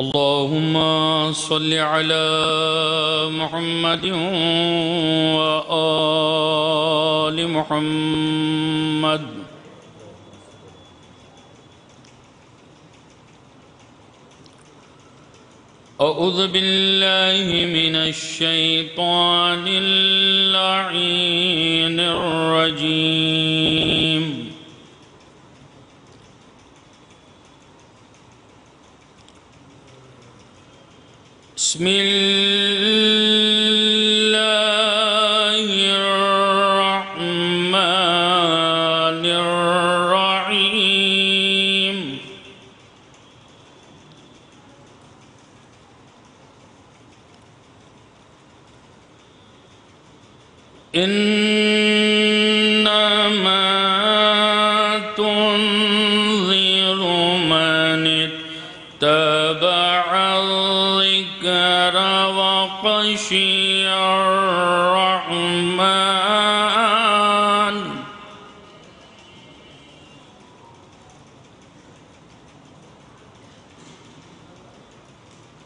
اللهم صل على محمد وآل محمد. أعوذ بالله من الشيطان اللعين الرجيم. بسم الله الرحمن الرحيم. إنما تنذر من اتبع الذكر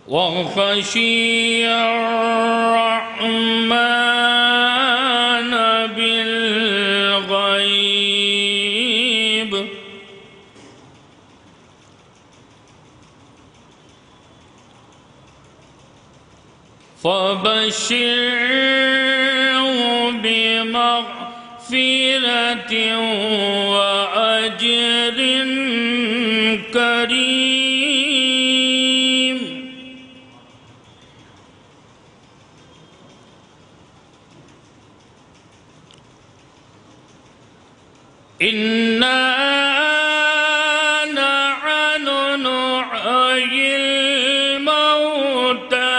وخشي الرحمن بالغيب فبشره بمغفرة وأجر كريم. إنا نحن نحيي الموتى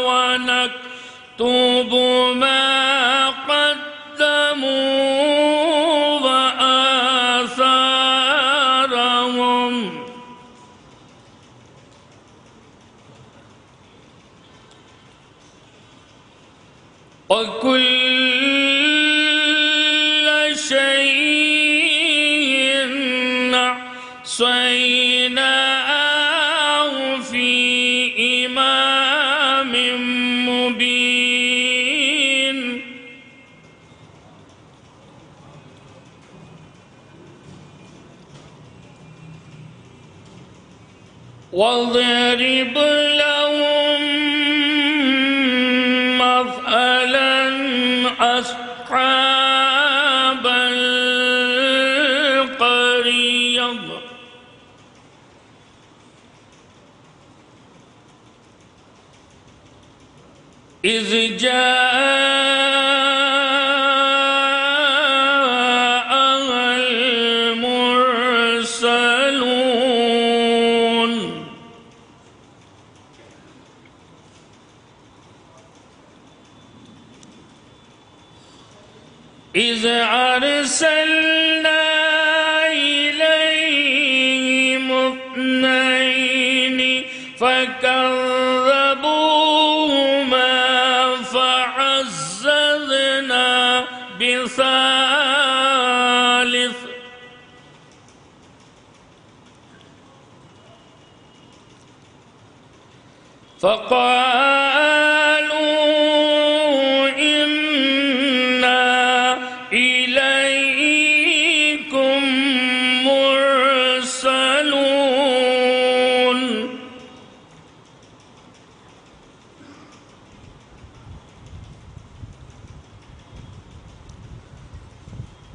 ونكتب ما قدموا وآثارهم وكل شيء أحصيناه في إمام مبين. واضرب لهم مثلا أصحاب القرية إذ جاءها المرسلون إذ أرسلنا إليهم اثنين فكذبوهما فعززنا بثالث فقالوا إنا إليكم مرسلون.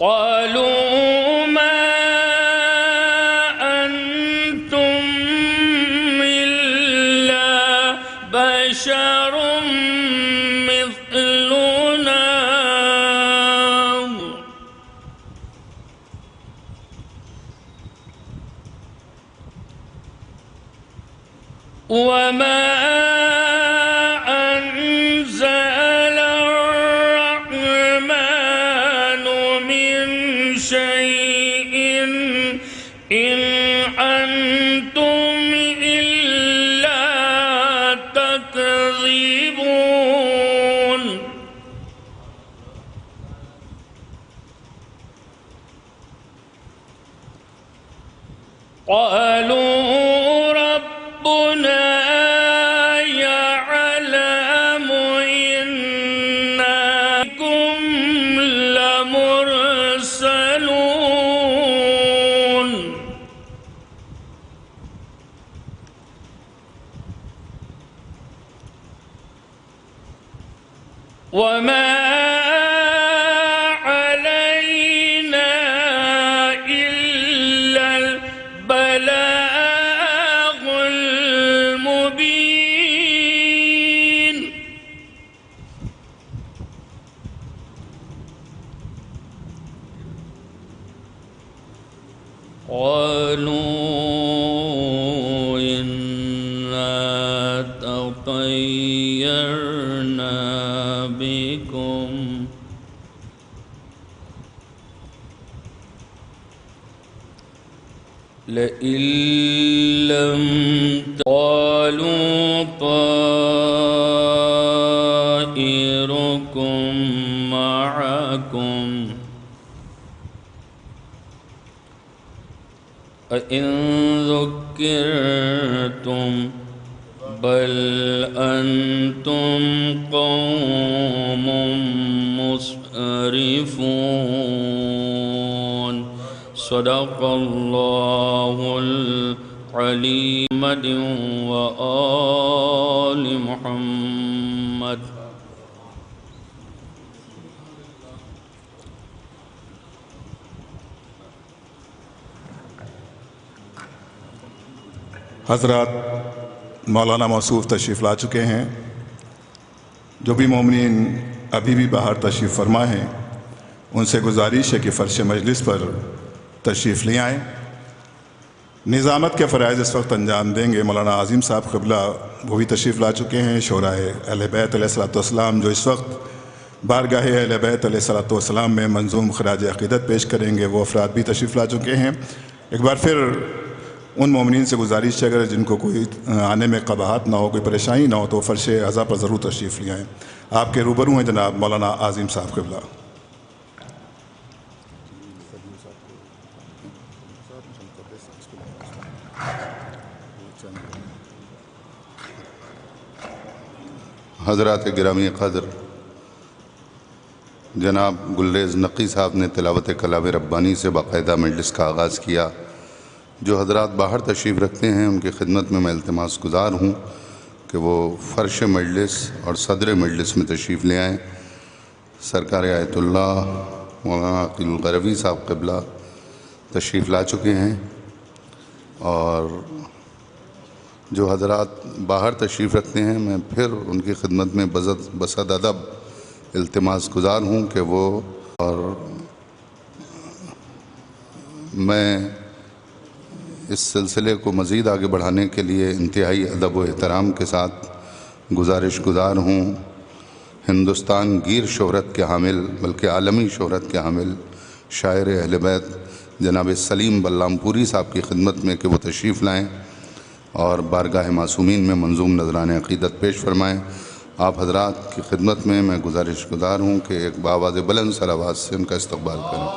قالوا ما أنتم إلا بشر مثلنا وما أنزل الرحمن من شيء إن أنتم إلا تكذبون. قالوا ربنا قالوا إنا تطيرنا بكم لئن لم قالوا طائركم معكم أئن ذكرتم بل أنتم قوم مسرفون صدق الله العليم وآل محمد. حضرات مولانا موصوف تشریف لا چکے ہیں. جو بھی مومنین ابھی بھی باہر تشریف فرما ہیں ان سے گزارش ہے کہ فرش مجلس پر تشریف لے آئیں. نظامت کے فرائض اس وقت انجام دیں گے مولانا عظیم صاحب قبلہ، وہ بھی تشریف لا چکے ہیں. شورائے اہل بیت علیہ الصلوۃ والسلام جو اس وقت بارگاہ اہل بیت علیہ الصلوۃ والسلام میں منظوم خراج عقیدت پیش کریں گے، وہ افراد بھی تشریف لا چکے ہیں. ایک بار پھر ان مومنین سے گزارش ہے اگر جن کو کوئی آنے میں قباحت نہ ہو، کوئی پریشانی نہ ہو تو فرش عزا پر ضرور تشریف لے آئیں. آپ کے روبرو ہیں جناب مولانا عظیم صاحب قبلہ. حضرات گرامی قدر، جناب گلریز نقی صاحب نے تلاوت کلام ربانی سے باقاعدہ مجلس کا آغاز کیا. جو حضرات باہر تشریف رکھتے ہیں ان کی خدمت میں التماس گزار ہوں کہ وہ فرش مجلس اور صدر مجلس میں تشریف لے آئیں. سرکار آیت اللہ مولانا عقیل الغروی صاحب قبلہ تشریف لا چکے ہیں، اور جو حضرات باہر تشریف رکھتے ہیں میں پھر ان کی خدمت میں بصد ادب التماس گزار ہوں کہ وہ، اور میں اس سلسلے کو مزید آگے بڑھانے کے لیے انتہائی ادب و احترام کے ساتھ گزارش گزار ہوں ہندوستان گیر شہرت کے حامل بلکہ عالمی شہرت کے حامل شاعر اہل بیت جناب سلیم بلرام پوری صاحب کی خدمت میں کہ وہ تشریف لائیں اور بارگاہ معصومین میں منظوم نذران عقیدت پیش فرمائیں. آپ حضرات کی خدمت میں میں گزارش گزار ہوں کہ ایک بآواز بلند سر آواز سے ان کا استقبال کریں.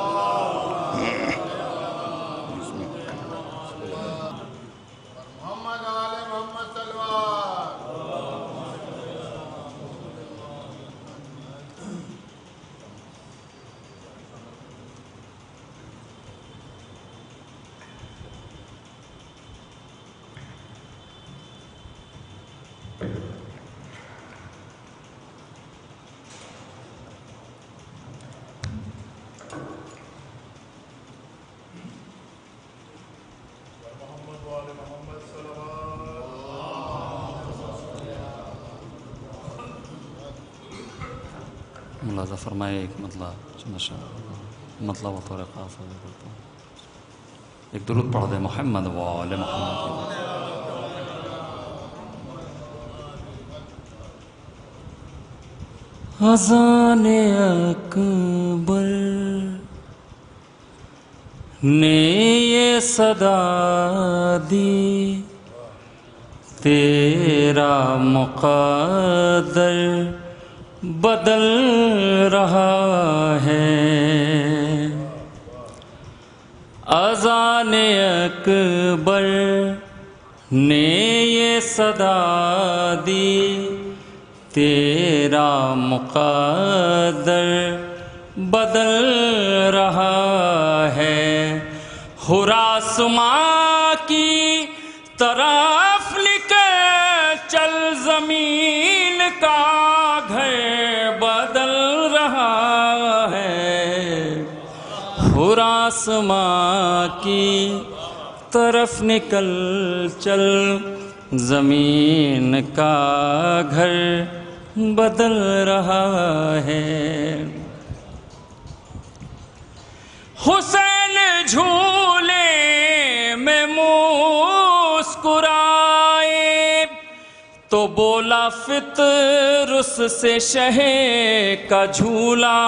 ملاحظہ فرمائے ایک مطلب و طور خاص کرتا ہوں. ایک درود پڑھ دے محمد و آل محمد. اذان اکبر نے یہ صدا دی، تیرا مقدر بدل رہا ہے. اذان اکبر نے یہ صدا دی، تیرا مقدر بدل رہا ہے. آسماں کی طرف نکل چل، زمین کا گھر بدل رہا ہے. آسماں کی طرف نکل چل، زمین کا گھر بدل رہا ہے. حسین جھولے تو بولا فطرس سے شہ کا جھولا،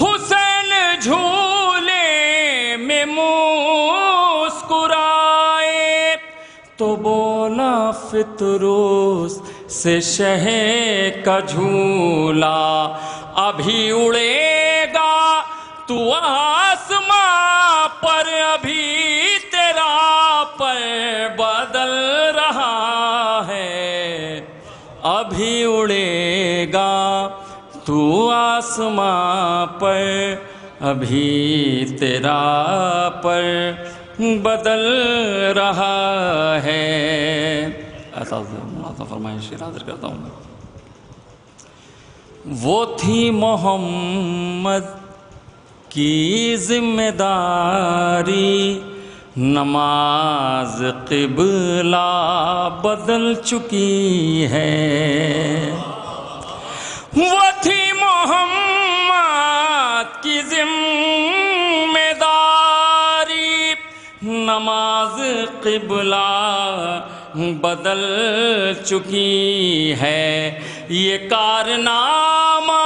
حسین جھولے میں مسکرائے، تو بولا فطرس سے شہ کا جھولا، ابھی اڑے گا تو آسماں پر، ابھی تیرا پر بدل رہا ہے، ابھی اڑے گا تو آسماں پر، ابھی تیرا پر بدل رہا ہے۔ ایسا ملاحظہ فرمائیں، شعر حاضر کرتا ہوں۔ وہ تھی محمد کی ذمہ داری، نماز قبلہ بدل چکی ہے، وہ تھی محمد کی ذمہ داری، نماز قبلہ بدل چکی ہے، یہ کارنامہ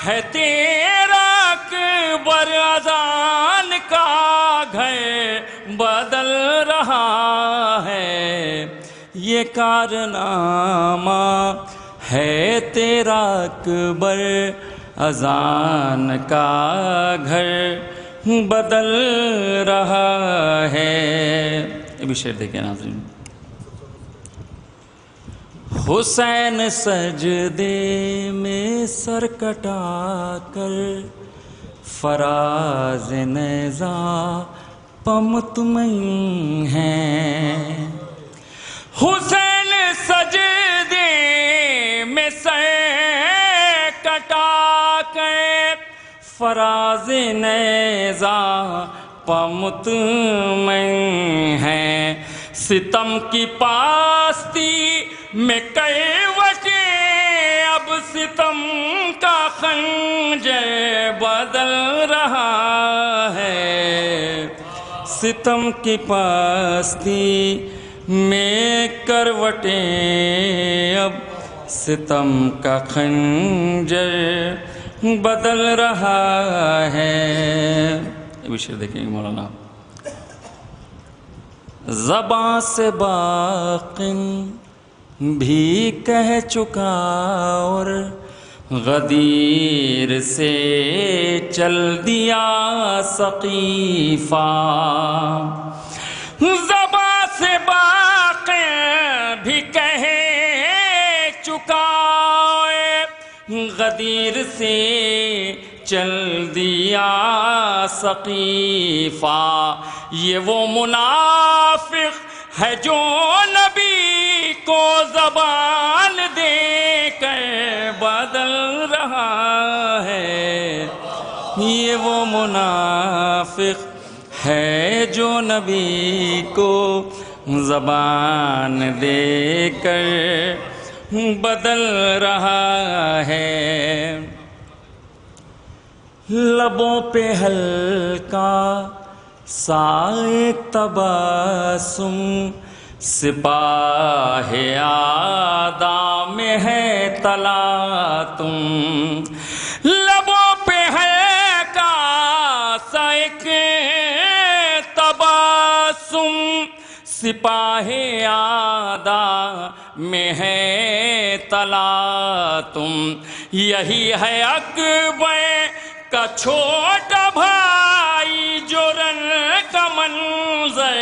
ہے تیرا اکبر، اذان کا گھر بدل رہا ہے، یہ کارنامہ ہے تیرا اکبر، اذان کا گھر بدل رہا ہے۔ یہ بھی شعر دیکھیں ناظرین۔ حسین سجدے میں سر کٹا کر، فراز نیزہ پہ مطمئن ہیں، حسین سجدے میں سر کٹا کر، فراز نیزہ پہ مطمئن ہیں، ستم کی پاستی میں کروٹیں، اب ستم کا خنجر بدل رہا ہے، ستم کی پاستی میں کروٹیں، اب ستم کا خنجر بدل رہا ہے۔ یہ بھی شعر دیکھیں گے مولانا۔ زباں سے باقٍ بھی کہہ چکا، اور غدیر سے چل دیا سقیفہ، زباں سے باقٍ بھی کہہ چکا، غدیر سے چل دیا سقیفہ، یہ وہ منافق ہے جو نبی کو زبان دے کر بدل رہا ہے، یہ وہ منافق ہے جو نبی کو زبان دے کر بدل رہا ہے۔ لبوں پہ ہلکا سا ایک تبسم، سپاہ آداب میں ہے تلاطم، لبوں پہ ہلکا سا ایک تبسم، سپاہ آداب میں ہے تلاطم، یہی ہے اکبر کا چھوٹا بھائی، جو رن کا منظر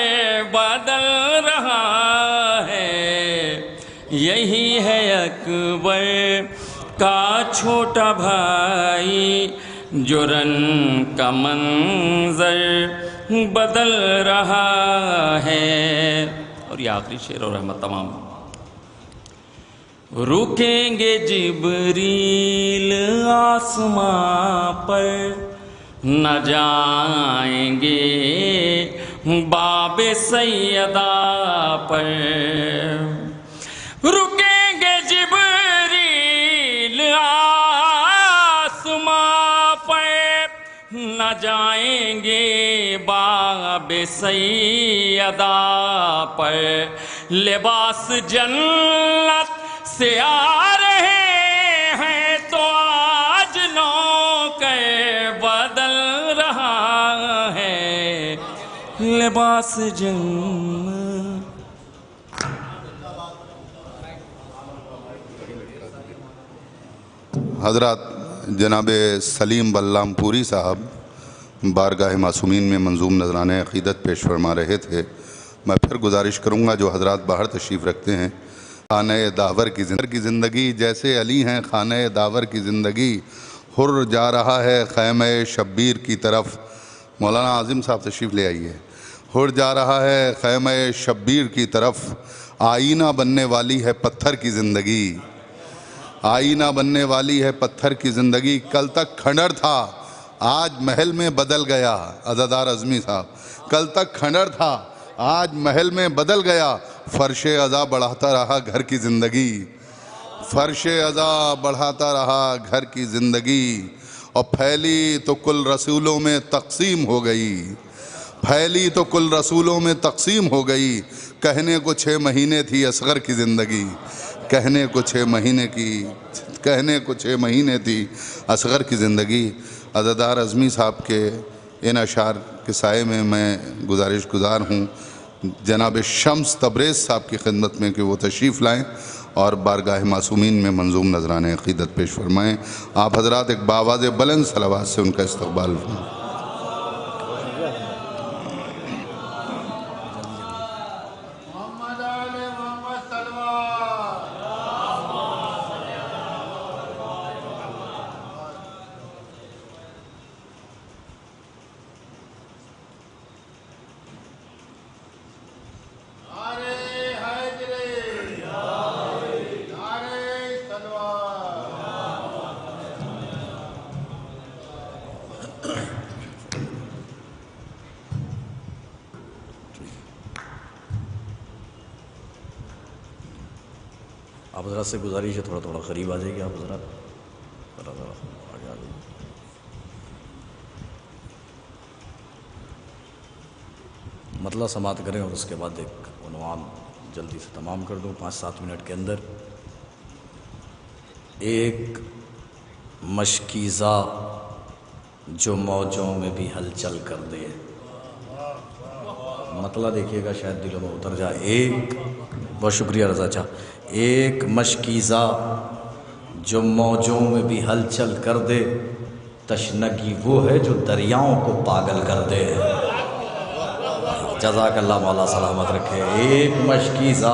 بدل رہا ہے، یہی ہے اکبر کا چھوٹا بھائی، جو رن کا منظر بدل رہا ہے۔ اور یہ آخری شعر اور رحمت تمام۔ رکیں گے جبریل آسماں پر، نہ جائیں گے باب سیدہ پر، رکیں گے جبریل آسماں پر، نہ جائیں گے باب سیدہ پر، لباس جنت سے آ رہے ہیں تو آج نو کے بدل رہا ہے لباس جنت. حضرات جناب سلیم بلام پوری صاحب بارگاہ معصومین میں منظوم نذرانہ عقیدت پیش فرما رہے تھے. میں پھر گزارش کروں گا جو حضرات باہر تشریف رکھتے ہیں. خانہ داور کی زندگی جیسے علی ہیں خانہ داور کی زندگی، حر جا رہا ہے خیمہ شبیر کی طرف. مولانا عاظم صاحب تشریف لے آئیے. حر جا رہا ہے خیمہ شبیر کی طرف، آئینہ بننے والی ہے پتھر کی زندگی. آئینہ بننے والی ہے پتھر کی زندگی. کل تک کھنڈر تھا آج محل میں بدل گیا. عزادار اعظمی صاحب، کل تک کھنڈر تھا آج محل میں بدل گیا. فرش عزا بڑھاتا رہا گھر کی زندگی. فرش عزا بڑھاتا رہا گھر کی زندگی. اور پھیلی تو کل رسولوں میں تقسیم ہو گئی. پھیلی تو کل رسولوں میں تقسیم ہو گئی. کہنے کو 6 مہینے تھی اصغر کی زندگی. کہنے کو 6 مہینے تھی اصغر کی زندگی. عزادار اعظمی صاحب کے ان اشعار کے سائے میں گزارش گزار ہوں جناب شمس تبریز صاحب کی خدمت میں کہ وہ تشریف لائیں اور بارگاہ معصومین میں منظوم نذرانہ عقیدت پیش فرمائیں. آپ حضرات ایک باواز بلند صلوات سے ان کا استقبال فرمائیں. آپ حضرات سے گزارش ہے تھوڑا قریب آ جائیے. آپ حضرات آگے آ جائیے. مطلع سماعت کریں اور اس کے بعد ایک عنوان جلدی سے تمام کر دوں 5-7 منٹ کے اندر. ایک مشکیزہ جو موجوں میں بھی ہلچل کر دے. مطلع دیکھیے گا شاید دلوں میں اتر جائے. ایک بہت شکریہ رضا چاہ. ایک مشکیزہ جو موجوں میں بھی ہلچل کر دے، تشنگی وہ ہے جو دریاؤں کو پاگل کر دے. جزاک اللہ مولا سلامت رکھے. ایک مشکیزہ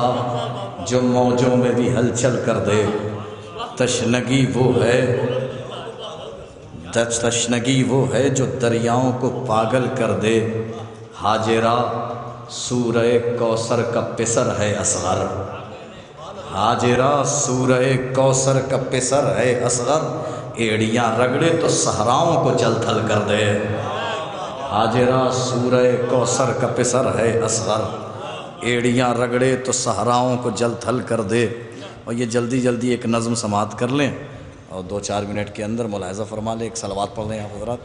جو موجوں میں بھی ہلچل کر دے، تشنگی وہ ہے جو دریاؤں کو پاگل کر دے. حاجرہ سورہ کوثر کا پسر ہے اصغر. حاجرہ سورہ کوثر کا پسر ہے اصغر. ایڑیاں رگڑے تو صحراؤں کو جل تھل کر دے. حاجرہ سورہ کوثر کا پسر ہے اصغر. ایڑیاں رگڑے تو صحراؤں کو جل تھل کر دے. اور یہ جلدی ایک نظم سماعت کر لیں اور 2-4 منٹ کے اندر ملاحظہ فرما لیں. ایک صلوات پڑھ لیں آپ حضرات.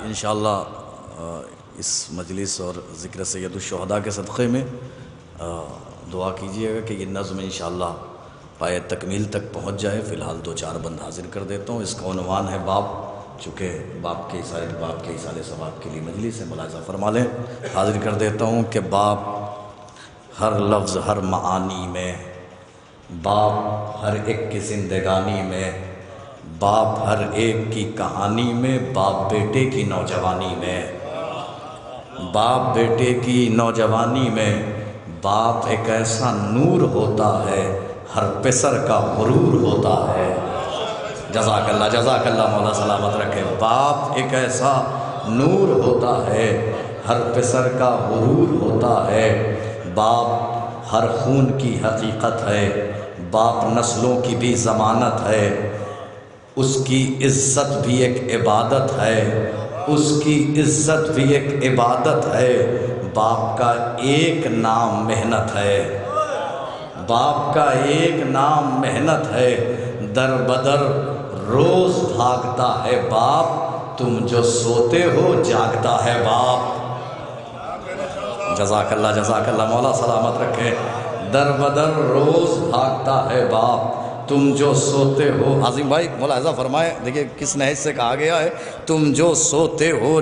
انشاءاللہ اس مجلس اور ذکر سید الشہداء کے صدقے میں دعا کیجیے گا کہ یہ نظم انشاءاللہ پائے تکمیل تک پہنچ جائے. فی الحال 2-4 بند حاضر کر دیتا ہوں. اس کا عنوان ہے باپ. چونکہ باپ کے اصالِ ثواب کے لیے مجلس سے ملاحظہ فرما لیں. حاضر کر دیتا ہوں کہ باپ ہر لفظ ہر معانی میں، باپ ہر ایک کی زندگانی میں، باپ ہر ایک کی کہانی میں، باپ بیٹے کی نوجوانی میں، باپ بیٹے کی نوجوانی میں. باپ ایک ایسا نور ہوتا ہے ہر پسر کا غرور ہوتا ہے. جزاک اللہ مولا سلامت رکھے. باپ ایک ایسا نور ہوتا ہے ہر پسر کا غرور ہوتا ہے. باپ ہر خون کی حقیقت ہے، باپ نسلوں کی بھی ضمانت ہے. اس کی عزت بھی ایک عبادت ہے، اس کی عزت بھی ایک عبادت ہے. باپ کا ایک نام محنت ہے، باپ کا ایک نام محنت ہے. در بدر روز بھاگتا ہے باپ، تم جو سوتے ہو جاگتا ہے باپ. جزاک اللہ مولا سلامت رکھے. در بدر روز بھاگتا ہے باپ تم جو سوتے ہو. عظیم بھائی ملاحظہ فرمائے, دیکھیے کس نہج سے کہا گیا ہے, تم جو سوتے ہو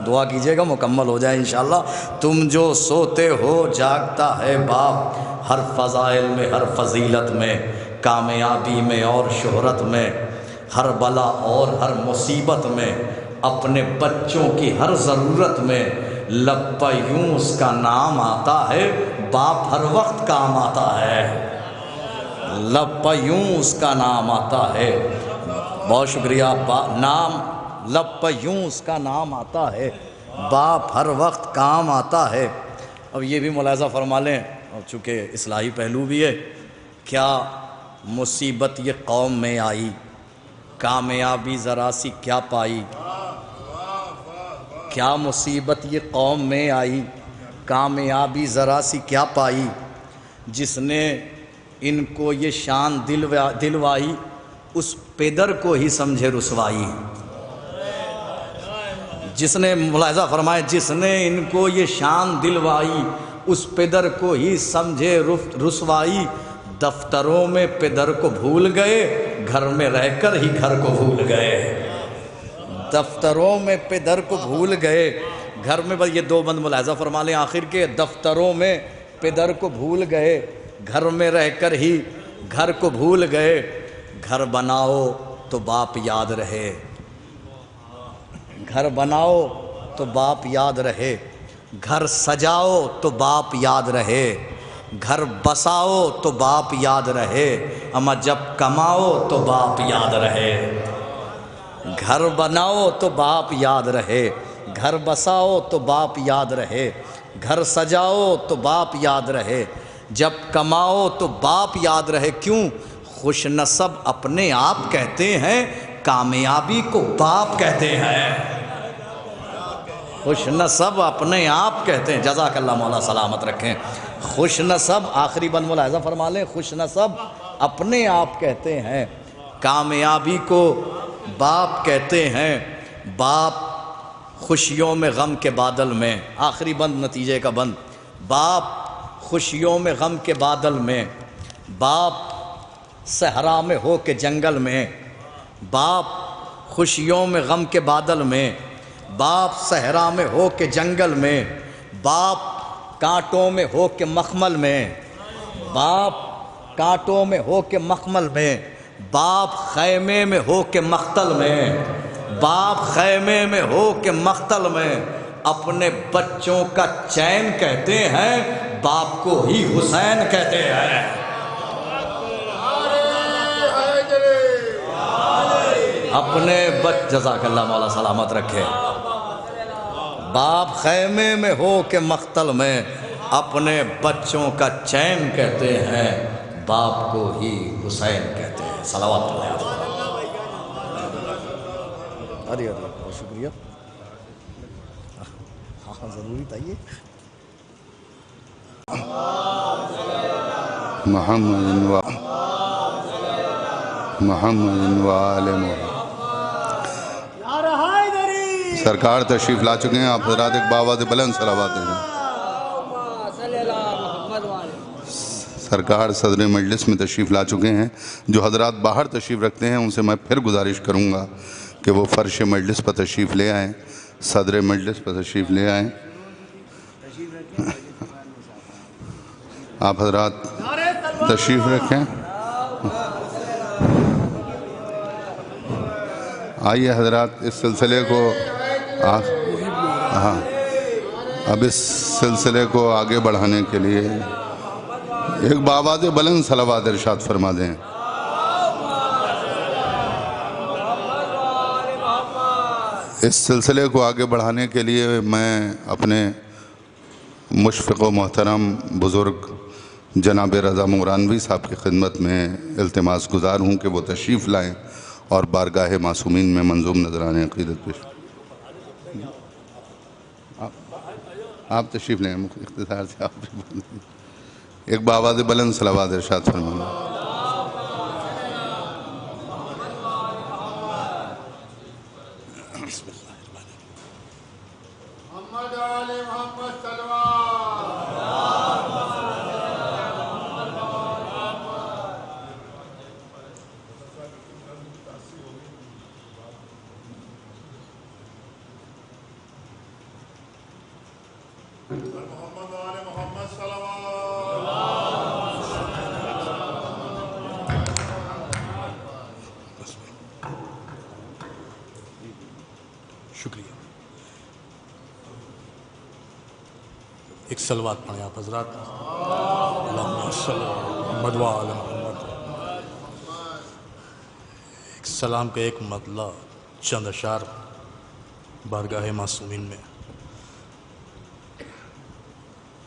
دعا کیجئے گا مکمل ہو جائے انشاءاللہ. تم جو سوتے ہو جاگتا ہے باپ, ہر فضائل میں ہر فضیلت میں, کامیابی میں اور شہرت میں, ہر بلا اور ہر مصیبت میں, اپنے بچوں کی ہر ضرورت میں. لب پہ یوں اس کا نام آتا ہے باپ ہر وقت کام آتا ہے. لب پہ یوں اس کا نام آتا ہے. بہت شکریہ. نام لب پہ یوں اس کا نام آتا ہے باپ ہر وقت کام آتا ہے. اب یہ بھی ملاحظہ فرما لیں, چونکہ اصلاحی پہلو بھی ہے, کیا مصیبت یہ قوم میں آئی, کامیابی ذرا سی کیا پائی. کیا مصیبت یہ قوم میں آئی, کامیابی ذرا سی کیا پائی. جس نے ان کو یہ شان دلوائی اس پیدر کو ہی سمجھے رسوائی. جس نے ملاحظہ فرمائے, جس نے ان کو یہ شان دلوائی اس پیدر کو ہی سمجھے رسوائی. دفتروں میں پیدر کو بھول گئے, گھر میں رہ کر ہی گھر کو بھول گئے. دفتروں میں پیدر کو بھول گئے, گھر میں. بس یہ دو بند ملاحظہ فرما لیں آخر کے. دفتروں میں پیدر کو بھول گئے, گھر میں رہ کر ہی گھر کو بھول گئے. گھر بناؤ تو باپ یاد رہے, گھر بناؤ تو باپ یاد رہے. گھر سجاؤ تو باپ یاد رہے, گھر بساؤ تو باپ یاد رہے. اما جب کماؤ تو باپ یاد رہے. گھر بناؤ تو باپ یاد رہے, گھر بساؤ تو باپ یاد رہے, گھر سجاؤ تو باپ یاد رہے, جب کماؤ تو باپ یاد رہے. کیوں؟ خوش نصب اپنے آپ کہتے ہیں, کامیابی کو باپ کہتے ہیں. خوش نصب اپنے آپ کہتے ہیں. جزاک اللہ مولا سلامت رکھیں. خوش نصب, آخری بند ملاحظہ فرما لیں, خوش نصب اپنے آپ کہتے ہیں, کامیابی کو باپ کہتے ہیں. باپ خوشیوں میں غم کے بادل میں, آخری بند نتیجے کا بند, باپ خوشیوں میں غم کے بادل میں, باپ صحرا میں ہو کے جنگل میں, باپ خوشیوں میں غم کے بادل میں, باپ صحرا میں ہو کے جنگل میں, باپ کانٹوں میں ہو کے مخمل میں, باپ کانٹوں میں ہو کے مخمل میں, باپ خیمے میں ہو کے مختل میں, باپ خیمے میں ہو کے مختل میں. اپنے بچوں کا چین کہتے ہیں, باپ کو ہی حسین کہتے ہیں. اپنے جزاک اللہ مولا سلامت رکھے. باپ خیمے میں ہو کے مختل میں, اپنے بچوں کا چین کہتے ہیں, باپ کو ہی حسین کہتے ہیں. صلوات اللہ. ارے بہت شکریہ. ہاں ضروری تھا یہ. محمد و آل محمد. سرکار تشریف لا چکے ہیں, آپ حضرات ایک باواز بلند صلوات ہیں. سرکار صدر مجلس میں تشریف لا چکے ہیں. جو حضرات باہر تشریف رکھتے ہیں ان سے میں پھر گزارش کروں گا کہ وہ فرش مجلس پر تشریف لے آئیں, صدر مجلس پر تشریف لے آئیں. آپ حضرات تشریف رکھیں. آئیے حضرات, اس سلسلے کو ہاں اب اس سلسلے کو آگے بڑھانے کے لیے ایک باواز بلند صلوات ارشاد فرما دیں. اس سلسلے کو آگے بڑھانے کے لیے میں اپنے مشفق و محترم بزرگ جناب رضا مورانوی صاحب کی خدمت میں التماس گزار ہوں کہ وہ تشریف لائیں اور بارگاہ معصومین میں منظوم نذرانِ عقیدت پیش. آپ تشریف لیں, اختصار سے آپ ایک باواز بلند صلوات ارشاد فرمائیں. محمد آل محمد صلوات. شکریہ. ایک صلوات پڑھیں آپ حضرات. اللہم صلی محمد و آل محمد. ایک سلام کا ایک مطلع، چند اشعار بارگاہ معصومین میں.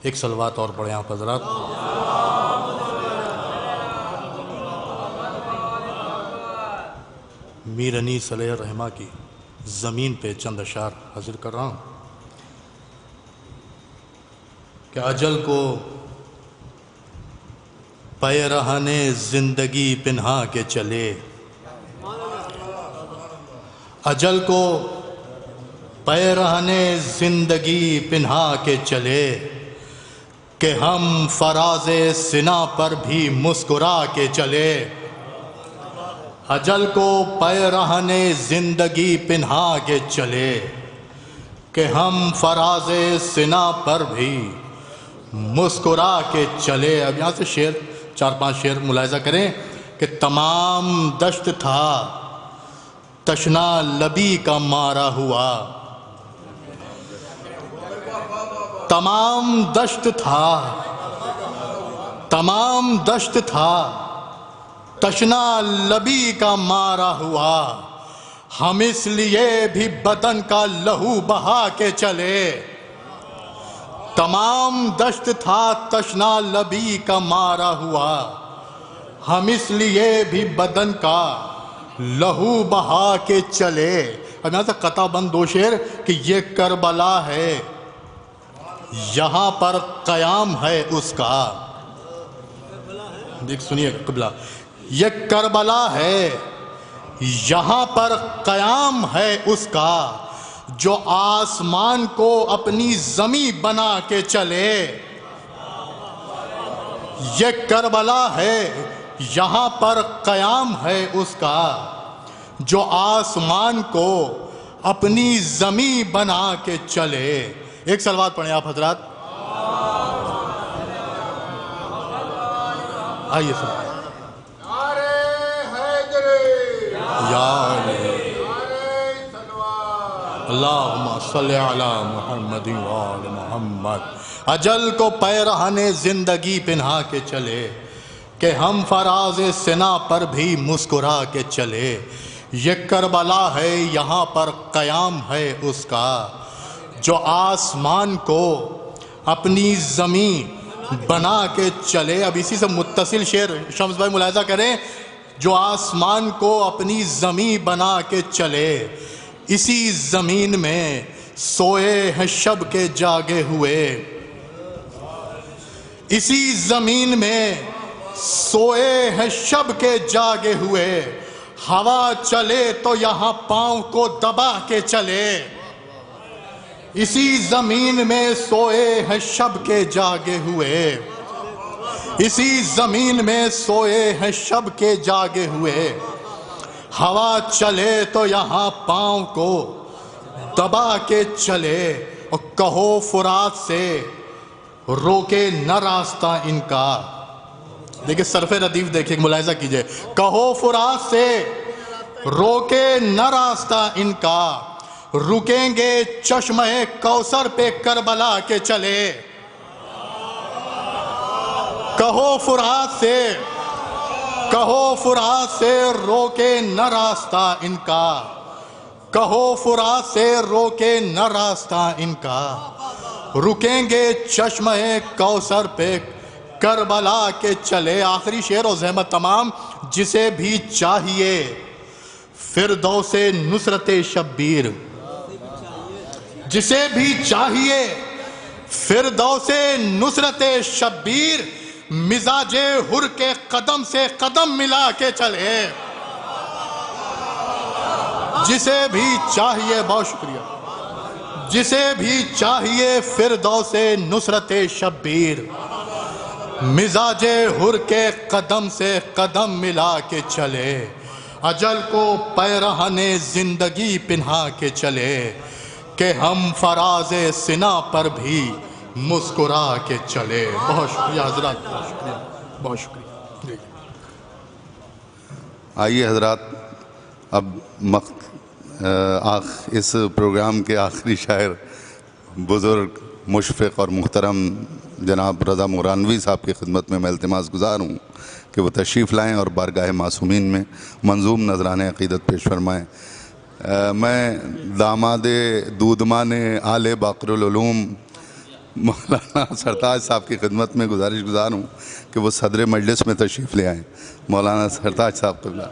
ایک صلوات اور پڑھیں آپ حضرات. میر انیس علیہ الرحمہ کی زمین پہ چند اشعار حاضر کر رہا ہوں کہ اجل کو پیرہن زندگی پنہا کے چلے. اجل کو پیرہن زندگی پنہا کے چلے کہ ہم فراز سنا پر بھی مسکرا کے چلے. اجل کو پیرہن زندگی پنہا کے چلے کہ ہم فراز سنا پر بھی مسکرا کے چلے. اب یہاں سے شعر 4-5 شعر ملاحظہ کریں کہ تمام دشت تھا تشنا لبی کا مارا ہوا. تمام دشت تھا تشنا لبی کا مارا ہوا. ہم اس لیے بھی بدن کا لہو بہا کے چلے. تمام دشت تھا تشنا لبی کا مارا ہوا. ہم اس لیے بھی بدن کا لہو بہا کے چلے. اب یہاں سے قطع بند 2 شعر کہ یہ کربلا ہے یہاں پر قیام ہے اس کا. دیکھ سنیے قبلہ، یہ کربلا ہے یہاں پر قیام ہے اس کا جو آسمان کو اپنی زمین بنا کے چلے. یہ کربلا ہے یہاں پر قیام ہے اس کا جو آسمان کو اپنی زمین بنا کے چلے. ایک صلوات پڑھیں آپ حضرات. آئیے سر. اللہم صلی علی محمد و آل محمد. اجل کو پیرہن زندگی پنہا کے چلے کہ ہم فراز سنا پر بھی مسکرا کے چلے. یہ کربلا ہے یہاں پر قیام ہے اس کا جو آسمان کو اپنی زمین بنا کے چلے. اب اسی سے متصل شعر شمس بھائی ملاحظہ کریں. جو آسمان کو اپنی زمین بنا کے چلے، اسی زمین میں سوئے ہیں شب کے جاگے ہوئے. اسی زمین میں سوئے ہیں شب کے جاگے ہوئے. ہوا چلے تو یہاں پاؤں کو دبا کے چلے. اسی زمین میں سوئے ہیں شب کے جاگے ہوئے. اسی زمین میں سوئے ہیں شب کے جاگے ہوئے. ہوا چلے تو یہاں پاؤں کو دبا کے چلے. اور کہو فرات سے روکے نہ راستہ ان کا. دیکھیں صرف ردیف دیکھیں ملاحظہ کیجئے. کہو فرات سے روکے نہ راستہ ان کا. رکیں گے چشمہ کوثر پہ کربلا کے چلے. کہو فرات سے روکے نہ راستہ ان کا. کہو فرات سے روکے نہ راستہ ان کا. رکیں گے چشمہ کوثر پہ کربلا کے چلے. آخری شعر و زحمت تمام. جسے بھی چاہیے فردوس نصرت شبیر. جسے بھی چاہیے فردوس نصرت شبیر. مزاج حر کے قدم سے قدم ملا کے چلے. جسے بھی چاہیے، بہت شکریہ، جسے بھی چاہیے فردوس نصرت شبیر. مزاج حر کے قدم سے قدم ملا کے چلے. اجل کو پیرہن زندگی پنہا کے چلے کہ ہم فراز سنا پر بھی مسکرا کے چلے. بہت شکریہ حضرات, بہت شکریہ, بہت شکریہ. آئیے حضرات, اب اس پروگرام کے آخری شاعر بزرگ, مشفق اور محترم جناب رضا مورانوی صاحب کی خدمت میں التماس گزار ہوں کہ وہ تشریف لائیں اور بارگاہ معصومین میں منظوم نذران عقیدت پیش فرمائیں. میں داماد دودمان آل باقر العلوم مولانا سرتاج صاحب کی خدمت میں گزارش گزار ہوں کہ وہ صدر مجلس میں تشریف لے آئیں. مولانا سرتاج صاحب قبلہ.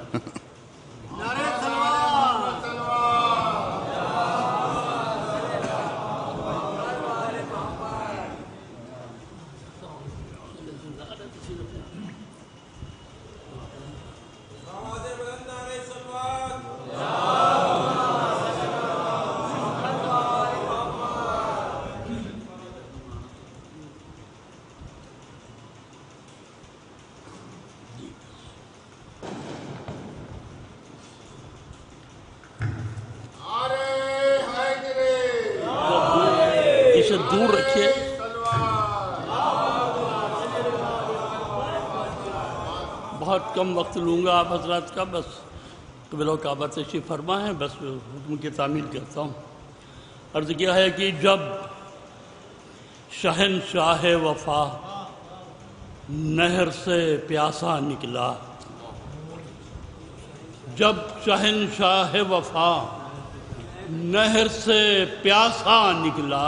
دور رکھیے. بہت کم وقت لوں گا آپ حضرات کا, بس قبلہ و کعبہ تشریف فرما ہے, بس حکم کی تعمیل کرتا ہوں. عرض کیا ہے کہ جب شہنشاہ وفا نہر سے پیاسا نکلا, جب شہنشاہ وفا نہر سے پیاسا نکلا,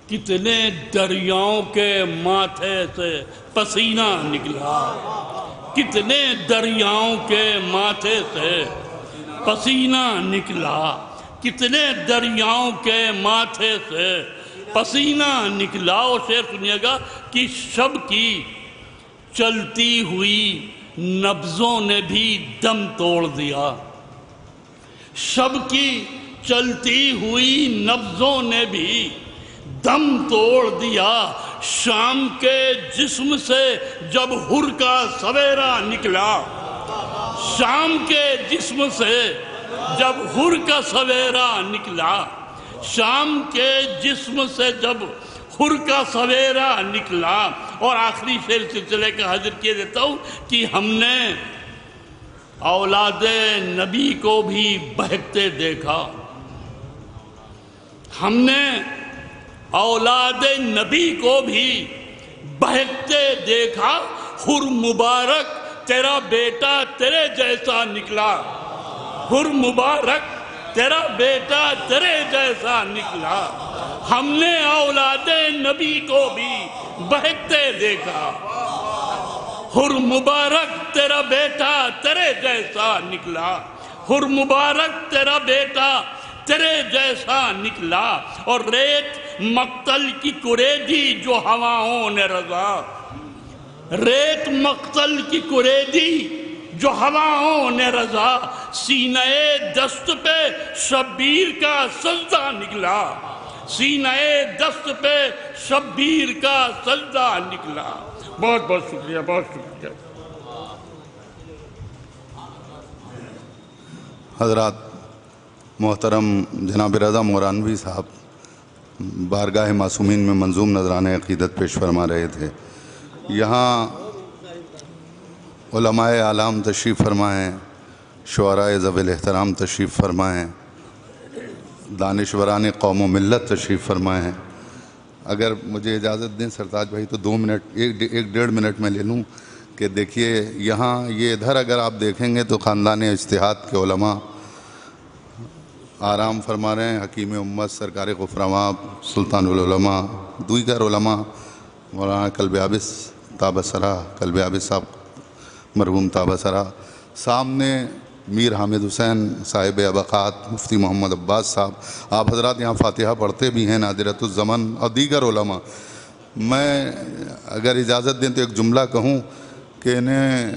کتنے دریاؤں کے ماتھے سے پسینہ نکلا, کتنے دریاؤں کے ماتھے سے پسینہ نکلا, کتنے دریاؤں کے ماتھے سے پسینہ نکلا. اور شعر سنیے گا کہ شب کی چلتی ہوئی نبضوں نے بھی دم توڑ دیا, شب کی چلتی ہوئی نبضوں نے بھی دم توڑ دیا. شام کے جسم سے جب حر کا سویرا نکلا, شام کے جسم سے جب حر کا سویرا نکلا, شام کے جسم سے جب حر کا سویرا نکلا. اور آخری شعر سلسلے کا حاضر کیے دیتا ہوں کہ ہم نے اولاد نبی کو بھی بہکتے دیکھا, ہم نے اولاد نبی کو بھی بہکتے دیکھا. حر مبارک تیرا بیٹا تیرے جیسا نکلا, حر مبارک تیرا بیٹا تیرے جیسا نکلا. ہم نے اولاد نبی کو بھی بہکتے دیکھا, حر مبارک تیرا بیٹا تیرے جیسا نکلا, حر مبارک تیرا بیٹا تیرے جیسا نکلا. اور ریت مقتل کی کریدی جو ہواؤں نے رضا, ریت مقتل کی کریدی جو ہواؤں نے رضا, سینہ دست پہ شبیر کا سجدہ نکلا, سینہ دست پہ شبیر کا سجدہ نکلا. بہت بہت شکریہ, بہت شکریہ. حضرات, محترم جناب رضا مورانوی صاحب بارگاہ معصومین میں منظوم نذران عقیدت پیش فرما رہے تھے. یہاں علماء اعلام تشریف فرمائیں, شعراء ذوی الاحترام تشریف فرمائیں, دانشوران قوم و ملت تشریف فرمائیں. اگر مجھے اجازت دیں سرتاج بھائی تو 2 منٹ, ایک ڈیڑھ منٹ میں لے لوں کہ دیکھیے یہاں یہ ادھر اگر آپ دیکھیں گے تو خاندان اجتہاد کے علماء آرام فرما رہے ہیں. حکیم امت سرکار غفرماں سلطان العلماء, دیگر علماء, مولانا کلب عابس تابسرا, کلب عابس صاحب مرحوم تابسرا, سامنے میر حامد حسین صاحب ابقات, مفتی محمد عباس صاحب. آپ حضرات یہاں فاتحہ پڑھتے بھی ہیں, نادرۃ الزمن اور دیگر علماء. میں اگر اجازت دیں تو ایک جملہ کہوں کہ انہیں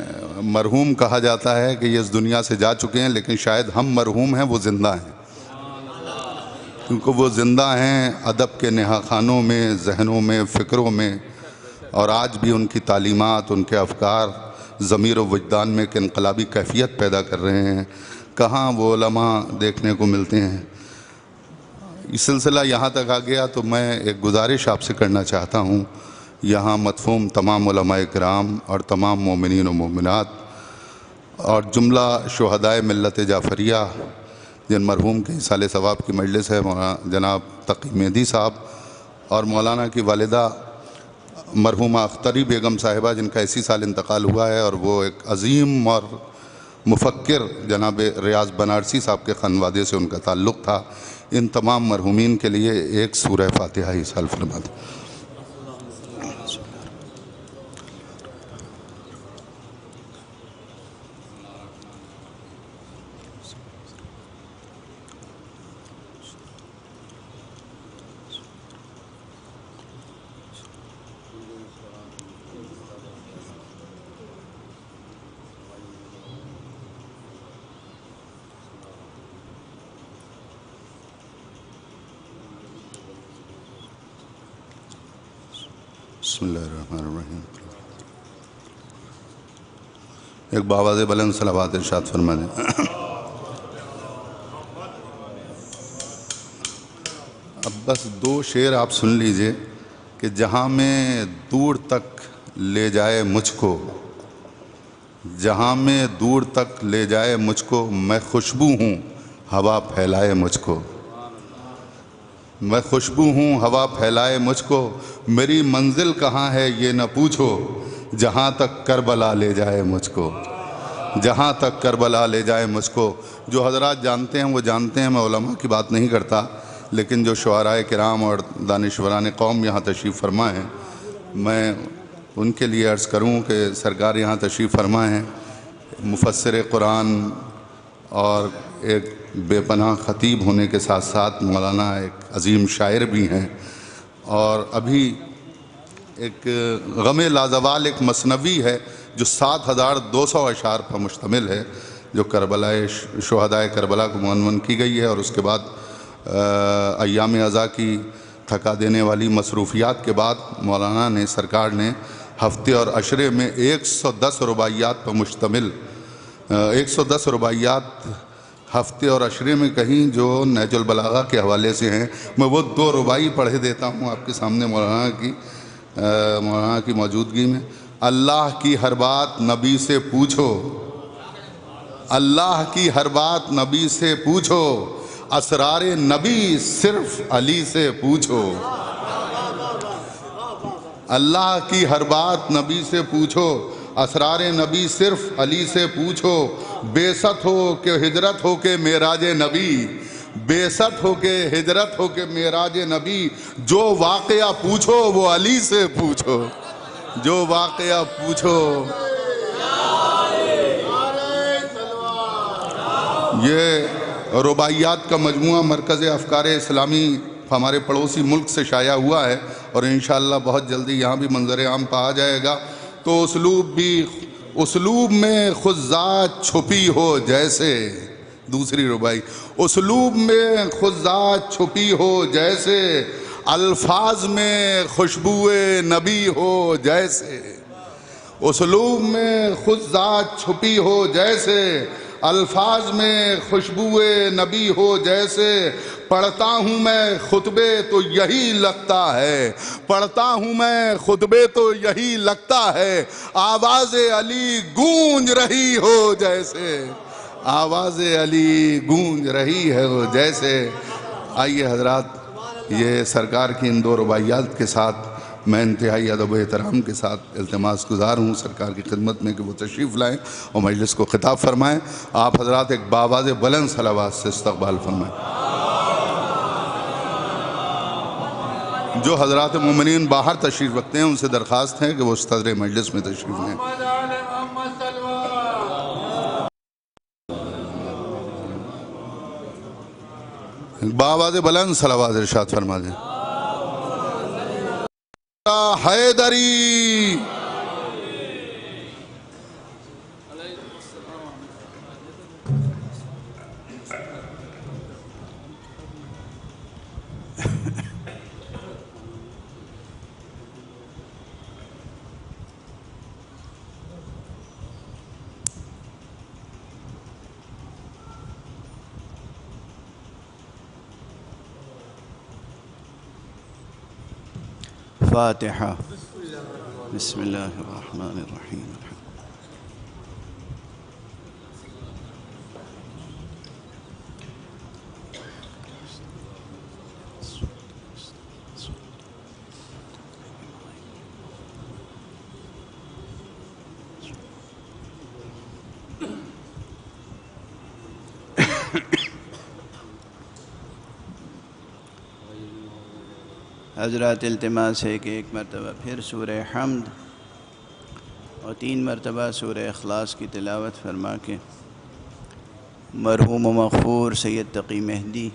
مرحوم کہا جاتا ہے کہ یہ اس دنیا سے جا چکے ہیں, لیکن شاید ہم مرحوم ہیں, وہ زندہ ہیں, کیونکہ وہ زندہ ہیں ادب کے نہا خانوں میں, ذہنوں میں, فکروں میں, اور آج بھی ان کی تعلیمات, ان کے افکار ضمیر و وجدان میں ایک انقلابی کیفیت پیدا کر رہے ہیں. کہاں وہ علماء دیکھنے کو ملتے ہیں. یہ سلسلہ یہاں تک آ گیا تو میں ایک گزارش آپ سے کرنا چاہتا ہوں، یہاں مدفون تمام علماء کرام اور تمام مومنین و مومنات اور جملہ شہدائے ملت جعفریہ جن مرحوم کے سال ثواب کی مجلس ہے، جناب تقی مہدی صاحب اور مولانا کی والدہ مرحومہ اختری بیگم صاحبہ جن کا اسی سال انتقال ہوا ہے، اور وہ ایک عظیم اور مفکر جناب ریاض بنارسی صاحب کے خانوادے سے ان کا تعلق تھا، ان تمام مرحومین کے لیے ایک سورہ فاتحہ ہی سال فرما دیں۔ بسم اللہ الرحمن الرحیم۔ ایک باواز بلند صلوات ارشاد فرما دیں۔ اب بس دو شعر آپ سن لیجئے کہ جہاں میں دور تک لے جائے مجھ کو، جہاں میں دور تک لے جائے مجھ کو، میں خوشبو ہوں ہوا پھیلائے مجھ کو، میں خوشبو ہوں ہوا پھیلائے مجھ کو، میری منزل کہاں ہے یہ نہ پوچھو، جہاں تک کربلا لے جائے مجھ کو، جہاں تک کربلا لے جائے مجھ کو۔ جو حضرات جانتے ہیں وہ جانتے ہیں، میں علماء کی بات نہیں کرتا، لیکن جو شعراء کرام اور دانشوران قوم یہاں تشریف فرما ہیں، میں ان کے لیے عرض کروں کہ سرکار یہاں تشریف فرما ہیں، مفسر قرآن اور ایک بے پناہ خطیب ہونے کے ساتھ ساتھ مولانا ایک عظیم شاعر بھی ہیں، اور ابھی ایک غم لازوال ایک مثنوی ہے جو 7200 اشعار پر مشتمل ہے، جو شہدائے کربلا کو عنوان کی گئی ہے، اور اس کے بعد ایام عزا کی تھکا دینے والی مصروفیات کے بعد مولانا نے سرکار نے ہفتے اور عشرے میں 110 رباعیات پر مشتمل 110 رباعیات ہفتے اور عشرے میں کہیں جو نہج البلاغہ کے حوالے سے ہیں، میں وہ 2 رباعی پڑھے دیتا ہوں آپ کے سامنے مولانا کی موجودگی میں۔ اللہ کی ہر بات نبی سے پوچھو، اللہ کی ہر بات نبی سے پوچھو، اسرار نبی صرف علی سے پوچھو، اللہ کی ہر بات نبی سے پوچھو، اسرار نبی صرف علی سے پوچھو، بیست ہو کہ ہجرت ہو کہ معراج نبی، بیست ہو کہ ہجرت ہو کہ معراج نبی، جو واقعہ پوچھو وہ علی سے پوچھو، جو واقعہ پوچھو۔ یہ رباعیات کا مجموعہ مرکز افکار اسلامی ہمارے پڑوسی ملک سے شائع ہوا ہے، اور انشاءاللہ بہت جلدی یہاں بھی منظر عام پہ آ جائے گا۔ تو اسلوب میں خود ذات چھپی ہو جیسے، دوسری رباعی، اسلوب میں خود ذات چھپی ہو جیسے، الفاظ میں خوشبو نبی ہو جیسے، اسلوب میں خود ذات چھپی ہو جیسے، الفاظ میں خوشبو نبی ہو جیسے، پڑھتا ہوں میں خطبے تو یہی لگتا ہے، پڑھتا ہوں میں خطبے تو یہی لگتا ہے، آواز علی گونج رہی ہو جیسے، آواز علی گونج رہی ہے وہ جیسے۔ آئیے حضرات، یہ سرکار کی ان 2 رباعیات کے ساتھ میں انتہائی ادب و احترام کے ساتھ التماس گزار ہوں سرکار کی خدمت میں کہ وہ تشریف لائیں اور مجلس کو خطاب فرمائیں۔ آپ حضرات ایک باواز بلند صلوات سے استقبال فرمائیں۔ جو حضرات مومنین باہر تشریف رکھتے ہیں ان سے درخواست ہے کہ وہ صدر مجلس میں تشریف لیں۔ باواز بلند صلوات ارشاد فرما دیں۔ حیدری الفاتحة. بسم الله الرحمن الرحيم. حضرات التماس ہے کہ ایک مرتبہ پھر سورہ حمد اور 3 مرتبہ سورہ اخلاص کی تلاوت فرما کے مرحوم و مغفور سید تقی مہدی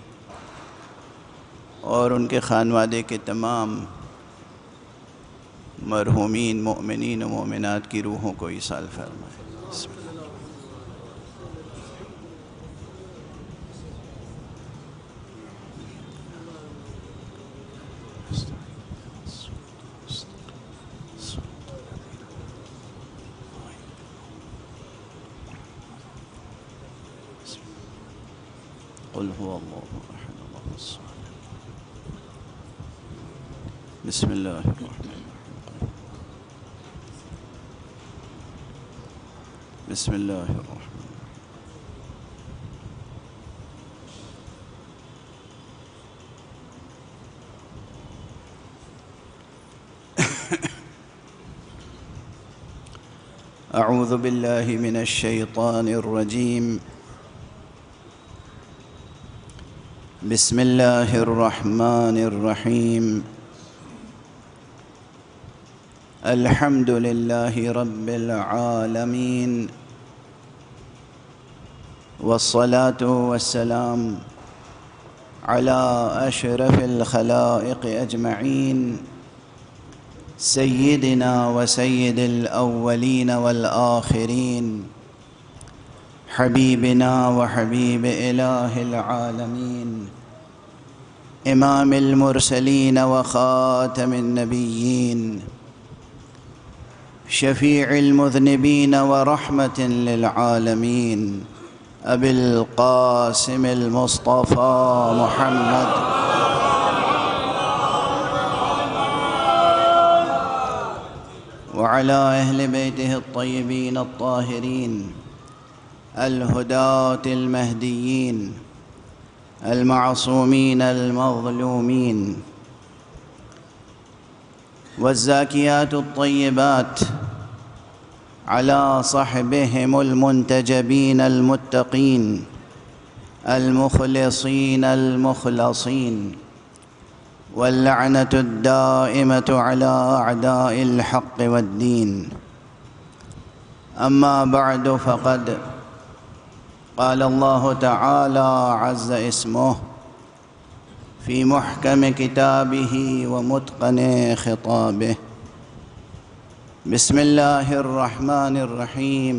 اور ان کے خانوادے کے تمام مرحومین مؤمنین و مؤمنات کی روحوں کو ایصال فرمائے. بسم اللہ. قل هو الله احد الله الصمد. بسم الله الرحمن الرحيم. بسم الله الرحمن الرحيم. أعوذ بالله من الشيطان الرجيم. بسم الله الرحمن الرحيم. الحمد لله رب العالمين والصلاة والسلام على أشرف الخلائق أجمعين سيدنا وسيد الأولين والآخرين حبيبنا وحبيب إله العالمين إمام المرسلين وخاتم النبيين شفيع المذنبين ورحمة للعالمين أبي القاسم المصطفى محمد وعلى أهل بيته الطيبين الطاهرين الهداة المهديين المعصومين المظلومين والزاكيات الطيبات على صحبهم المنتجبين المتقين المخلصين المخلصين واللعنة الدائمة على أعداء الحق والدين. أما بعد فقد قال الله تعالى عز اسمه في محكم كتابه ومتقن خطابه. بسم الله الرحمن الرحيم.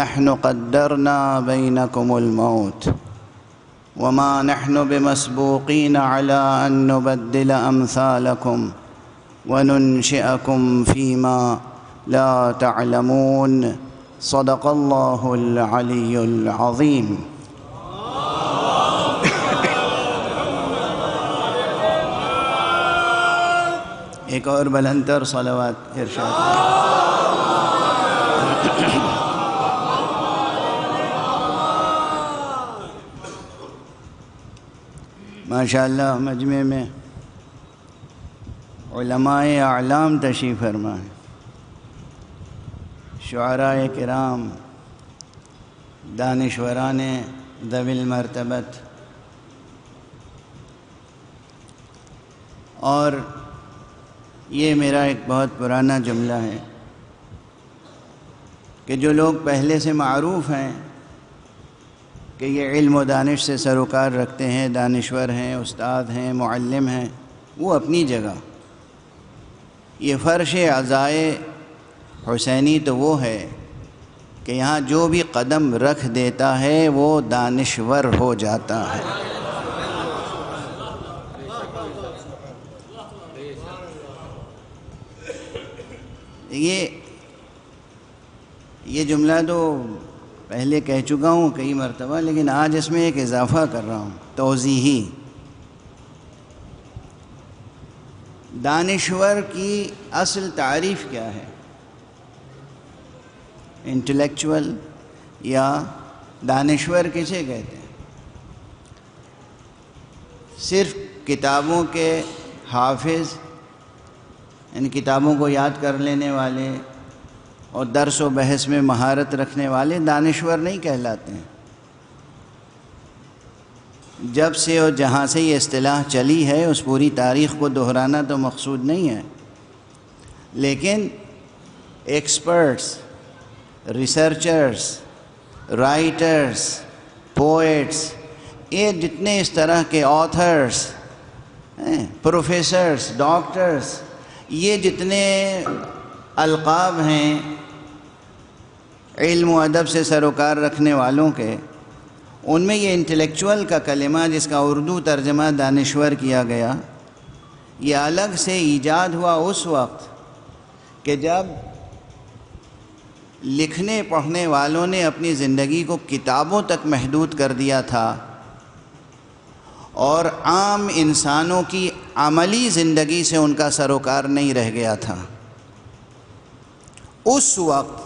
نحن قدرنا بينكم الموت وما نحن بمسبوقين على أن نبدل أمثالكم وننشئكم فيما لا تعلمون. صدق الله العلي العظيم. ایک اور بلندتر صلوات ارشاد. ماشاءاللہ مجمع میں علماء اعلام تشریف فرما ہے، شعراء کرام، دانشوران ذوی المرتبت، اور یہ میرا ایک بہت پرانا جملہ ہے کہ جو لوگ پہلے سے معروف ہیں کہ یہ علم و دانش سے سروکار رکھتے ہیں، دانشور ہیں، استاد ہیں، معلم ہیں، وہ اپنی جگہ. یہ فرش عزائے حسینی تو وہ ہے کہ یہاں جو بھی قدم رکھ دیتا ہے وہ دانشور ہو جاتا ہے. یہ جملہ تو پہلے کہہ چکا ہوں کئی مرتبہ، لیکن آج اس میں ایک اضافہ کر رہا ہوں توضیحی. دانشور کی اصل تعریف کیا ہے؟ انٹلیکچول یا دانشور کسے کہتے ہیں؟ صرف کتابوں کے حافظ، ان کتابوں کو یاد کر لینے والے اور درس و بحث میں مہارت رکھنے والے دانشور نہیں کہلاتے ہیں۔ جب سے اور جہاں سے یہ اصطلاح چلی ہے اس پوری تاریخ کو دہرانا تو مقصود نہیں ہے، لیکن ایکسپرٹس، ریسرچرز، رائٹرز، پوئٹس، یہ جتنے اس طرح کے آتھرز، پروفیسرز، ڈاکٹرز، یہ جتنے القاب ہیں علم و ادب سے سروکار رکھنے والوں کے، ان میں یہ انٹلیکچول کا کلمہ جس کا اردو ترجمہ دانشور کیا گیا، یہ الگ سے ایجاد ہوا اس وقت کہ جب لکھنے پڑھنے والوں نے اپنی زندگی کو کتابوں تک محدود کر دیا تھا اور عام انسانوں کی عملی زندگی سے ان کا سروکار نہیں رہ گیا تھا۔ اس وقت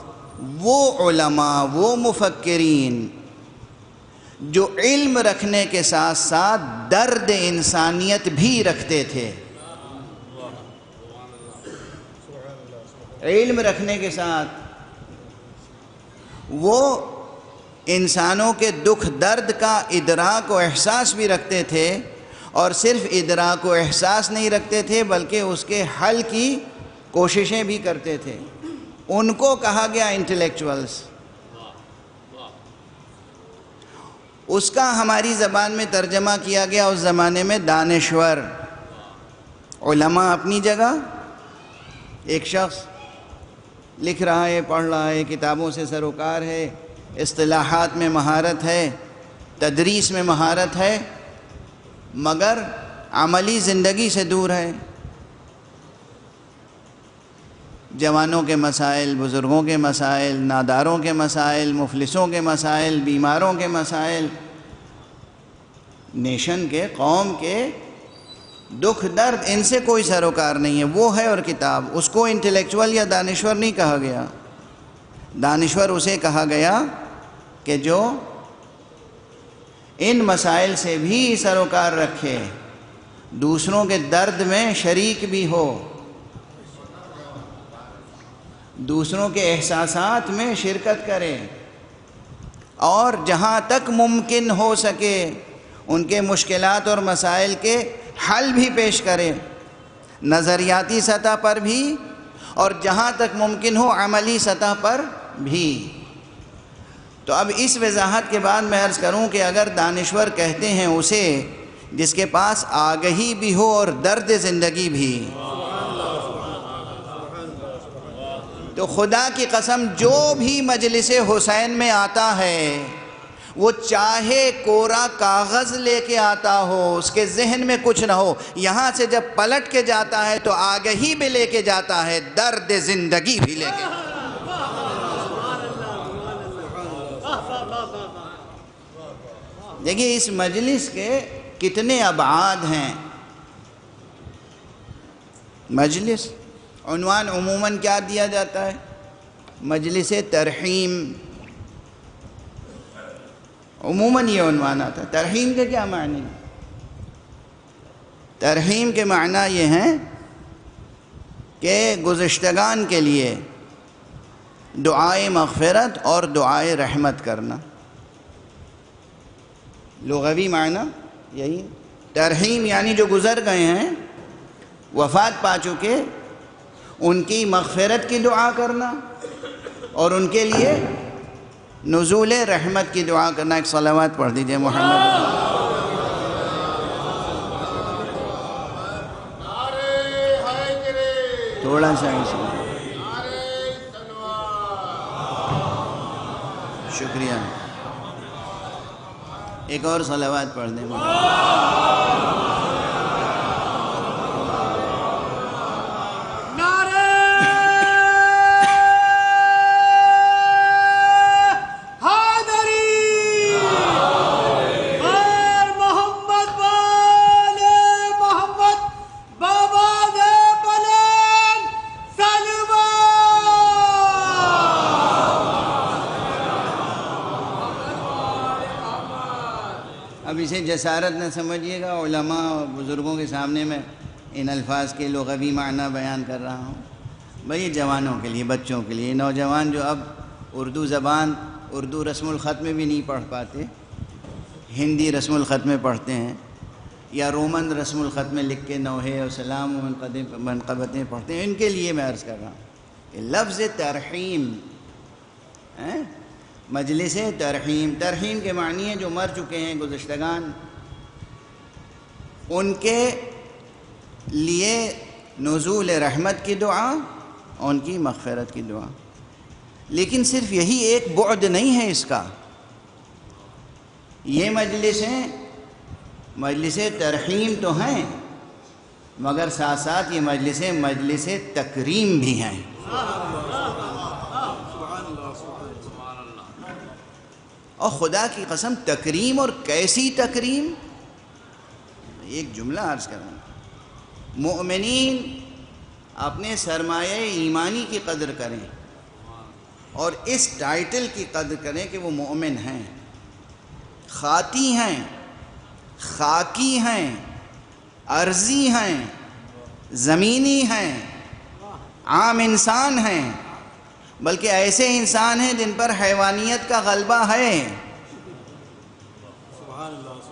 وہ علماء، وہ مفکرین جو علم رکھنے کے ساتھ ساتھ درد انسانیت بھی رکھتے تھے، علم رکھنے کے ساتھ وہ انسانوں کے دکھ درد کا ادراک و احساس بھی رکھتے تھے، اور صرف ادراک و احساس نہیں رکھتے تھے بلکہ اس کے حل کی کوششیں بھی کرتے تھے، ان کو کہا گیا انٹلیکچوئلز۔ اس کا ہماری زبان میں ترجمہ کیا گیا اس زمانے میں دانشور۔ علماء اپنی جگہ، ایک شخص لکھ رہا ہے، پڑھ رہا ہے، کتابوں سے سروکار ہے، اصطلاحات میں مہارت ہے، تدریس میں مہارت ہے، مگر عملی زندگی سے دور ہے۔ جوانوں کے مسائل، بزرگوں کے مسائل، ناداروں کے مسائل، مفلسوں کے مسائل، بیماروں کے مسائل، نیشن کے، قوم کے دکھ درد، ان سے کوئی سروکار نہیں ہے۔ وہ ہے اور کتاب، اس کو انٹلیکچول یا دانشور نہیں کہا گیا۔ دانشور اسے کہا گیا کہ جو ان مسائل سے بھی سروکار رکھے، دوسروں کے درد میں شریک بھی ہو، دوسروں کے احساسات میں شرکت کرے، اور جہاں تک ممکن ہو سکے ان کے مشکلات اور مسائل کے حل بھی پیش کرے، نظریاتی سطح پر بھی اور جہاں تک ممکن ہو عملی سطح پر بھی۔ تو اب اس وضاحت کے بعد میں عرض کروں کہ اگر دانشور کہتے ہیں اسے جس کے پاس آگہی بھی ہو اور درد زندگی بھی، تو خدا کی قسم جو بھی مجلس حسین میں آتا ہے وہ چاہے کورا کاغذ لے کے آتا ہو، اس کے ذہن میں کچھ نہ ہو، یہاں سے جب پلٹ کے جاتا ہے تو آگہی بھی لے کے جاتا ہے، درد زندگی بھی لے کے۔ دیکھیے اس مجلس کے کتنے ابعاد ہیں۔ مجلس عنوان عموماً کیا دیا جاتا ہے؟ مجلس ترحیم، عموماً یہ عنوان آتا ہے۔ ترحیم کے کیا معنی؟ ترحیم کے معنی یہ ہیں کہ گزشتگان کے لیے دعائے مغفرت اور دعائے رحمت کرنا، لغوی معنی یہی۔ ترحیم یعنی جو گزر گئے ہیں، وفات پا چکے، ان کی مغفرت کی دعا کرنا اور ان کے لیے نزول رحمت کی دعا کرنا۔ ایک صلوات پڑھ دیجئے محمد۔ تھوڑا سا شکریہ، ایک اور صلوات پڑھ دیں۔ محمد والے محمد، بابا دے اب اسے جسارت نہ سمجھیے گا، علماء اور بزرگوں کے سامنے میں ان الفاظ کے لغوی معنی بیان کر رہا ہوں. بھئی جوانوں کے لیے، بچوں کے لیے، نوجوان جو اب اردو زبان، اردو رسم الخط میں بھی نہیں پڑھ پاتے، ہندی رسم الخط میں پڑھتے ہیں، یا رومن رسم الخط میں لکھ کے نوحے اور سلام و منقبتیں پڑھتے ہیں. ان کے لیے میں عرض کر رہا ہوں کہ لفظ ترحیم، مجلس ترحیم، ترحیم کے معنی ہے جو مر چکے ہیں گزشتگان، ان کے لیے نزول رحمت کی دعا، ان کی مغفرت کی دعا. لیکن صرف یہی ایک بعد نہیں ہے اس کا. یہ مجلس ترحیم تو ہیں، مگر ساتھ ساتھ یہ مجلس تکریم بھی ہیں. اور خدا کی قسم تکریم، اور کیسی تکریم؟ ایک جملہ عرض کر رہا ہوں، مؤمنین اپنے سرمایہ ایمانی کی قدر کریں اور اس ٹائٹل کی قدر کریں کہ وہ مومن ہیں، خاطی ہیں، خاکی ہیں، ارضی ہیں، زمینی ہیں، عام انسان ہیں، بلکہ ایسے انسان ہیں جن پر حیوانیت کا غلبہ ہے.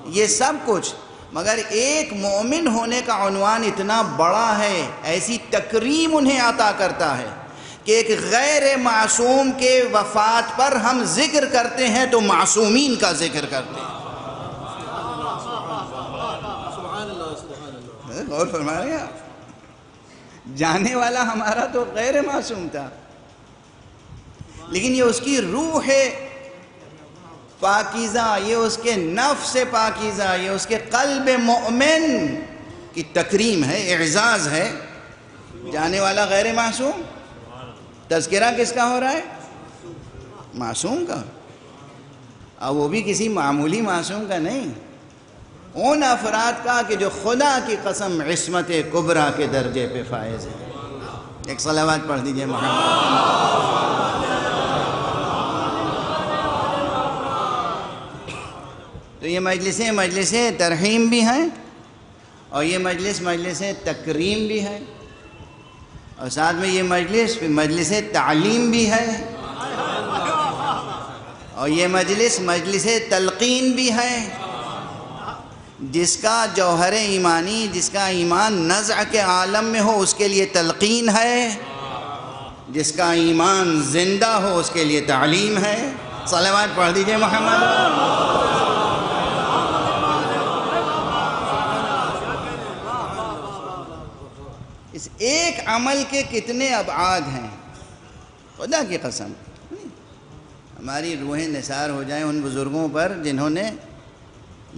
یہ سب کچھ، مگر ایک مومن ہونے کا عنوان اتنا بڑا ہے، ایسی تکریم انہیں عطا کرتا ہے کہ ایک غیر معصوم کے وفات پر ہم ذکر کرتے ہیں تو معصومین کا ذکر کرتے ہیں. غور فرما رہے ہیں آپ؟ جانے والا ہمارا تو غیر معصوم تھا، لیکن یہ اس کی روح پاکیزہ، یہ اس کے نفس پاکیزہ، یہ اس کے قلب مومن کی تکریم ہے، اعزاز ہے. جانے والا غیر معصوم، تذکرہ کس کا ہو رہا ہے؟ معصوم کا. اب وہ بھی کسی معمولی معصوم کا نہیں، ان افراد کا کہ جو خدا کی قسم عصمت کبریٰ کے درجے پہ فائز ہے. ایک صلوات پڑھ دیجئے محمد. تو یہ مجلس ترحیم بھی ہیں، اور یہ مجلس تکریم بھی ہے، اور ساتھ میں یہ مجلس تعلیم بھی ہے، اور یہ مجلس تلقین بھی ہے. جس کا جوہر ایمانی، جس کا ایمان نزع کے عالم میں ہو، اس کے لیے تلقین ہے، جس کا ایمان زندہ ہو اس کے لیے تعلیم ہے. صلوات پڑھ دیجئے محمد. اس ایک عمل کے کتنے ابعاد ہیں خدا کی قسم. ہماری روحیں نثار ہو جائیں ان بزرگوں پر جنہوں نے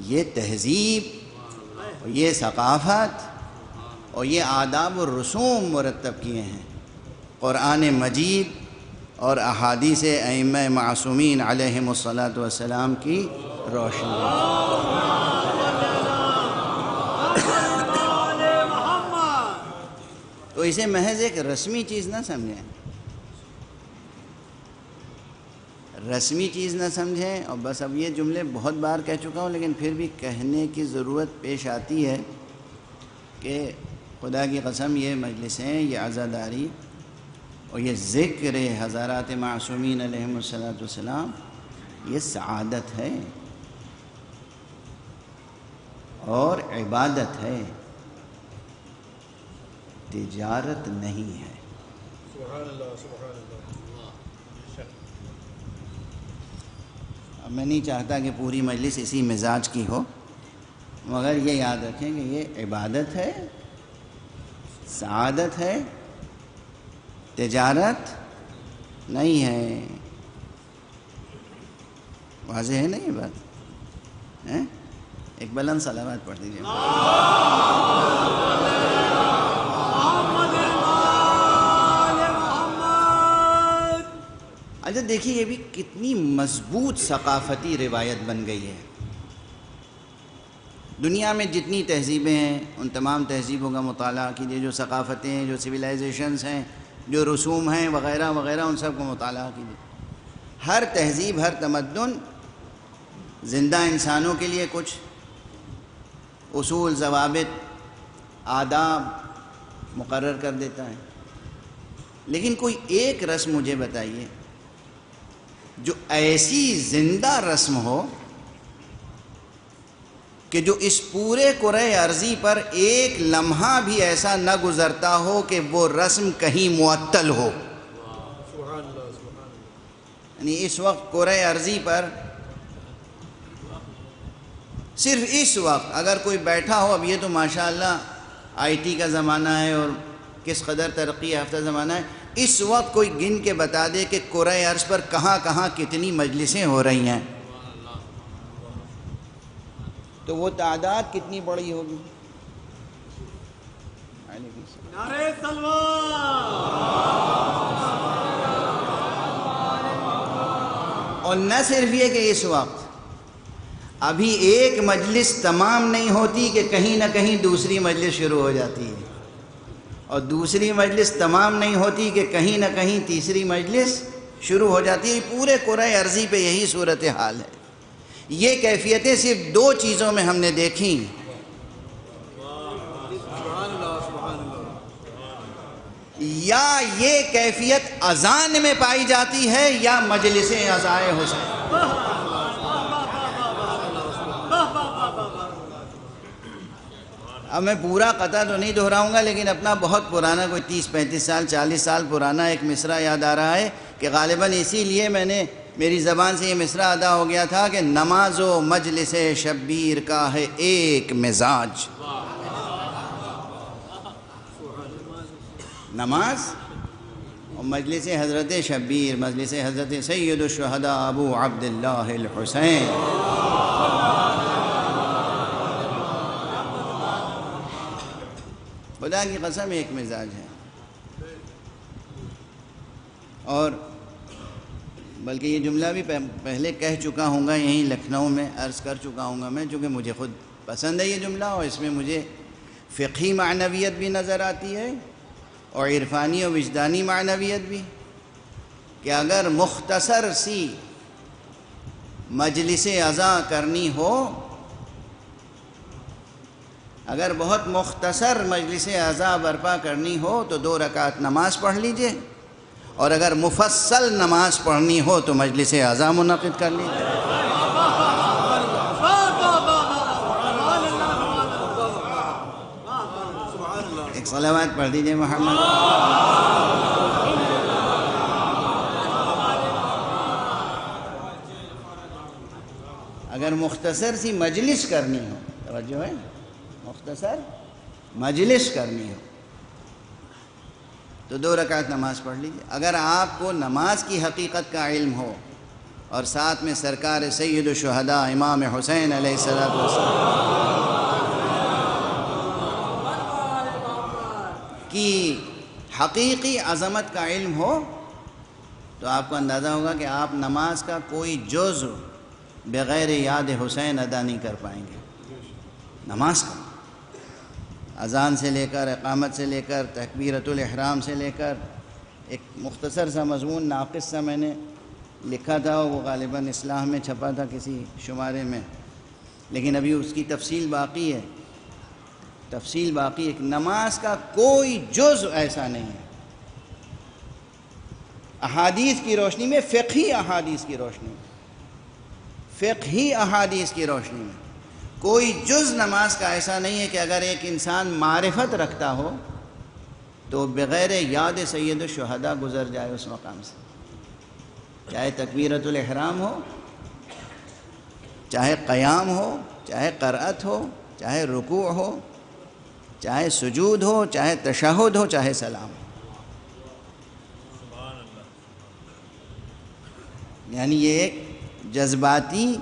یہ تہذیب اور یہ ثقافت اور یہ آداب و رسوم مرتب کیے ہیں. قرآن مجید اور احادیث ائمہ معصومین علیہم الصلاۃ والسلام کی روشنی. تو اسے محض ایک رسمی چیز نہ سمجھیں، رسمی چیز نہ سمجھیں. اور بس اب یہ جملے بہت بار کہہ چکا ہوں، لیکن پھر بھی کہنے کی ضرورت پیش آتی ہے کہ خدا کی قسم یہ مجلسیں، یہ عزاداری اور یہ ذکر حضرات معصومین علیہم الصلاۃ والسلام، یہ سعادت ہے اور عبادت ہے، تجارت نہیں ہے. سبحان اللہ، سبحان اللہ. اب میں نہیں چاہتا کہ پوری مجلس اسی مزاج کی ہو، مگر یہ یاد رکھیں کہ یہ عبادت ہے، سعادت ہے، تجارت نہیں ہے. واضح ہے نا یہ بات؟ ایک بلند صلوات پڑھ دیجیے. اچھا دیکھیے یہ بھی کتنی مضبوط ثقافتی روایت بن گئی ہے. دنیا میں جتنی تہذیبیں ہیں ان تمام تہذیبوں کا مطالعہ کیجیے، جو ثقافتیں ہیں، جو سویلائزیشنز ہیں، جو رسوم ہیں وغیرہ وغیرہ، ان سب کو مطالعہ کیجیے. ہر تہذیب، ہر تمدن زندہ انسانوں کے لیے کچھ اصول، ضوابط، آداب مقرر کر دیتا ہے، لیکن کوئی ایک رسم مجھے بتائیے جو ایسی زندہ رسم ہو کہ جو اس پورے کرۂ ارضی پر ایک لمحہ بھی ایسا نہ گزرتا ہو کہ وہ رسم کہیں معطل ہو۔ یعنی اس وقت کرۂ ارضی پر صرف اس وقت اگر کوئی بیٹھا ہو، اب یہ تو ماشاءاللہ آئی ٹی کا زمانہ ہے اور کس قدر ترقی یافتہ زمانہ ہے، اس وقت کوئی گن کے بتا دے کہ کرۂ ارض پر کہاں کہاں کتنی مجلسیں ہو رہی ہیں، تو وہ تعداد کتنی بڑی ہوگی۔ نعرہ تلوار۔ اور نہ صرف یہ کہ اس وقت ابھی ایک مجلس تمام نہیں ہوتی کہ کہیں نہ کہیں دوسری مجلس شروع ہو جاتی ہے، اور دوسری مجلس تمام نہیں ہوتی کہ کہیں نہ کہیں تیسری مجلس شروع ہو جاتی ہے۔ پورے کرۂ ارضی پہ یہی صورتحال ہے۔ یہ کیفیتیں صرف دو چیزوں میں ہم نے دیکھی، یا یہ کیفیت اذان میں پائی جاتی ہے یا مجلس عزائے حسین۔ اب میں پورا قطعہ تو نہیں دہراؤں گا، لیکن اپنا بہت پرانا کوئی 30-35 سال 40 سال پرانا ایک مصرع یاد آ رہا ہے کہ غالباً اسی لیے میری زبان سے یہ مصرع ادا ہو گیا تھا کہ نماز و مجلس شبیر کا ہے ایک مزاج۔ نماز اور مجلس حضرت شبیر، مجلس حضرت سید الشہداء ابو عبداللہ الحسین، خدا کی قسم ایک مزاج ہے۔ اور بلکہ یہ جملہ بھی پہلے کہہ چکا ہوں گا، یہیں لکھنؤ میں عرض کر چکا ہوں گا میں، چونکہ مجھے خود پسند ہے یہ جملہ، اور اس میں مجھے فقہی معنویت بھی نظر آتی ہے اور عرفانی و وجدانی معنویت بھی، کہ اگر مختصر سی مجلس عزا کرنی ہو، اگر بہت مختصر مجلس عزا برپا کرنی ہو تو 2 رکعت نماز پڑھ لیجئے، اور اگر مفصل نماز پڑھنی ہو تو مجلس عزا منعقد کر لیجئے۔ ایک صلوات پڑھ دیجئے محمد۔ اگر مختصر سی مجلس کرنی ہو، توجہ ہے، مختصر مجلس کرنی ہو تو 2 رکعت نماز پڑھ لیجیے۔ اگر آپ کو نماز کی حقیقت کا علم ہو اور ساتھ میں سرکار سید الشہداء امام حسین علیہ السلام کی حقیقی عظمت کا علم ہو تو آپ کو اندازہ ہوگا کہ آپ نماز کا کوئی جزء بغیر یاد حسین ادا نہیں کر پائیں گے۔ نماز کا اذان سے لے کر، اقامت سے لے کر، تکبیرۃ الاحرام سے لے کر، ایک مختصر سا مضمون ناقص سا میں نے لکھا تھا، وہ غالباً اصلاح میں چھپا تھا کسی شمارے میں، لیکن ابھی اس کی تفصیل باقی ہے، تفصیل باقی ہے۔ نماز کا کوئی جزء ایسا نہیں ہے احادیث کی روشنی میں، فقہی احادیث کی روشنی میں، فقہی احادیث کی روشنی میں کوئی جز نماز کا ایسا نہیں ہے کہ اگر ایک انسان معرفت رکھتا ہو تو بغیر یاد سید الشہداء گزر جائے اس مقام سے، چاہے تکبیرۃ الاحرام ہو، چاہے قیام ہو، چاہے قرأت ہو، چاہے رکوع ہو، چاہے سجود ہو، چاہے تشہد ہو، چاہے سلام ہو۔ یعنی یہ ایک جذباتی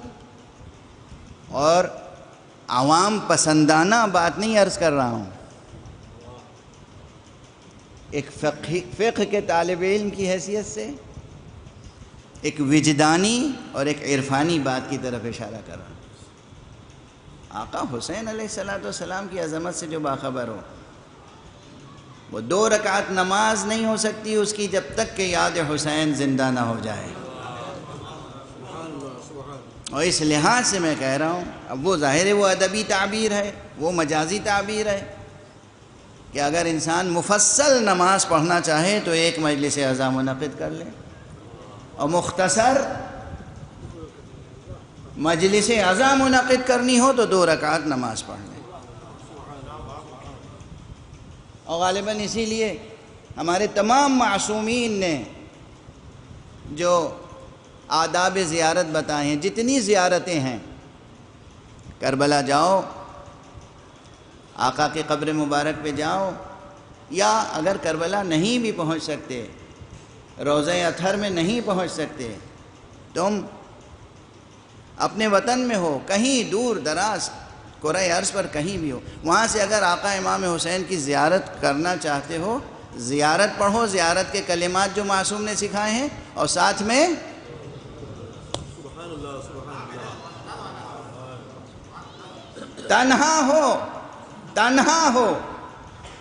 اور عوام پسندانہ بات نہیں عرض کر رہا ہوں، ایک فقہ کے طالب علم کی حیثیت سے ایک وجدانی اور ایک عرفانی بات کی طرف اشارہ کر رہا ہوں۔ آقا حسین علیہ السلام کی عظمت سے جو باخبر ہو، وہ 2 رکعت نماز نہیں ہو سکتی اس کی جب تک کہ یاد حسین زندہ نہ ہو جائے، اور اس لحاظ سے میں کہہ رہا ہوں، اب وہ ظاہر ہے وہ ادبی تعبیر ہے، وہ مجازی تعبیر ہے کہ اگر انسان مفصل نماز پڑھنا چاہے تو ایک مجلس اذان منعقد کر لے، اور مختصر مجلس اذان منعقد کرنی ہو تو 2 رکعت نماز پڑھ لیں۔ اور غالباً اسی لیے ہمارے تمام معصومین نے جو آداب زیارت بتائے ہیں، جتنی زیارتیں ہیں، کربلا جاؤ، آقا کے قبر مبارک پہ جاؤ، یا اگر کربلا نہیں بھی پہنچ سکتے، روضہ اطہر میں نہیں پہنچ سکتے، تم اپنے وطن میں ہو، کہیں دور دراز کرۂ ارض پر کہیں بھی ہو، وہاں سے اگر آقا امام حسین کی زیارت کرنا چاہتے ہو، زیارت پڑھو، زیارت کے کلمات جو معصوم نے سکھائے ہیں، اور ساتھ میں تنہا ہو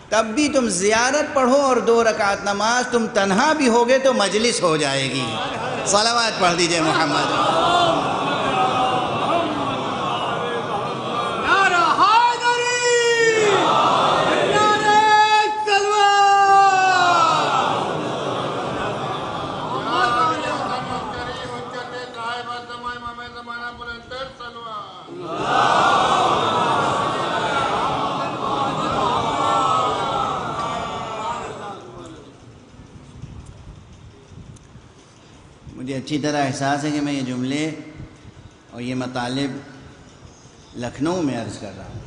تب بھی تم زیارت پڑھو، اور 2 رکعت نماز تم تنہا بھی ہوگے تو مجلس ہو جائے گی۔ صلوات پڑھ دیجئے محمد۔ نعرہ حیدری، نعرہ مجھے اچھی طرح احساس ہے کہ میں یہ جملے اور یہ مطالب لکھنؤ میں عرض کر رہا ہوں،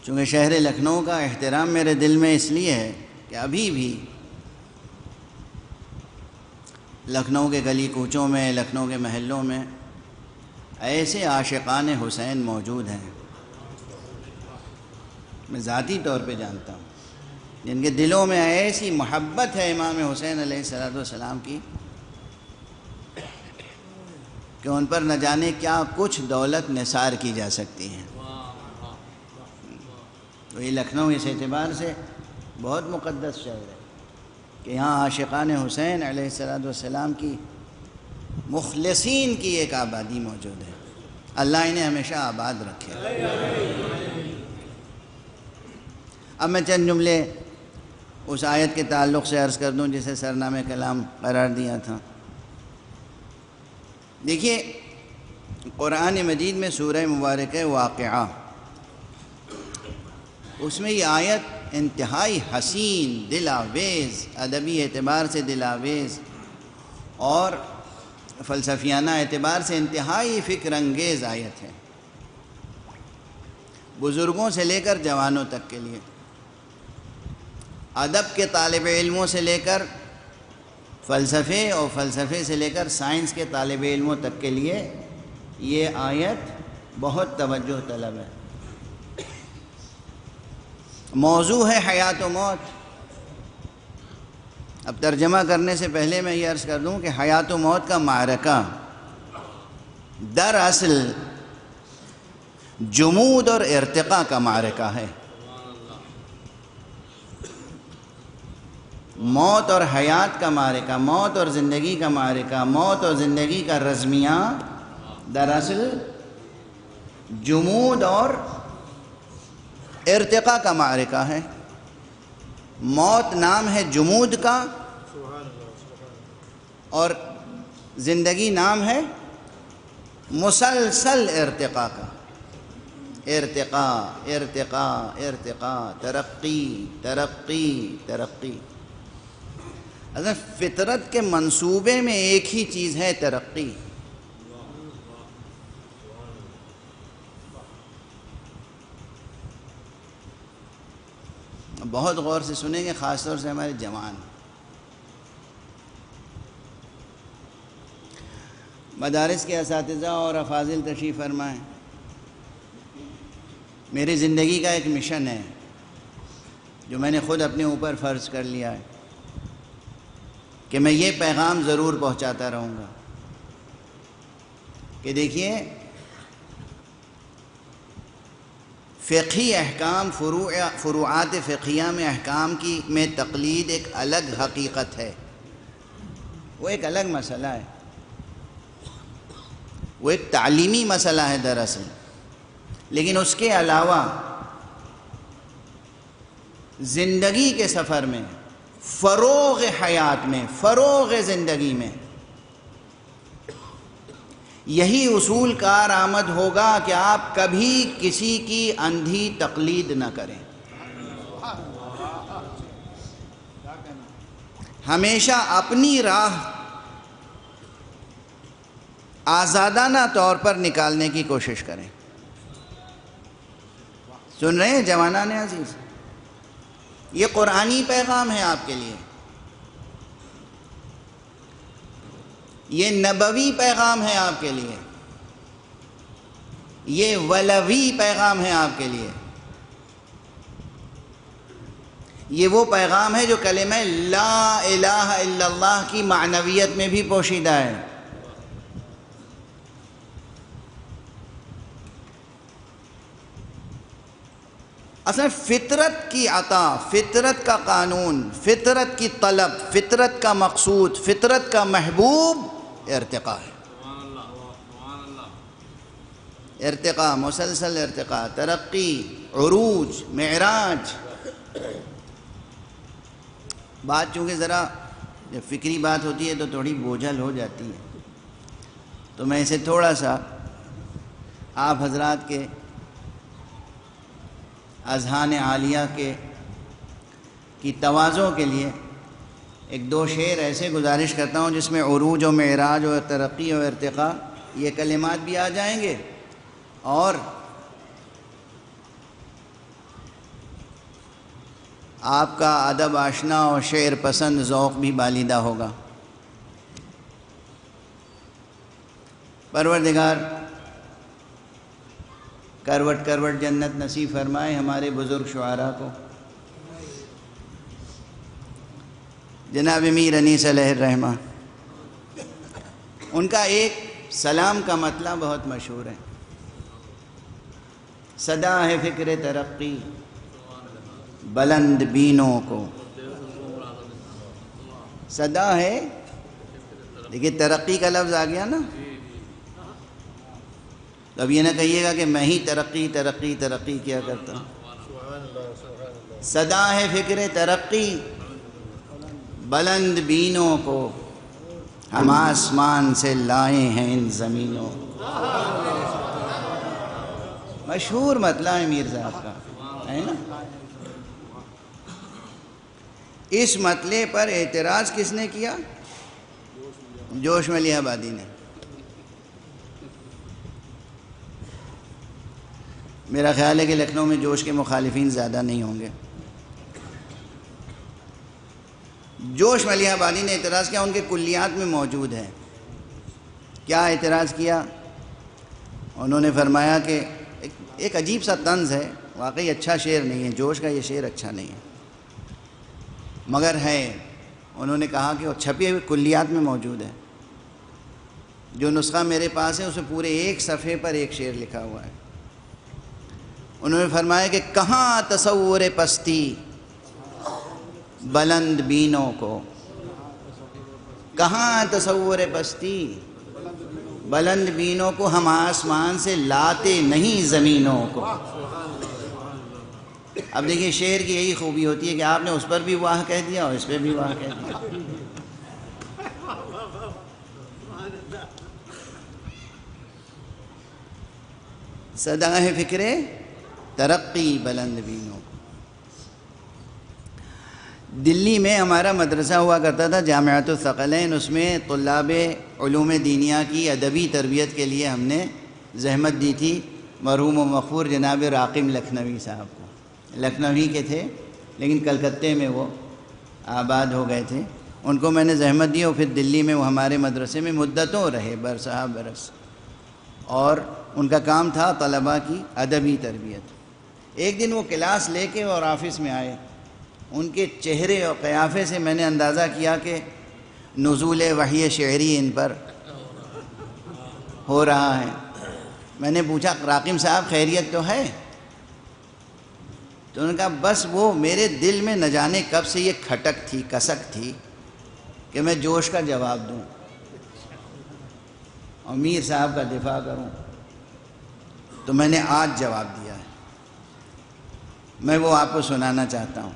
چونکہ شہر لکھنؤ کا احترام میرے دل میں اس لیے ہے کہ ابھی بھی لکھنؤ کے گلی کوچوں میں، لکھنؤ کے محلوں میں ایسے عاشقان حسین موجود ہیں، میں ذاتی طور پہ جانتا ہوں، جن کے دلوں میں ایسی محبت ہے امام حسین علیہ السلام کی کہ ان پر نہ جانے کیا کچھ دولت نثار کی جا سکتی ہے۔ تو یہ لکھنؤ اس اعتبار سے بہت مقدس شہر ہے کہ یہاں عاشقان حسین علیہ السلام کی مخلصین کی ایک آبادی موجود ہے۔ اللہ انہیں ہمیشہ آباد رکھے۔ اب میں چند جملے اس آیت کے تعلق سے عرض کر دوں جسے سرنامہ کلام قرار دیا تھا۔ دیکھیے، قرآن مجید میں سورہ مبارکہ واقعہ، اس میں یہ آیت انتہائی حسین، دل آویز، ادبی اعتبار سے دل آویز اور فلسفیانہ اعتبار سے انتہائی فکر انگیز آیت ہے، بزرگوں سے لے کر جوانوں تک کے لیے، ادب کے طالب علموں سے لے کر فلسفے اور فلسفے سے لے کر سائنس کے طالب علموں تک کے لیے یہ آیت بہت توجہ طلب ہے۔ موضوع ہے حیات و موت۔ اب ترجمہ کرنے سے پہلے میں یہ عرض کر دوں کہ حیات و موت کا معرکہ دراصل جمود اور ارتقاء کا معرکہ ہے۔ موت اور حیات کا معرکہ، موت اور زندگی کا معرکہ، موت اور زندگی کا رزمیہ دراصل جمود اور ارتقاء کا معرکہ ہے۔ موت نام ہے جمود کا اور زندگی نام ہے مسلسل ارتقاء کا۔ ارتقاء ارتقاء ارتقاء، ترقی ترقی ترقی۔ اگر فطرت کے منصوبے میں ایک ہی چیز ہے، ترقی۔ بہت غور سے سنیں گے، خاص طور سے ہمارے جوان۔ مدارس کے اساتذہ اور افاضل تشریف فرمائیں۔ میری زندگی کا ایک مشن ہے جو میں نے خود اپنے اوپر فرض کر لیا ہے کہ میں یہ پیغام ضرور پہنچاتا رہوں گا کہ دیکھیے، فقہی احکام، فروعات فقہیہ میں احکام میں تقلید ایک الگ حقیقت ہے، وہ ایک الگ مسئلہ ہے۔ وہ ایک تعلیمی مسئلہ ہے دراصل، لیکن اس کے علاوہ زندگی کے سفر میں، فروغ حیات میں، فروغ زندگی میں یہی اصول کار آمد ہوگا کہ آپ کبھی کسی کی اندھی تقلید نہ کریں، ہمیشہ اپنی راہ آزادانہ طور پر نکالنے کی کوشش کریں۔ سن رہے ہیں جوانان عزیز؟ یہ قرآنی پیغام ہے آپ کے لیے، یہ نبوی پیغام ہے آپ کے لیے، یہ ولوی پیغام ہے آپ کے لیے، یہ وہ پیغام ہے جو کلمہ لا الہ الا اللہ کی معنویت میں بھی پوشیدہ ہے۔ اصل فطرت کی عطا، فطرت کا قانون، فطرت کی طلب، فطرت کا مقصود، فطرت کا محبوب ارتقاء ہے۔ ارتقاء، مسلسل ارتقاء، ترقی، عروج، معراج۔ بات چونکہ ذرا جب فکری بات ہوتی ہے تو تھوڑی بوجھل ہو جاتی ہے، تو میں اسے تھوڑا سا آپ حضرات کے اذہان عالیہ کی تواضع کے لیے ایک دو شعر ایسے گزارش کرتا ہوں جس میں عروج و معراج و ترقی و ارتقاء یہ کلمات بھی آ جائیں گے، اور آپ کا ادب آشنا اور شعر پسند ذوق بھی بالیدہ ہوگا۔ پروردگار کروٹ کروٹ جنت نصیب فرمائے ہمارے بزرگ شعراء کو۔ جناب میر انیس علیہ الرحمہ، ان کا ایک سلام کا مطلب بہت مشہور ہے، صدا ہے فکر ترقی بلند بینوں کو۔ صدا ہے، دیکھیے ترقی کا لفظ آ گیا نا، تو اب یہ نہ کہیے گا کہ میں ہی ترقی ترقی ترقی کیا کرتا ہوں۔ صدا ہے فکر ترقی بلند بینوں کو، ہم آسمان سے لائے ہیں ان زمینوں۔ مشہور مطلع ہے میر صاحب کا، ہے نا؟ اس مطلع پر اعتراض کس نے کیا؟ جوش ملی آبادی نے۔ میرا خیال ہے کہ لکھنؤ میں جوش کے مخالفین زیادہ نہیں ہوں گے۔ جوش ملی آبادی نے اعتراض کیا، ان کے کلیات میں موجود ہے۔ کیا اعتراض کیا؟ انہوں نے فرمایا کہ ایک عجیب سا طنز ہے، واقعی اچھا شعر نہیں ہے، جوش کا یہ شعر اچھا نہیں ہے، مگر ہے۔ انہوں نے کہا کہ وہ چھپے ہوئے کلیات میں موجود ہے، جو نسخہ میرے پاس ہے اس میں پورے ایک صفحے پر ایک شعر لکھا ہوا ہے۔ انہوں نے فرمایا کہ کہاں تصور پستی بلند بینوں کو، کہاں تصور پستی بلند بینوں کو، ہم آسمان سے لاتے نہیں زمینوں کو۔ اب دیکھیے شعر کی یہی خوبی ہوتی ہے کہ آپ نے اس پر بھی واہ کہہ دیا اور اس پہ بھی واہ کہہ دیا۔ صدا ہے فکر ترقی بلند بینوں کو۔ دلی میں ہمارا مدرسہ ہوا کرتا تھا جامعۃ الثقلین، اس میں طلاب علوم دینیہ کی ادبی تربیت کے لیے ہم نے زحمت دی تھی مرحوم و مغفور جناب راقم لکھنوی صاحب کو۔ لکھنوی کے تھے لیکن کلکتے میں وہ آباد ہو گئے تھے، ان کو میں نے زحمت دی اور پھر دلی میں وہ ہمارے مدرسے میں مدتوں رہے، برسہ برس، اور ان کا کام تھا طلباء کی ادبی تربیت۔ ایک دن وہ کلاس لے کے اور آفس میں آئے، ان کے چہرے اور قیافے سے میں نے اندازہ کیا کہ نزول وحی شعری ان پر ہو رہا ہے۔ میں نے پوچھا راقم صاحب خیریت تو ہے؟ تو انہوں نے کہا بس وہ میرے دل میں نہ جانے کب سے یہ کھٹک تھی، کسک تھی کہ میں جوش کا جواب دوں۔ اور میر صاحب کا دفاع کروں، تو میں نے آج جواب دیا ہے، میں وہ آپ کو سنانا چاہتا ہوں۔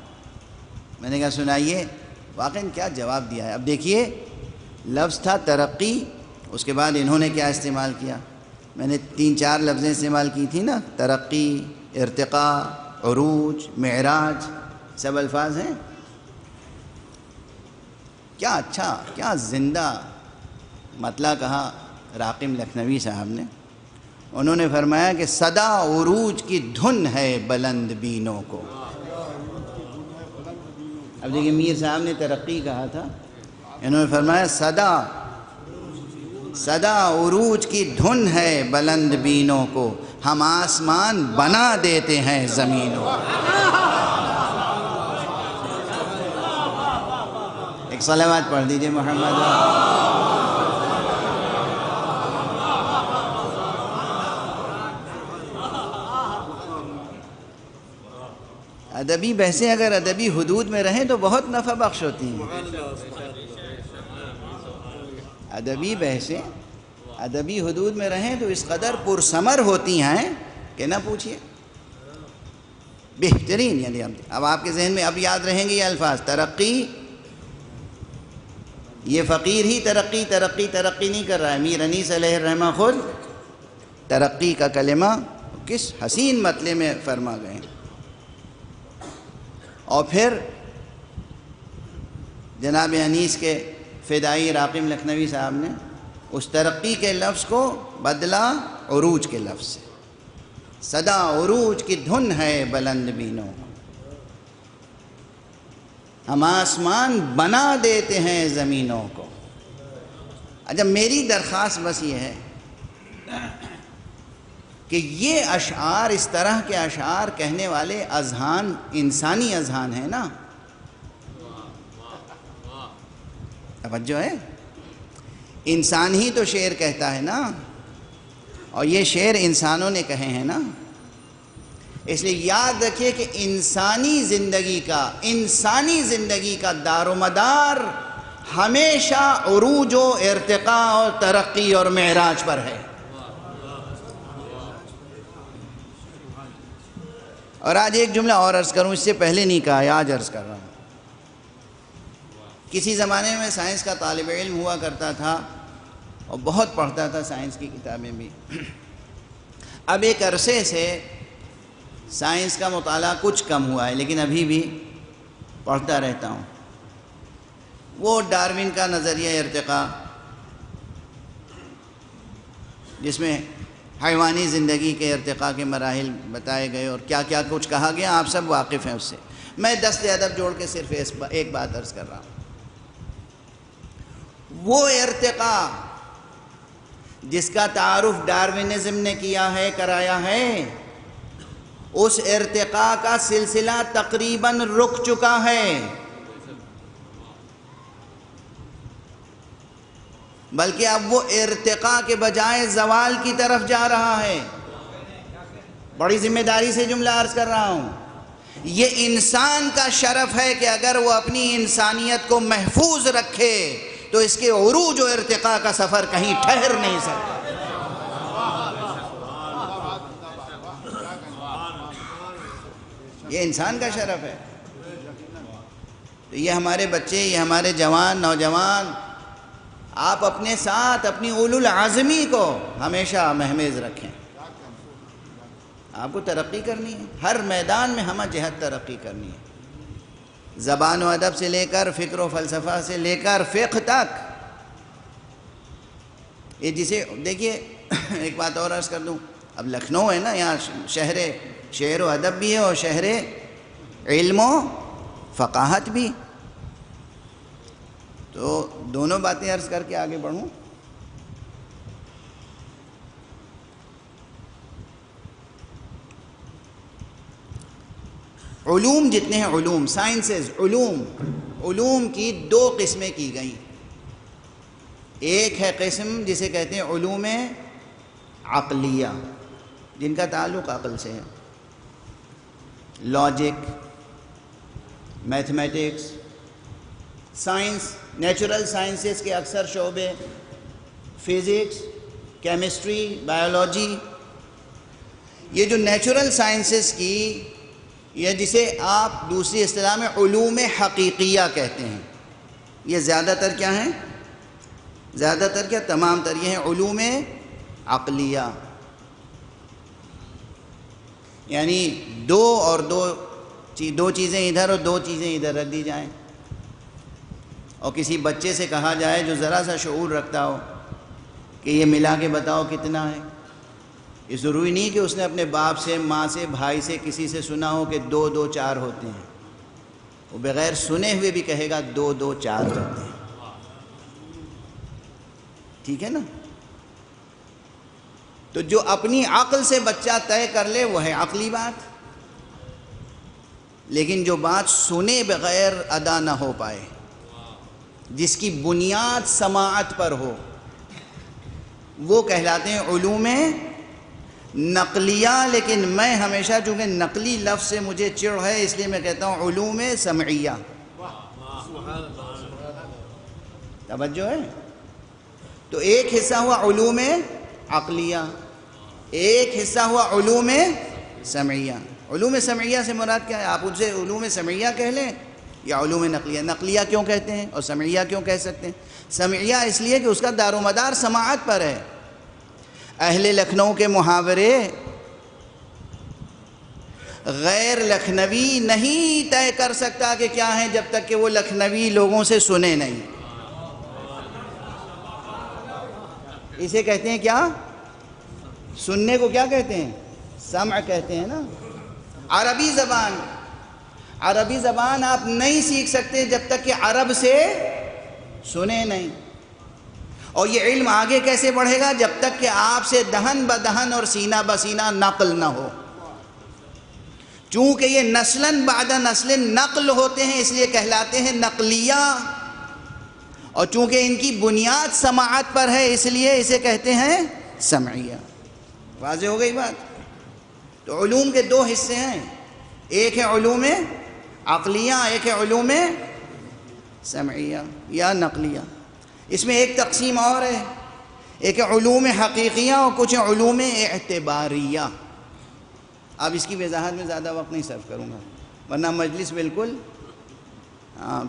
میں نے کہا سنائیے، واقعاً کیا جواب دیا ہے۔ اب دیکھیے، لفظ تھا ترقی، اس کے بعد انہوں نے کیا استعمال کیا؟ میں نے 3-4 لفظیں استعمال کی تھی نا، ترقی، ارتقاء، عروج، معراج، سب الفاظ ہیں۔ کیا اچھا، کیا زندہ مطلع کہا راقم لکھنوی صاحب نے۔ انہوں نے فرمایا کہ صدا عروج کی دھن ہے بلند بینوں کو۔ اب دیکھیں، میر صاحب نے ترقی کہا تھا، انہوں نے فرمایا صدا عروج کی دھن ہے بلند بینوں کو، ہم آسمان بنا دیتے ہیں زمینوں کو۔ ایک صلوات پڑھ دیجئے محمد۔ ادبی بحثیں اگر ادبی حدود میں رہیں تو بہت نفع بخش ہوتی ہیں۔ ادبی بحثیں ادبی حدود میں رہیں تو اس قدر پرثمر ہوتی ہیں کہ نہ پوچھئے، بہترین۔ یعنی اب آپ کے ذہن میں اب یاد رہیں گے یہ الفاظ، ترقی۔ یہ فقیر ہی ترقی ترقی ترقی نہیں کر رہا ہے، میر انیس علیہ الرحمہ خود ترقی کا کلمہ کس حسین مطلع میں فرما گئے ہیں۔ اور پھر جناب انیس کے فدائی راقم لکھنوی صاحب نے اس ترقی کے لفظ کو بدلا عروج کے لفظ سے۔ صدا عروج کی دھن ہے بلند بینوں، ہم آسمان بنا دیتے ہیں زمینوں کو۔ اچھا، میری درخواست بس یہ ہے کہ یہ اشعار، اس طرح کے اشعار کہنے والے اذہان انسانی اذہان ہیں نا، توجہ ہے، انسان ہی تو شعر کہتا ہے نا، اور یہ شعر انسانوں نے کہے ہیں نا۔ اس لیے یاد رکھیے کہ انسانی زندگی کا دار و مدار ہمیشہ عروج و ارتقاء اور ترقی اور معراج پر ہے۔ اور آج ایک جملہ اور عرض کروں، اس سے پہلے نہیں کہا ہے، آج عرض کر رہا ہوں۔ کسی زمانے میں سائنس کا طالب علم ہوا کرتا تھا اور بہت پڑھتا تھا سائنس کی کتابیں بھی۔ اب ایک عرصے سے سائنس کا مطالعہ کچھ کم ہوا ہے، لیکن ابھی بھی پڑھتا رہتا ہوں۔ وہ ڈارون کا نظریہ ارتقاء، جس میں حیوانی زندگی کے ارتقاء کے مراحل بتائے گئے اور کیا کیا کچھ کہا گیا، آپ سب واقف ہیں اس سے۔ میں دست ادب جوڑ کے صرف ایک بات عرض کر رہا ہوں۔ وہ ارتقاء جس کا تعارف ڈارونزم نے کیا ہے، کرایا ہے، اس ارتقاء کا سلسلہ تقریباً رک چکا ہے، بلکہ اب وہ ارتقاء کے بجائے زوال کی طرف جا رہا ہے۔ بڑی ذمہ داری سے جملہ عرض کر رہا ہوں۔ یہ انسان کا شرف ہے کہ اگر وہ اپنی انسانیت کو محفوظ رکھے تو اس کے عروج و ارتقاء کا سفر کہیں ٹھہر نہیں سکتا۔ یہ انسان کا شرف ہے۔ تو یہ ہمارے بچے، یہ ہمارے جوان، نوجوان، آپ اپنے ساتھ اپنی اولو العزمی کو ہمیشہ محمیز رکھیں۔ آپ کو ترقی کرنی ہے، ہر میدان میں ہمہ جہت ترقی کرنی ہے، زبان و ادب سے لے کر فکر و فلسفہ سے لے کر فقہ تک۔ یہ جسے دیکھیے، ایک بات اور عرض کر دوں، اب لکھنؤ ہے نا، یہاں شہر شعر و ادب بھی ہے اور شہر علم و فقاہت بھی، تو دونوں باتیں عرض کر کے آگے بڑھوں۔ علوم جتنے ہیں، علوم، سائنسز، علوم کی دو قسمیں کی گئیں۔ ایک ہے قسم جسے کہتے ہیں علوم عقلیہ، جن کا تعلق عقل سے ہے، logic, mathematics, science, natural sciences کے اکثر شعبے، فزکس، کیمسٹری، بایولوجی، یہ جو نیچرل سائنسز کی، یا جسے آپ دوسری اصطلاح میں علوم حقیقیہ کہتے ہیں، یہ زیادہ تر کیا ہیں؟ زیادہ تر کیا؟ تمام تر یہ ہیں علوم عقلیہ، یعنی دو چیزیں ادھر اور دو چیزیں ادھر رکھ دی جائیں، اور کسی بچے سے کہا جائے جو ذرا سا شعور رکھتا ہو کہ یہ ملا کے بتاؤ کتنا ہے، یہ ضروری نہیں کہ اس نے اپنے باپ سے، ماں سے، بھائی سے، کسی سے سنا ہو کہ 2 2 4 ہوتے ہیں، وہ بغیر سنے ہوئے بھی کہے گا 2 2 4 ہوتے ہیں، ٹھیک ہے نا؟ تو جو اپنی عقل سے بچہ طے کر لے وہ ہے عقلی بات، لیکن جو بات سنے بغیر ادا نہ ہو پائے، جس کی بنیاد سماعت پر ہو، وہ کہلاتے ہیں علوم نقلیہ۔ لیکن میں ہمیشہ چونکہ نقلی لفظ سے مجھے چڑ ہے، اس لیے میں کہتا ہوں علوم سمعیہ۔ توجہ ہے؟ تو ایک حصہ ہوا علوم عقلیہ، ایک حصہ ہوا علوم سمعیہ۔ علوم سمعیہ سے مراد کیا ہے؟ آپ ان سے علوم سمعیہ کہہ لیں یا علوم نقلیہ۔ نقلیہ کیوں کہتے ہیں اور سمعیہ کیوں کہہ سکتے ہیں؟ سمعیہ اس لیے کہ اس کا دار و مدار سماعت پر ہے۔ اہل لکھنؤ کے محاورے غیر لکھنوی نہیں طے کر سکتا کہ کیا ہیں جب تک کہ وہ لکھنوی لوگوں سے سنے نہیں۔ اسے کہتے ہیں کیا؟ سننے کو کیا کہتے ہیں؟ سمع کہتے ہیں نا۔ عربی زبان آپ نہیں سیکھ سکتے جب تک کہ عرب سے سنے نہیں، اور یہ علم آگے کیسے بڑھے گا؟ جب تک کہ آپ سے دہن بدہن اور سینہ بسینہ نقل نہ ہو۔ چونکہ یہ نسلاً بعد نسل نقل ہوتے ہیں اس لیے کہلاتے ہیں نقلیہ، اور چونکہ ان کی بنیاد سماعت پر ہے اس لیے اسے کہتے ہیں سمعیہ۔ واضح ہو گئی بات؟ تو علوم کے 2 حصے ہیں، ایک ہے علوم عقلیہ، ایک ہے علوم سمعیہ یا نقلیہ۔ اس میں ایک تقسیم اور ہے، ایک ہے علوم حقیقیہ اور کچھ علوم اعتباریہ۔ اب اس کی وضاحت میں زیادہ وقت نہیں صرف کروں گا، ورنہ مجلس بالکل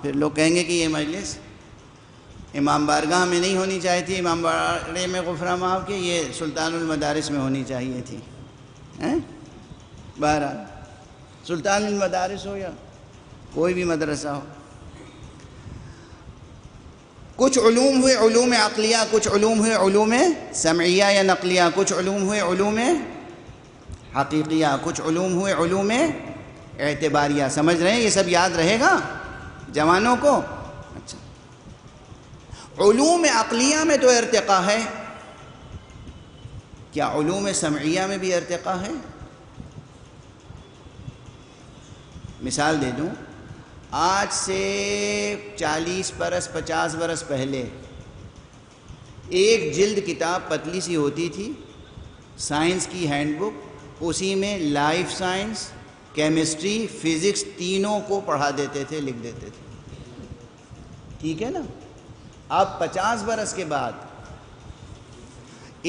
پھر لوگ کہیں گے کہ یہ مجلس امام بارگاہ میں نہیں ہونی چاہیے تھی، امام باڑے میں غفرہ معاف کہ یہ سلطان المدارس میں ہونی چاہیے تھی۔ بہرحال سلطان المدارس ہو یا کوئی بھی مدرسہ ہو، کچھ علوم ہوئے علوم عقلیہ، کچھ علوم ہوئے علوم سمعیہ یا نقلیہ، کچھ علوم ہوئے علوم حقیقیہ، کچھ علوم ہوئے علوم اعتباریہ۔ سمجھ رہے ہیں؟ یہ سب یاد رہے گا جوانوں کو؟ اچھا، علوم عقلیہ میں تو ارتقاء ہے، کیا علوم سمعیہ میں بھی ارتقاء ہے؟ مثال دے دوں، آج سے 40 برس 50 برس پہلے ایک جلد کتاب پتلی سی ہوتی تھی، سائنس کی ہینڈ بک، اسی میں لائف سائنس، کیمسٹری، فزکس تینوں کو پڑھا دیتے تھے، لکھ دیتے تھے، ٹھیک ہے نا؟ اب 50 برس کے بعد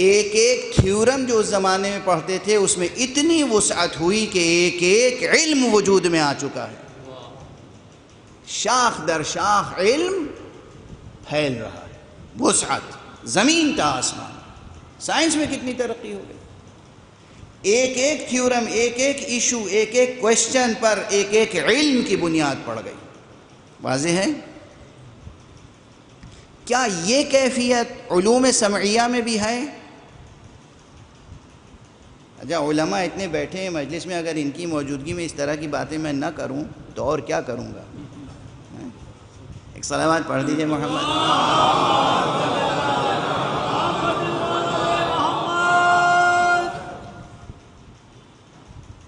ایک ایک تھیورم جو اس زمانے میں پڑھتے تھے اس میں اتنی وسعت ہوئی کہ ایک ایک علم وجود میں آ چکا ہے، شاخ در شاخ علم پھیل رہا ہے، وسعت زمین تا آسمان۔ سائنس میں کتنی ترقی ہو گئی، ایک ایک تھیورم، ایک ایک ایشو، ایک ایک کوشچن پر ایک ایک علم کی بنیاد پڑ گئی۔ واضح ہے؟ کیا یہ کیفیت علوم سمعیہ میں بھی ہے؟ اچھا، علماء اتنے بیٹھے ہیں مجلس میں، اگر ان کی موجودگی میں اس طرح کی باتیں میں نہ کروں تو اور کیا کروں گا؟ ایک صلوات پڑھ دیجئے محمد۔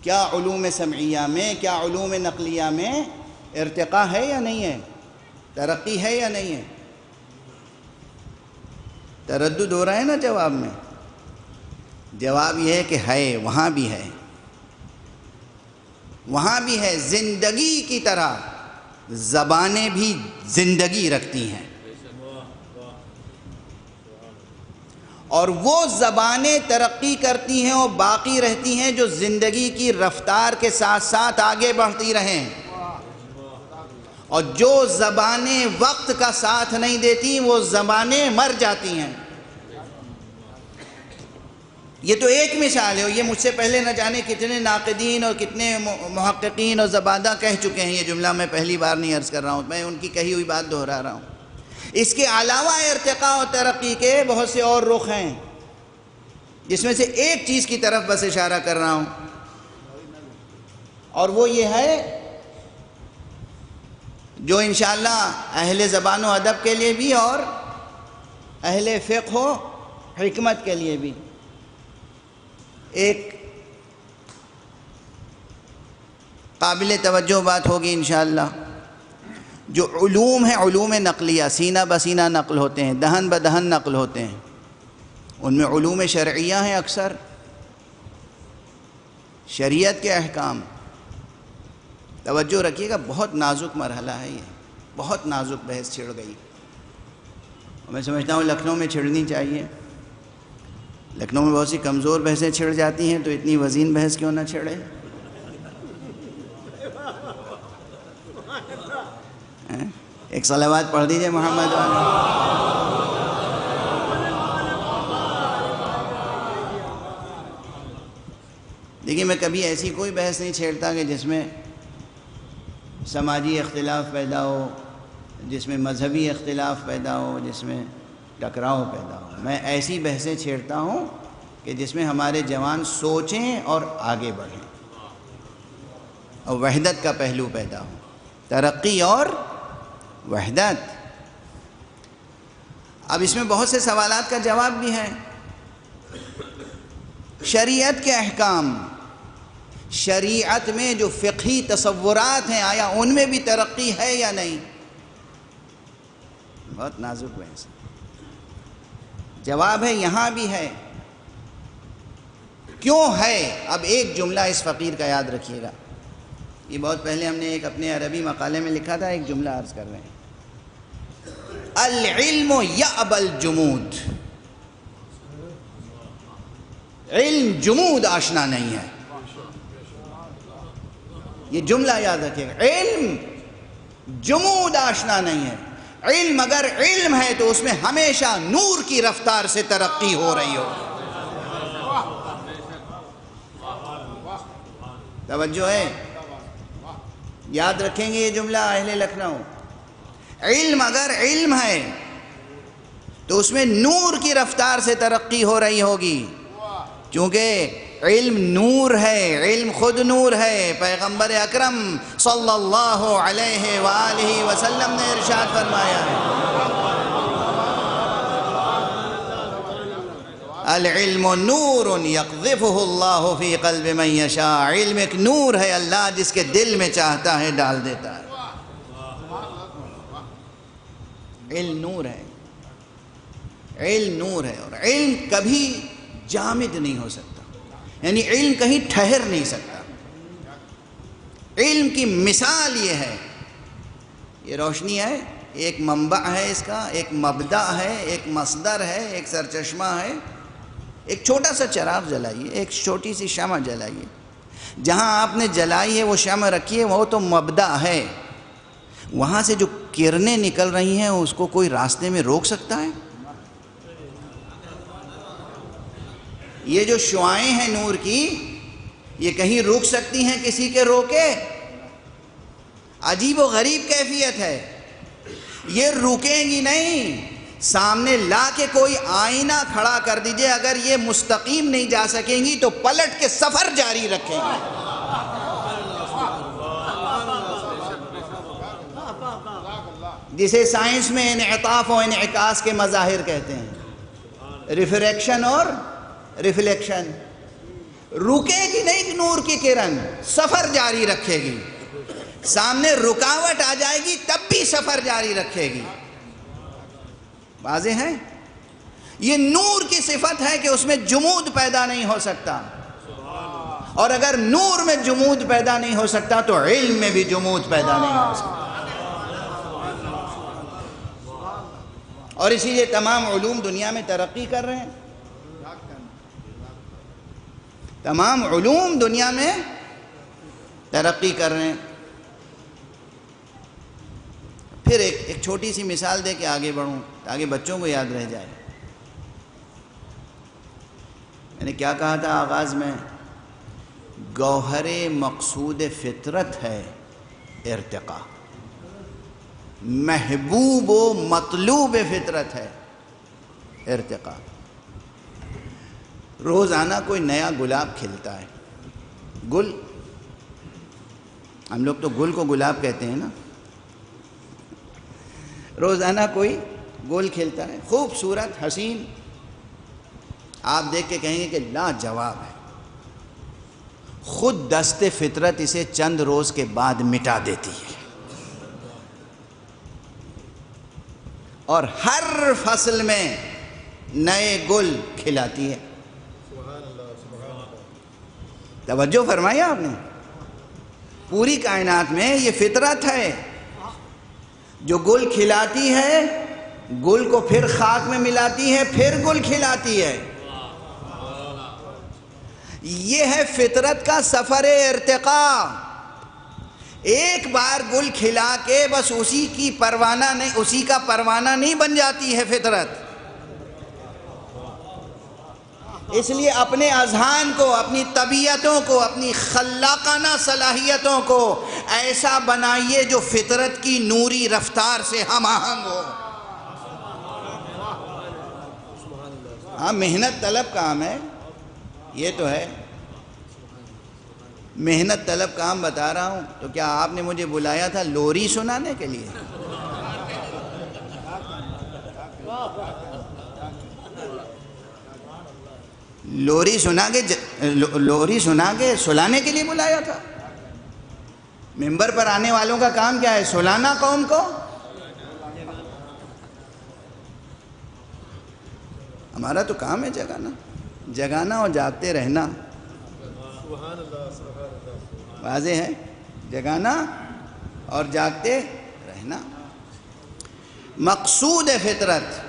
کیا علوم سمعیہ میں، کیا علوم نقلیہ میں ارتقاء ہے یا نہیں ہے؟ ترقی ہے یا نہیں ہے؟ تردد ہو رہا ہے نا جواب میں؟ جواب یہ ہے کہ ہے، وہاں بھی ہے، وہاں بھی ہے۔ زندگی کی طرح زبانیں بھی زندگی رکھتی ہیں، اور وہ زبانیں ترقی کرتی ہیں اور باقی رہتی ہیں جو زندگی کی رفتار کے ساتھ ساتھ آگے بڑھتی رہیں، اور جو زبانیں وقت کا ساتھ نہیں دیتی وہ زبانیں مر جاتی ہیں۔ یہ تو ایک مثال ہے، اور یہ مجھ سے پہلے نہ جانے کتنے ناقدین اور کتنے محققین اور زبادہ کہہ چکے ہیں۔ یہ جملہ میں پہلی بار نہیں عرض کر رہا ہوں، میں ان کی کہی ہوئی بات دہرا رہا ہوں۔ اس کے علاوہ ارتقاء و ترقی کے بہت سے اور رخ ہیں، جس میں سے ایک چیز کی طرف بس اشارہ کر رہا ہوں، اور وہ یہ ہے جو انشاءاللہ اہل زبان و ادب کے لیے بھی اور اہل فقہ و حکمت کے لیے بھی ایک قابل توجہ بات ہوگی انشاءاللہ۔ جو علوم ہیں، علوم نقلیہ، سینہ بسینہ نقل ہوتے ہیں، دہن بدہن نقل ہوتے ہیں، ان میں علوم شرعیہ ہیں، اکثر شریعت کے احکام۔ توجہ رکھیے گا، بہت نازک مرحلہ ہے، یہ بہت نازک بحث چھڑ گئی، میں سمجھتا ہوں لکھنؤ میں چھڑنی چاہیے۔ لکھنؤ میں بہت سی کمزور بحثیں چھڑ جاتی ہیں، تو اتنی وزین بحث کیوں نہ چھڑے؟ ایک صلوات پڑھ دیجئے محمد والا۔ دیکھیے، میں کبھی ایسی کوئی بحث نہیں چھیڑتا کہ جس میں سماجی اختلاف پیدا ہو، جس میں مذہبی اختلاف پیدا ہو، جس میں ٹکراؤ پیدا ہو۔ میں ایسی بحثیں چھیڑتا ہوں کہ جس میں ہمارے جوان سوچیں اور آگے بڑھیں، اور وحدت کا پہلو پیدا ہو، ترقی اور وحدت۔ اب اس میں بہت سے سوالات کا جواب بھی ہے۔ شریعت کے احکام، شریعت میں جو فقہی تصورات ہیں، آیا ان میں بھی ترقی ہے یا نہیں؟ بہت نازک بحث ہے۔ جواب ہے یہاں بھی ہے۔ کیوں ہے؟ اب ایک جملہ اس فقیر کا یاد رکھیے گا، یہ بہت پہلے ہم نے ایک اپنے عربی مقالے میں لکھا تھا، ایک جملہ عرض کر رہے ہیں۔ العلم یأبی الجمود، علم جمود آشنا نہیں ہے۔ یہ جملہ یاد رکھیے گا، علم جمود آشنا نہیں ہے۔ علم اگر علم ہے تو اس میں ہمیشہ نور کی رفتار سے ترقی ہو رہی ہو۔ توجہ ہے، یاد رکھیں گے یہ جملہ اہل لکھنؤ۔ علم اگر علم ہے تو اس میں نور کی رفتار سے ترقی ہو رہی ہوگی، کیونکہ علم نور ہے، علم خود نور ہے۔ پیغمبر اکرم صلی اللہ علیہ وآلہ وسلم نے ارشاد فرمایا ہے، العلم نور یقذفہ اللہ فی قلب من یشاء، علم ایک نور ہے، اللہ جس کے دل میں چاہتا ہے ڈال دیتا ہے۔ علم نور ہے، علم نور ہے، اور علم کبھی جامد نہیں ہو سکتا، یعنی علم کہیں ٹھہر نہیں سکتا۔ علم کی مثال یہ ہے، یہ روشنی ہے، ایک منبع ہے، اس کا ایک مبدأ ہے، ایک مصدر ہے، ایک سرچشمہ ہے۔ ایک چھوٹا سا چراغ جلائیے، ایک چھوٹی سی شمع جلائیے، جہاں آپ نے جلائی ہے وہ شمع رکھیے، وہ تو مبدأ ہے۔ وہاں سے جو کرنیں نکل رہی ہیں اس کو کوئی راستے میں روک سکتا ہے؟ یہ جو شعاعیں ہیں نور کی، یہ کہیں رک سکتی ہیں کسی کے روکے؟ عجیب و غریب کیفیت ہے، یہ رکیں گی نہیں۔ سامنے لا کے کوئی آئینہ کھڑا کر دیجئے، اگر یہ مستقیم نہیں جا سکیں گی تو پلٹ کے سفر جاری رکھیں گی۔ جسے سائنس میں انعطاف و انعکاس کے مظاہر کہتے ہیں، ریفریکشن اور ریفلیکشن۔ رکے گی نہیں نور کی کرن، سفر جاری رکھے گی۔ سامنے رکاوٹ آ جائے گی تب بھی سفر جاری رکھے گی۔ واضح ہے؟ یہ نور کی صفت ہے کہ اس میں جمود پیدا نہیں ہو سکتا، اور اگر نور میں جمود پیدا نہیں ہو سکتا تو علم میں بھی جمود پیدا نہیں ہو سکتا۔ اور اسی لیے تمام علوم دنیا میں ترقی کر رہے ہیں۔ تمام علوم دنیا میں ترقی کر رہے ہیں۔ پھر ایک چھوٹی سی مثال دے کے آگے بڑھوں تاکہ بچوں کو یاد رہ جائے۔ میں نے کیا کہا تھا آغاز میں؟ گوہر مقصود فطرت ہے ارتقاء، محبوب و مطلوب فطرت ہے ارتقاء۔ روزانہ کوئی نیا گلاب کھلتا ہے، گل، ہم لوگ تو گل کو گلاب کہتے ہیں نا، روزانہ کوئی گل کھلتا ہے، خوبصورت، حسین، آپ دیکھ کے کہیں گے کہ لاجواب ہے، خود دست فطرت اسے چند روز کے بعد مٹا دیتی ہے، اور ہر فصل میں نئے گل کھلاتی ہے۔ توجہ فرمایا آپ نے؟ پوری کائنات میں یہ فطرت ہے، جو گل کھلاتی ہے، گل کو پھر خاک میں ملاتی ہے، پھر گل کھلاتی ہے۔ یہ ہے فطرت کا سفر ارتقاء۔ ایک بار گل کھلا کے بس اسی کا پروانہ نہیں بن جاتی ہے فطرت۔ اس لیے اپنے اذہان کو، اپنی طبیعتوں کو، اپنی خلاقانہ صلاحیتوں کو ایسا بنائیے جو فطرت کی نوری رفتار سے ہم آہنگ ہو۔ ہاں، محنت طلب کام ہے، یہ تو ہے، محنت طلب کام بتا رہا ہوں۔ تو کیا آپ نے مجھے بلایا تھا لوری سنانے کے لیے؟ لوری سنا کے سلانے کے لیے بلایا تھا؟ ممبر پر آنے والوں کا کام کیا ہے؟ سلانا قوم کو۔ ہمارا تو کام ہے جگانا اور جاگتے رہنا۔ واضح ہے، جگانا اور جاگتے رہنا۔ مقصود فطرت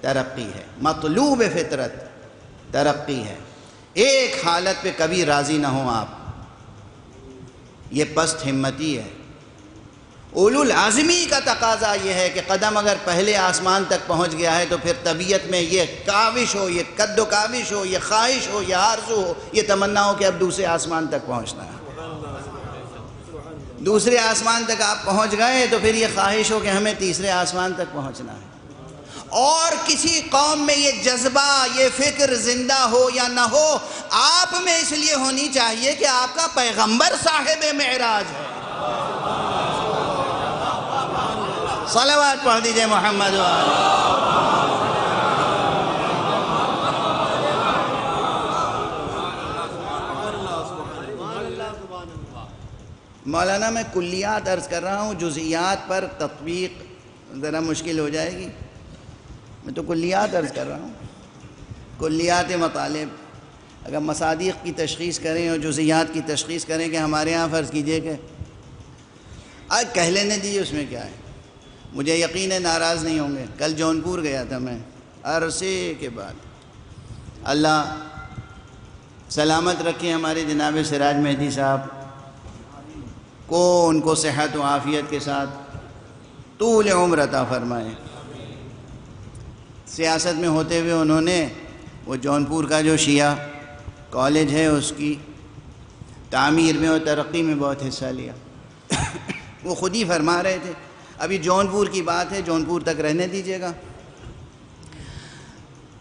ترقی ہے، مطلوب فطرت ترقی ہے۔ ایک حالت پہ کبھی راضی نہ ہوں آپ، یہ پست ہمتی ہے۔ اولو العزمی کا تقاضا یہ ہے کہ قدم اگر پہلے آسمان تک پہنچ گیا ہے تو پھر طبیعت میں یہ کاوش ہو، یہ قد و کاوش ہو، یہ خواہش ہو، یہ آرزو ہو، یہ تمنا ہو کہ اب دوسرے آسمان تک پہنچنا ہے۔ دوسرے آسمان تک آپ پہنچ گئے تو پھر یہ خواہش ہو کہ ہمیں تیسرے آسمان تک پہنچنا ہے۔ اور کسی قوم میں یہ جذبہ، یہ فکر زندہ ہو یا نہ ہو، آپ میں اس لیے ہونی چاہیے کہ آپ کا پیغمبر صاحب معراج ہے۔ صلوات پڑھ دیجئے محمد مولانا میں کلیات عرض کر رہا ہوں، جزئیات پر تطبیق ذرا مشکل ہو جائے گی، میں تو کلیات عرض کر رہا ہوں، کلیات مطالب۔ اگر مصادیق کی تشخیص کریں اور جزئیات کی تشخیص کریں کہ ہمارے ہاں فرض کیجئے کہ آج کہہ لینے دیجئے، اس میں کیا ہے، مجھے یقین ہے ناراض نہیں ہوں گے۔ کل جونپور گیا تھا میں، عرصے کے بعد، اللہ سلامت رکھے ہمارے جناب سراج مہدی صاحب کو، ان کو صحت و عافیت کے ساتھ طول عمر عطا فرمائے۔ سیاست میں ہوتے ہوئے انہوں نے وہ جونپور کا جو شیعہ کالج ہے اس کی تعمیر میں اور ترقی میں بہت حصہ لیا۔ وہ خود ہی فرما رہے تھے، ابھی جونپور کی بات ہے، جونپور تک رہنے دیجیے گا،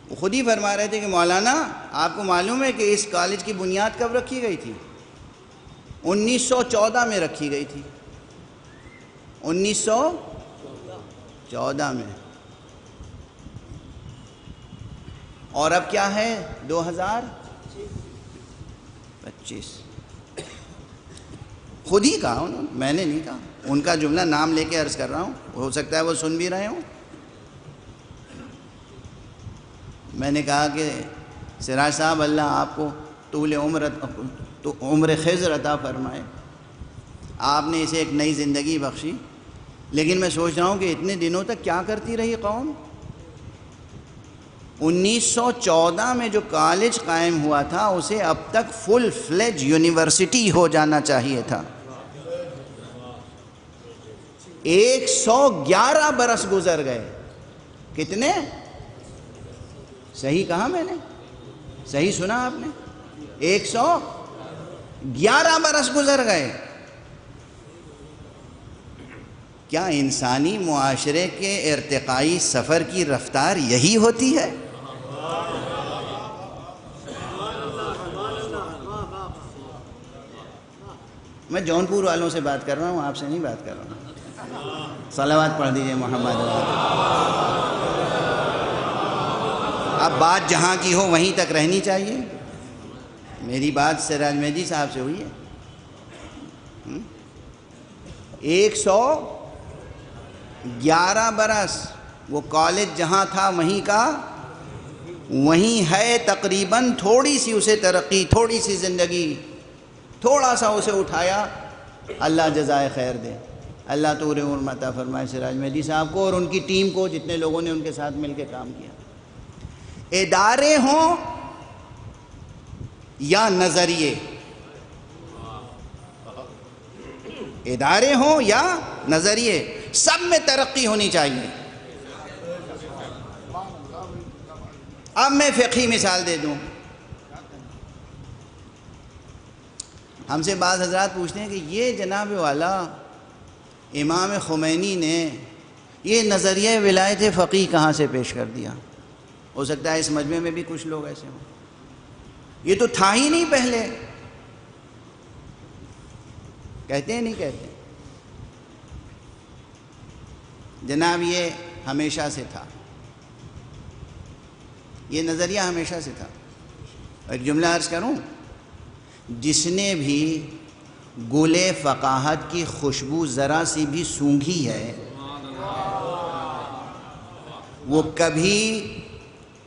وہ خود ہی فرما رہے تھے کہ مولانا آپ کو معلوم ہے کہ اس کالج کی بنیاد کب رکھی گئی تھی؟ 1914 میں رکھی گئی تھی، 1914 میں، اور اب کیا ہے 2025۔ خود ہی کہا انہوں نے، میں نے نہیں کہا، ان کا جملہ نام لے کے عرض کر رہا ہوں، ہو سکتا ہے وہ سن بھی رہے ہوں۔ میں نے کہا کہ سراج صاحب اللہ آپ کو طول عمر خضر عطا فرمائے، آپ نے اسے ایک نئی زندگی بخشی، لیکن میں سوچ رہا ہوں کہ اتنے دنوں تک کیا کرتی رہی قوم؟ 1914 میں جو کالج قائم ہوا تھا اسے اب تک فل فلیج یونیورسٹی ہو جانا چاہیے تھا۔ 111 برس گزر گئے۔ کتنے؟ صحیح کہا میں نے؟ صحیح سنا آپ نے؟ 111 برس گزر گئے۔ کیا انسانی معاشرے کے ارتقائی سفر کی رفتار یہی ہوتی ہے؟ میں جونپور والوں سے بات کر رہا ہوں، آپ سے نہیں بات کر رہا ہوں۔ صلوات پڑھ دیجئے محمد۔ اب بات جہاں کی ہو وہیں تک رہنی چاہیے۔ میری بات سراج مہدی صاحب سے ہوئی ہے۔ 111 برس وہ کالج جہاں تھا وہیں کا وہیں ہے تقریباً۔ تھوڑی سی اسے ترقی، تھوڑی سی زندگی، تھوڑا سا اسے اٹھایا، اللہ جزائے خیر دے۔ اللہ طول عمر عطا فرمائے سراج مہدی صاحب کو اور ان کی ٹیم کو، جتنے لوگوں نے ان کے ساتھ مل کے کام کیا۔ ادارے ہوں یا نظریے، ادارے ہوں یا نظریے، سب میں ترقی ہونی چاہیے۔ اب میں فقہی مثال دے دوں۔ ہم سے بعض حضرات پوچھتے ہیں کہ یہ جناب والا امام خمینی نے یہ نظریہ ولایت فقیہ کہاں سے پیش کر دیا؟ ہو سکتا ہے اس مجمع میں بھی کچھ لوگ ایسے ہوں۔ یہ تو تھا ہی نہیں پہلے۔ کہتے ہیں نہیں کہتے؟ جناب یہ ہمیشہ سے تھا، یہ نظریہ ہمیشہ سے تھا۔ ایک جملہ عرض کروں، جس نے بھی گل فقاہت کی خوشبو ذرا سی بھی سونگھی ہے وہ کبھی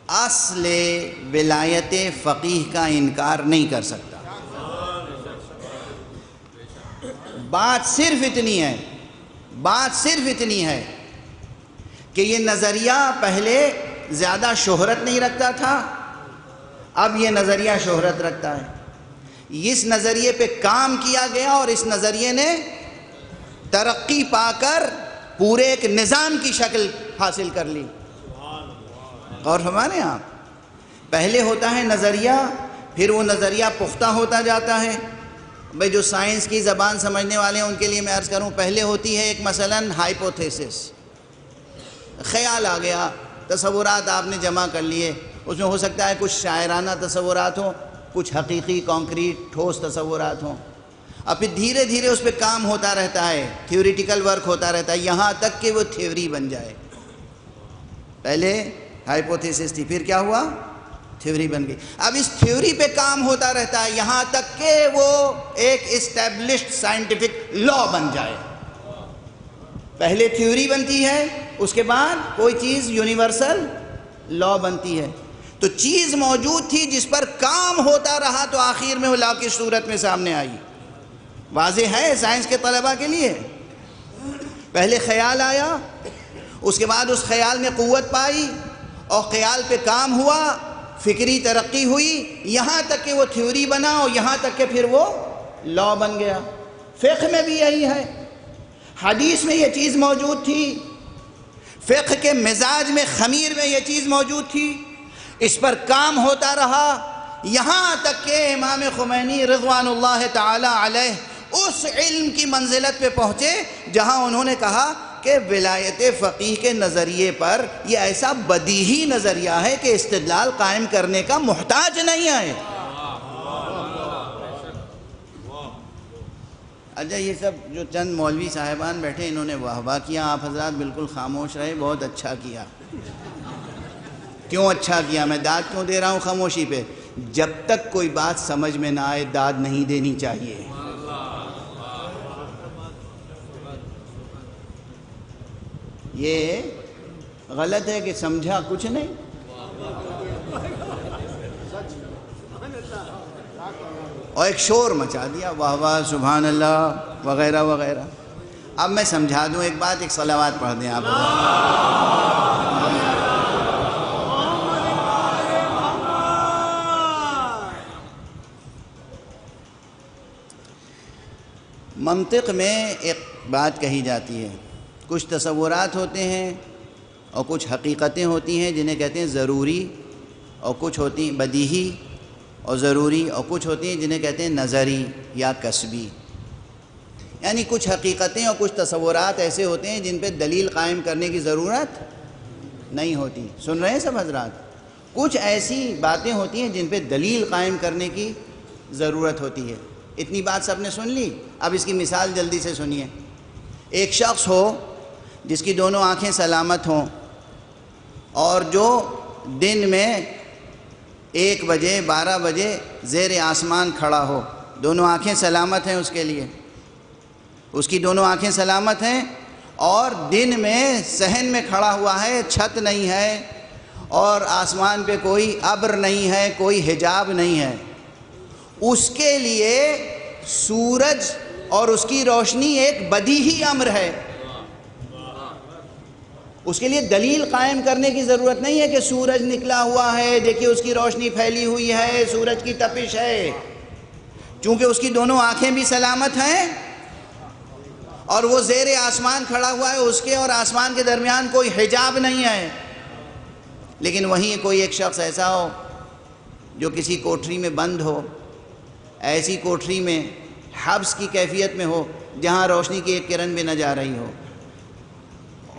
اصل ولایت فقیہ کا انکار نہیں کر سکتا۔ بات صرف اتنی ہے کہ یہ نظریہ پہلے زیادہ شہرت نہیں رکھتا تھا، اب یہ نظریہ شہرت رکھتا ہے۔ اس نظریے پہ کام کیا گیا اور اس نظریے نے ترقی پا کر پورے ایک نظام کی شکل حاصل کر لی۔ اور ہمارے یہاں پہلے ہوتا ہے نظریہ، پھر وہ نظریہ پختہ ہوتا جاتا ہے۔ بھئی جو سائنس کی زبان سمجھنے والے ہیں ان کے لیے میں عرض کروں، پہلے ہوتی ہے ایک مثلاً ہائپوتھیسس، خیال آ گیا، تصورات آپ نے جمع کر لیے، اس میں ہو سکتا ہے کچھ شاعرانہ تصورات ہوں، کچھ حقیقی کانکریٹ ٹھوس تصورات ہوں، اور پھر دھیرے دھیرے اس پہ کام ہوتا رہتا ہے، تھیوریٹیکل ورک ہوتا رہتا ہے، یہاں تک کہ وہ تھیوری بن جائے۔ پہلے ہائپوتھیسس تھی، پھر کیا ہوا؟ تھیوری بن گئی۔ اب اس تھیوری پہ کام ہوتا رہتا ہے یہاں تک کہ وہ ایک اسٹیبلشڈ سائنٹیفک لا بن جائے۔ پہلے تھیوری بنتی ہے، اس کے بعد کوئی چیز یونیورسل لا بنتی ہے۔ تو چیز موجود تھی جس پر کام ہوتا رہا تو آخر میں وہ لا کی صورت میں سامنے آئی۔ واضح ہے سائنس کے طلباء کے لیے؟ پہلے خیال آیا، اس کے بعد اس خیال نے قوت پائی اور خیال پہ کام ہوا، فکری ترقی ہوئی، یہاں تک کہ وہ تھیوری بنا اور یہاں تک کہ پھر وہ لا بن گیا۔ فقہ میں بھی یہی ہے، حدیث میں یہ چیز موجود تھی، فقہ کے مزاج میں خمیر میں یہ چیز موجود تھی، اس پر کام ہوتا رہا یہاں تک کہ امام خمینی رضوان اللہ تعالی علیہ اس علم کی منزلت پہ پہنچے جہاں انہوں نے کہا کہ ولایت فقیہ کے نظریے پر یہ ایسا بدیہی نظریہ ہے کہ استدلال قائم کرنے کا محتاج نہیں ہے۔ اچھا یہ سب جو چند مولوی صاحبان بیٹھے انہوں نے واہ واہ کیا، آپ حضرات بالکل خاموش رہے، بہت اچھا کیا۔ کیوں اچھا کیا؟ میں داد کیوں دے رہا ہوں خاموشی پہ؟ جب تک کوئی بات سمجھ میں نہ آئے داد نہیں دینی چاہیے۔ یہ غلط ہے کہ سمجھا کچھ نہیں، اور ایک شور مچا دیا، واہ واہ سبحان اللہ وغیرہ وغیرہ۔ اب میں سمجھا دوں ایک بات، ایک صلوات پڑھ دیں آپ۔ منطق میں ایک بات کہی جاتی ہے، کچھ تصورات ہوتے ہیں اور کچھ حقیقتیں ہوتی ہیں جنہیں کہتے ہیں ضروری، اور کچھ ہوتی ہیں بدیہی اور ضروری، اور کچھ ہوتی ہیں جنہیں کہتے ہیں نظری یا کسبی۔ یعنی کچھ حقیقتیں اور کچھ تصورات ایسے ہوتے ہیں جن پہ دلیل قائم کرنے کی ضرورت نہیں ہوتی۔ سن رہے ہیں سب حضرات؟ کچھ ایسی باتیں ہوتی ہیں جن پہ دلیل قائم کرنے کی ضرورت ہوتی ہے۔ اتنی بات سب نے سن لی، اب اس کی مثال جلدی سے سنیے۔ ایک شخص ہو جس کی دونوں آنکھیں سلامت ہوں اور جو دن میں 1 بجے 12 بجے زیر آسمان کھڑا ہو، دونوں آنکھیں سلامت ہیں اس کے لیے، اس کی دونوں آنکھیں سلامت ہیں اور دن میں صحن میں کھڑا ہوا ہے، چھت نہیں ہے اور آسمان پہ کوئی ابر نہیں ہے، کوئی حجاب نہیں ہے، اس کے لیے سورج اور اس کی روشنی ایک بدیہی امر ہے۔ اس کے لیے دلیل قائم کرنے کی ضرورت نہیں ہے کہ سورج نکلا ہوا ہے، دیکھیے اس کی روشنی پھیلی ہوئی ہے، سورج کی تپش ہے، چونکہ اس کی دونوں آنکھیں بھی سلامت ہیں اور وہ زیر آسمان کھڑا ہوا ہے، اس کے اور آسمان کے درمیان کوئی حجاب نہیں ہے۔ لیکن وہیں کوئی ایک شخص ایسا ہو جو کسی کوٹھری میں بند ہو، ایسی کوٹھری میں حبس کی کیفیت میں ہو جہاں روشنی کی ایک کرن بھی نہ جا رہی ہو،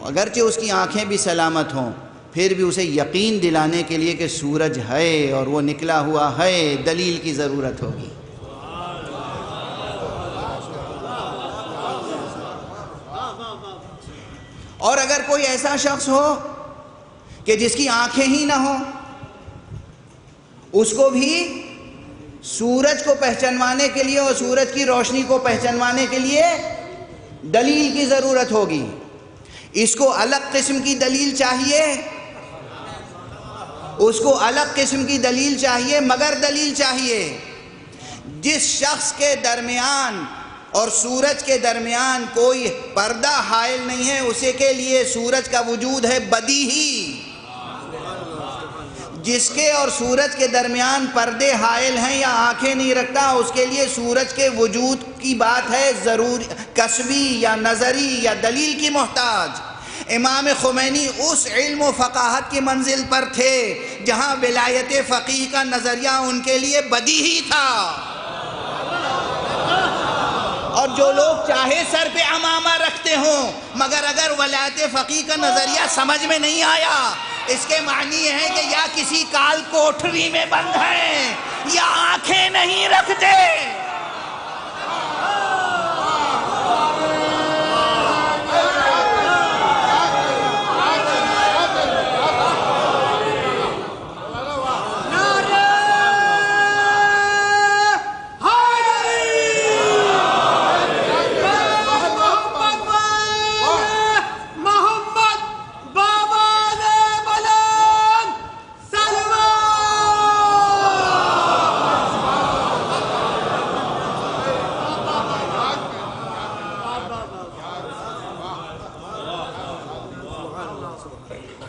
اگرچہ اس کی آنکھیں بھی سلامت ہوں، پھر بھی اسے یقین دلانے کے لیے کہ سورج ہے اور وہ نکلا ہوا ہے، دلیل کی ضرورت ہوگی۔ اور اگر کوئی ایسا شخص ہو کہ جس کی آنکھیں ہی نہ ہوں، اس کو بھی سورج کو پہچانوانے کے لیے اور سورج کی روشنی کو پہچانوانے کے لیے دلیل کی ضرورت ہوگی۔ اس کو الگ قسم کی دلیل چاہیے، اس کو الگ قسم کی دلیل چاہیے، مگر دلیل چاہیے جس شخص کے درمیان اور سورج کے درمیان کوئی پردہ حائل نہیں ہے، اسے کے لیے سورج کا وجود ہے بدیہی۔ جس کے اور سورج کے درمیان پردے حائل ہیں یا آنکھیں نہیں رکھتا، اس کے لیے سورج کے وجود کی بات ہے ضروری، کسبی یا نظری یا دلیل کی محتاج۔ امام خمینی اس علم و فقاہت کی منزل پر تھے جہاں ولایت فقیہ کا نظریہ ان کے لیے بدیہی تھا، اور جو لوگ چاہے سر پہ عمامہ رکھتے ہوں مگر اگر ولایت فقیہ کا نظریہ سمجھ میں نہیں آیا، اس کے معنی یہ ہے کہ یا کسی کال کوٹھری میں بند ہیں یا آنکھیں نہیں رکھتے۔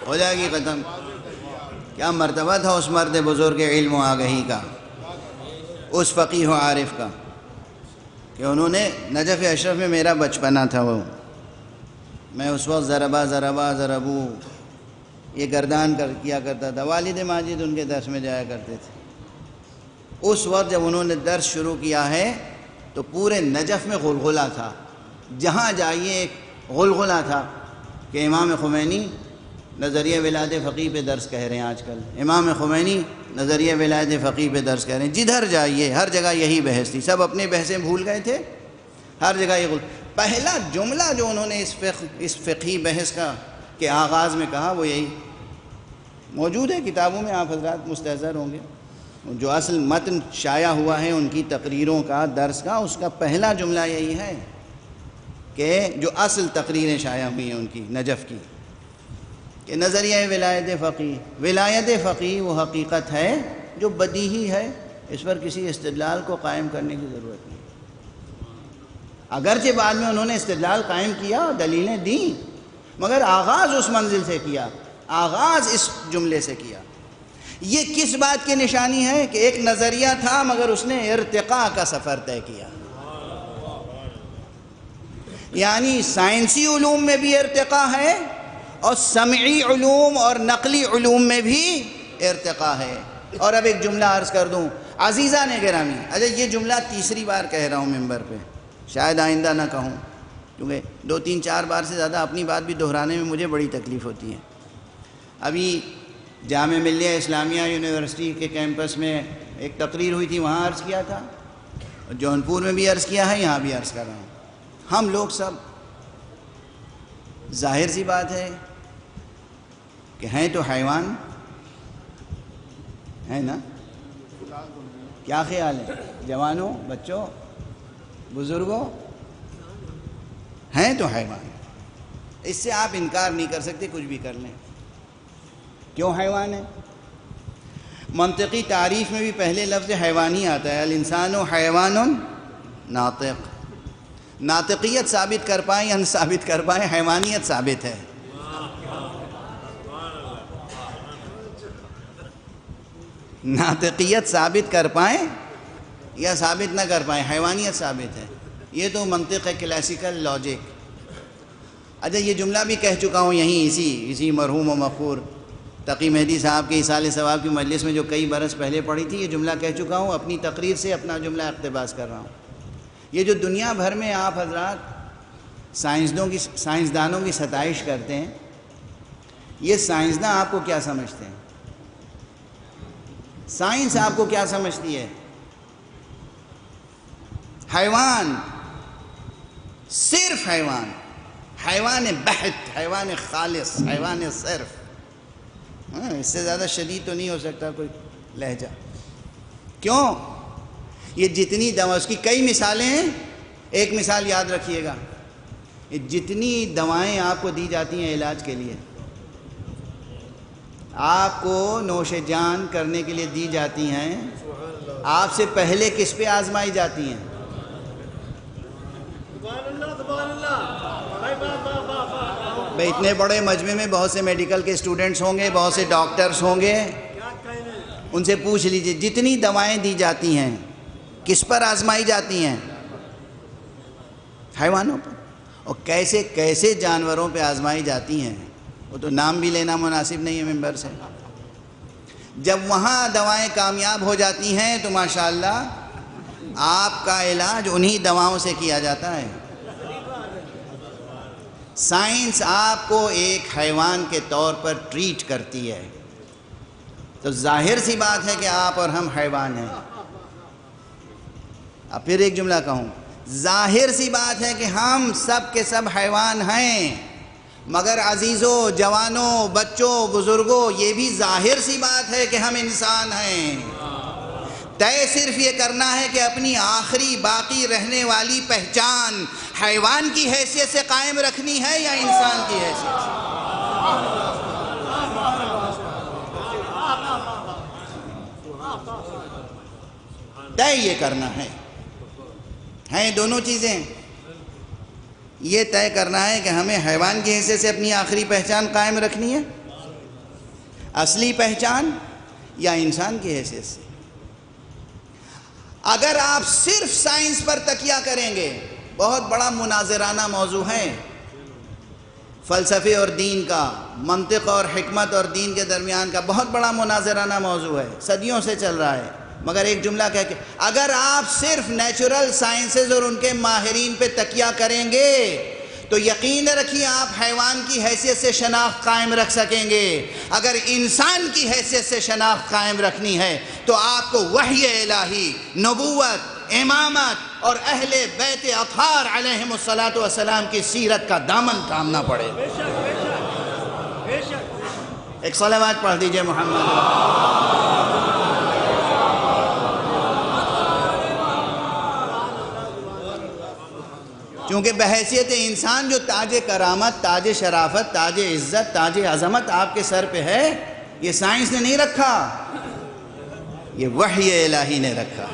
ہو جائے گی ختم۔ کیا مرتبہ تھا اس مرد بزرگ علم و آگہی کا، اس فقیہ و عارف کا، کہ انہوں نے نجف اشرف میں میرا بچپنا تھا، وہ میں اس وقت ضربو یہ گردان کیا کرتا تھا، والد ماجد ان کے درس میں جایا کرتے تھے۔ اس وقت جب انہوں نے درس شروع کیا ہے تو پورے نجف میں غلغلہ تھا، جہاں جائیے ایک غلغلہ تھا کہ امام خمینی نظریہ ولایت فقیہ پہ درس کہہ رہے ہیں۔ آج کل امام خمینی نظریہ ولایت فقیہ پہ درس کہہ رہے ہیں، جدھر جائیے ہر جگہ یہی بحث تھی، سب اپنی بحثیں بھول گئے تھے، ہر جگہ یہ پہلا جملہ جو انہوں نے اس فقہی بحث کا کے آغاز میں کہا وہ یہی موجود ہے کتابوں میں، آپ حضرات مستحضر ہوں گے، جو اصل متن شائع ہوا ہے ان کی تقریروں کا، درس کا، اس کا پہلا جملہ یہی ہے کہ جو اصل تقریریں شائع ہوئی ہیں ان کی نجف کی، کہ نظریہ ولایت فقیہ وہ حقیقت ہے جو بدیہی ہے، اس پر کسی استدلال کو قائم کرنے کی ضرورت نہیں۔ اگرچہ بعد میں انہوں نے استدلال قائم کیا، دلیلیں دیں، مگر آغاز اس منزل سے کیا، آغاز اس جملے سے کیا۔ یہ کس بات کی نشانی ہے کہ ایک نظریہ تھا مگر اس نے ارتقاء کا سفر طے کیا۔ یعنی سائنسی علوم میں بھی ارتقاء ہے اور سمعی علوم اور نقلی علوم میں بھی ارتقاء ہے۔ اور اب ایک جملہ عرض کر دوں عزیزان گرامی، اچھا یہ جملہ تیسری بار کہہ رہا ہوں ممبر پہ، شاید آئندہ نہ کہوں، کیونکہ 2 3 4 بار سے زیادہ اپنی بات بھی دہرانے میں مجھے بڑی تکلیف ہوتی ہے۔ ابھی جامعہ ملیہ اسلامیہ یونیورسٹی کے کیمپس میں ایک تقریر ہوئی تھی، وہاں عرض کیا تھا، جونپور میں بھی عرض کیا ہے، یہاں بھی عرض کر رہا ہوں۔ ہم لوگ سب ظاہر سی بات ہے کہ ہیں تو حیوان ہے نا؟ کیا خیال ہے جوانوں، بچوں، بزرگوں؟ ہیں تو حیوان، اس سے آپ انکار نہیں کر سکتے، کچھ بھی کر لیں۔ کیوں حیوان ہے؟ منطقی تعریف میں بھی پہلے لفظ حیوان ہی آتا ہے، الانسان حیوان ناطق۔ ناطقیت ثابت کر پائیں یا نہ ثابت کر پائیں، حیوانیت ثابت ہے۔ ناطقیت ثابت کر پائیں یا ثابت نہ کر پائیں، حیوانیت ثابت ہے۔ یہ تو منطق ہے، کلاسیکل لاجک۔ اچھا یہ جملہ بھی کہہ چکا ہوں یہیں اسی مرحوم و مغفور تقی مہدی صاحب کے ایصال ثواب کی مجلس میں جو کئی برس پہلے پڑھی تھی، یہ جملہ کہہ چکا ہوں، اپنی تقریر سے اپنا جملہ اقتباس کر رہا ہوں۔ یہ جو دنیا بھر میں آپ حضرات سائنسدانوں کی ستائش کرتے ہیں، یہ سائنسداں آپ کو کیا سمجھتے ہیں؟ سائنس آپ کو کیا سمجھتی ہے؟ حیوان، صرف حیوان، حیوان بحت، حیوان خالص، حیوان صرف۔ اس سے زیادہ شدید تو نہیں ہو سکتا کوئی لہجہ۔ کیوں؟ یہ جتنی دوا، اس کی کئی مثالیں ہیں، ایک مثال یاد رکھیے گا، یہ جتنی دوائیں آپ کو دی جاتی ہیں علاج کے لیے، آپ کو نوش جان کرنے کے لیے دی جاتی ہیں، آپ سے پہلے کس پہ آزمائی جاتی ہیں؟ بھئی اتنے بڑے مجمع میں بہت سے میڈیکل کے اسٹوڈنٹس ہوں گے، بہت سے ڈاکٹرز ہوں گے، ان سے پوچھ لیجئے جتنی دوائیں دی جاتی ہیں کس پر آزمائی جاتی ہیں؟ حیوانوں پر۔ اور کیسے کیسے جانوروں پہ آزمائی جاتی ہیں، وہ تو نام بھی لینا مناسب نہیں ہے ممبر سے۔ جب وہاں دوائیں کامیاب ہو جاتی ہیں تو ماشاءاللہ آپ کا علاج انہی دواؤں سے کیا جاتا ہے۔ سائنس آپ کو ایک حیوان کے طور پر ٹریٹ کرتی ہے، تو ظاہر سی بات ہے کہ آپ اور ہم حیوان ہیں۔ اب پھر ایک جملہ کہوں، ظاہر سی بات ہے کہ ہم سب کے سب حیوان ہیں، مگر عزیزوں، جوانوں، بچوں، بزرگوں، یہ بھی ظاہر سی بات ہے کہ ہم انسان ہیں۔ طے صرف یہ کرنا ہے کہ اپنی آخری باقی رہنے والی پہچان حیوان کی حیثیت سے قائم رکھنی ہے یا انسان کی حیثیت سے۔ طے یہ کرنا ہے، ہیں دونوں چیزیں۔ یہ طے کرنا ہے کہ ہمیں حیوان کی حیثیت سے اپنی آخری پہچان قائم رکھنی ہے، اصلی پہچان، یا انسان کی حیثیت سے۔ اگر آپ صرف سائنس پر تکیہ کریں گے، بہت بڑا مناظرانہ موضوع ہے فلسفے اور دین کا، منطق اور حکمت اور دین کے درمیان کا بہت بڑا مناظرانہ موضوع ہے، صدیوں سے چل رہا ہے۔ مگر ایک جملہ کہہ کے، اگر آپ صرف نیچرل سائنسز اور ان کے ماہرین پہ تکیہ کریں گے تو یقین رکھیے آپ حیوان کی حیثیت سے شناخت قائم رکھ سکیں گے۔ اگر انسان کی حیثیت سے شناخت قائم رکھنی ہے تو آپ کو وحی الہی، نبوت، امامت اور اہل بیت اطہار علیہم السلام کی سیرت کا دامن تھامنا پڑے۔ ایک صلوات پڑھ دیجئے محمد۔ چونکہ بحیثیت انسان جو تاج کرامت، تاج شرافت، تاج عزت، تاج عظمت آپ کے سر پہ ہے، یہ سائنس نے نہیں رکھا، یہ وحی الہی نے رکھا۔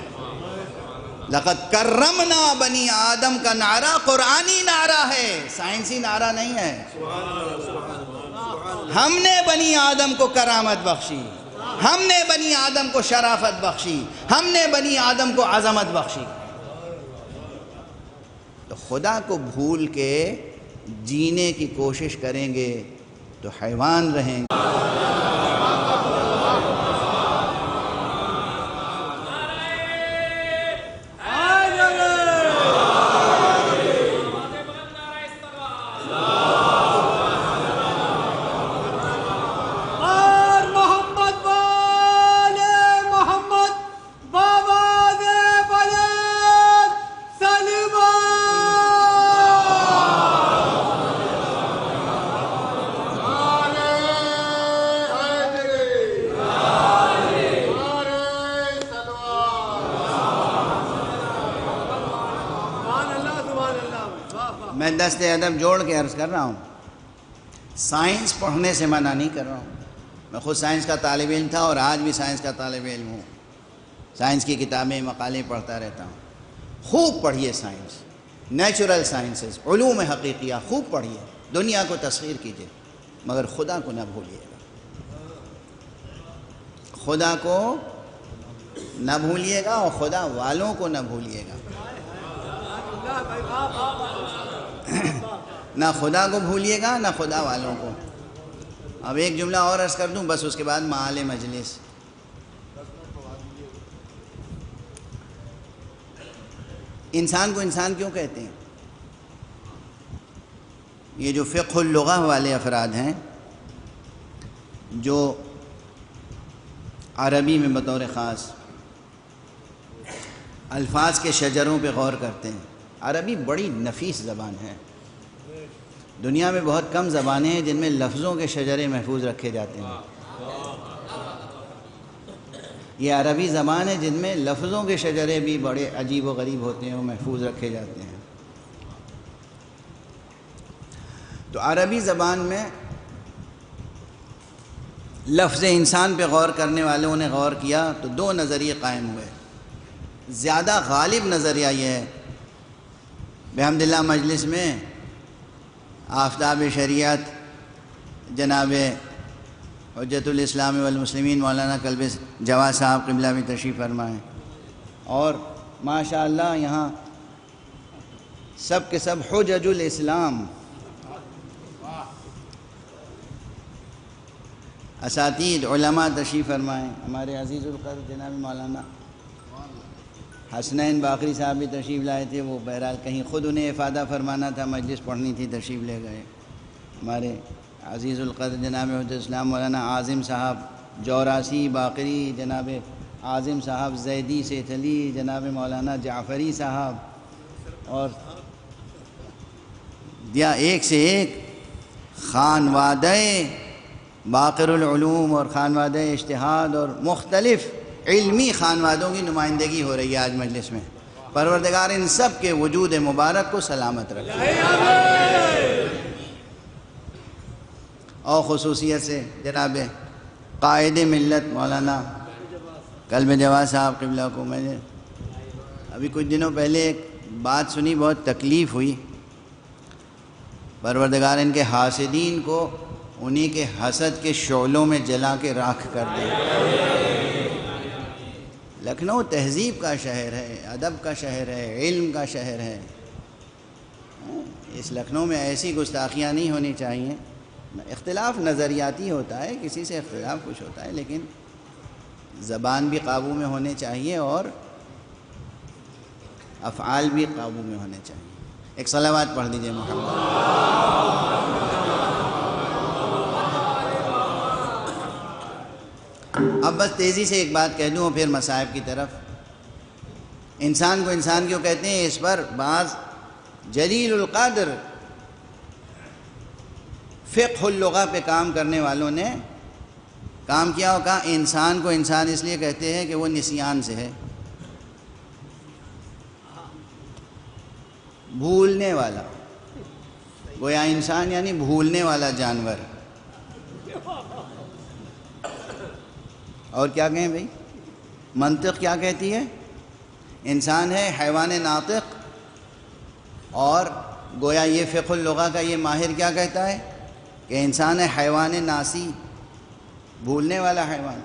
لقد کرمنا بنی آدم کا نعرہ قرآنی نعرہ ہے، سائنسی نعرہ نہیں ہے۔ ہم نے بنی آدم کو کرامت بخشی، ہم نے بنی آدم کو شرافت بخشی، ہم نے بنی آدم کو عظمت بخشی۔ تو خدا کو بھول کے جینے کی کوشش کریں گے تو حیوان رہیں گے۔ میں دست ادب جوڑ کے عرض کر رہا ہوں، سائنس پڑھنے سے منع نہیں کر رہا ہوں۔ میں خود سائنس کا طالب علم تھا اور آج بھی سائنس کا طالب علم ہوں، سائنس کی کتابیں مقالے پڑھتا رہتا ہوں۔ خوب پڑھیے سائنس، نیچرل سائنسز، علوم حقیقیہ خوب پڑھیے، دنیا کو تسخیر کیجیے، مگر خدا کو نہ بھولیے گا، خدا کو نہ بھولیے گا اور خدا والوں کو نہ بھولیے گا۔ نہ خدا کو بھولیے گا نہ خدا والوں کو۔ اب ایک جملہ اور عرض کر دوں بس، اس کے بعد معال مجلس۔ انسان کو انسان کیوں کہتے ہیں؟ یہ جو فقہ اللغہ والے افراد ہیں، جو عربی میں بطور خاص الفاظ کے شجروں پہ غور کرتے ہیں، عربی بڑی نفیس زبان ہے۔ دنیا میں بہت کم زبانیں ہیں جن میں لفظوں کے شجرے محفوظ رکھے جاتے ہیں۔ یہ عربی زبان ہے جن میں لفظوں کے شجرے بھی بڑے عجیب و غریب ہوتے ہیں اور محفوظ رکھے جاتے ہیں۔ تو عربی زبان میں لفظ انسان پہ غور کرنے والوں نے غور کیا تو دو نظریے قائم ہوئے۔ زیادہ غالب نظریہ یہ ہے، بحمد اللہ مجلس میں آفتاب شریعت جناب حجت الاسلام والمسلمین مولانا کلب جواد صاحب قبلہ بھی تشریف فرمائیں، اور ماشاءاللہ یہاں سب کے سب حجج الاسلام اساتید علماء تشریف فرمائیں۔ ہمارے عزیز القدر جناب مولانا حسنین باقری صاحب بھی تشریف لائے تھے، وہ بہرحال کہیں خود انہیں افادہ فرمانا تھا، مجلس پڑھنی تھی، تشریف لے گئے۔ ہمارے عزیز القدر جناب حجت الاسلام مولانا عاظم صاحب جوراسی باقری، جناب عاظم صاحب زیدی سیتھلی، جناب مولانا جعفری صاحب، اور دیا ایک سے ایک خانوادہ باقر العلوم اور خانوادہ اجتہاد اور مختلف علمی خانوادوں کی نمائندگی ہو رہی ہے آج مجلس میں۔ پروردگار ان سب کے وجود مبارک کو سلامت رکھے، اور خصوصیت سے جناب قائد ملت مولانا کلب جواد صاحب قبلہ کو میں نے ابھی کچھ دنوں پہلے ایک بات سنی، بہت تکلیف ہوئی۔ پروردگار ان کے حاسدین کو انہی کے حسد کے شعلوں میں جلا کے راکھ کر دے۔ لکھنؤ تہذیب کا شہر ہے، ادب کا شہر ہے، علم کا شہر ہے۔ اس لکھنؤ میں ایسی گستاخیاں نہیں ہونی چاہیے۔ اختلاف نظریاتی ہوتا ہے، کسی سے اختلاف کچھ ہوتا ہے، لیکن زبان بھی قابو میں ہونے چاہیے اور افعال بھی قابو میں ہونے چاہیے۔ ایک صلوات پڑھ دیجئے محمد۔ اب بس تیزی سے ایک بات کہہ دوں اور پھر مصائب کی طرف۔ انسان کو انسان کیوں کہتے ہیں، اس پر بعض جلیل القدر فقہ اللغہ پہ کام کرنے والوں نے کام کیا اور کہا انسان کو انسان اس لیے کہتے ہیں کہ وہ نسیان سے ہے، بھولنے والا، گویا انسان یعنی بھولنے والا جانور۔ اور کیا کہیں بھئی، منطق کیا کہتی ہے؟ انسان ہے حیوان ناطق، اور گویا یہ فقہ اللغہ کا یہ ماہر کیا کہتا ہے کہ انسان ہے حیوان ناسی، بھولنے والا حیوان۔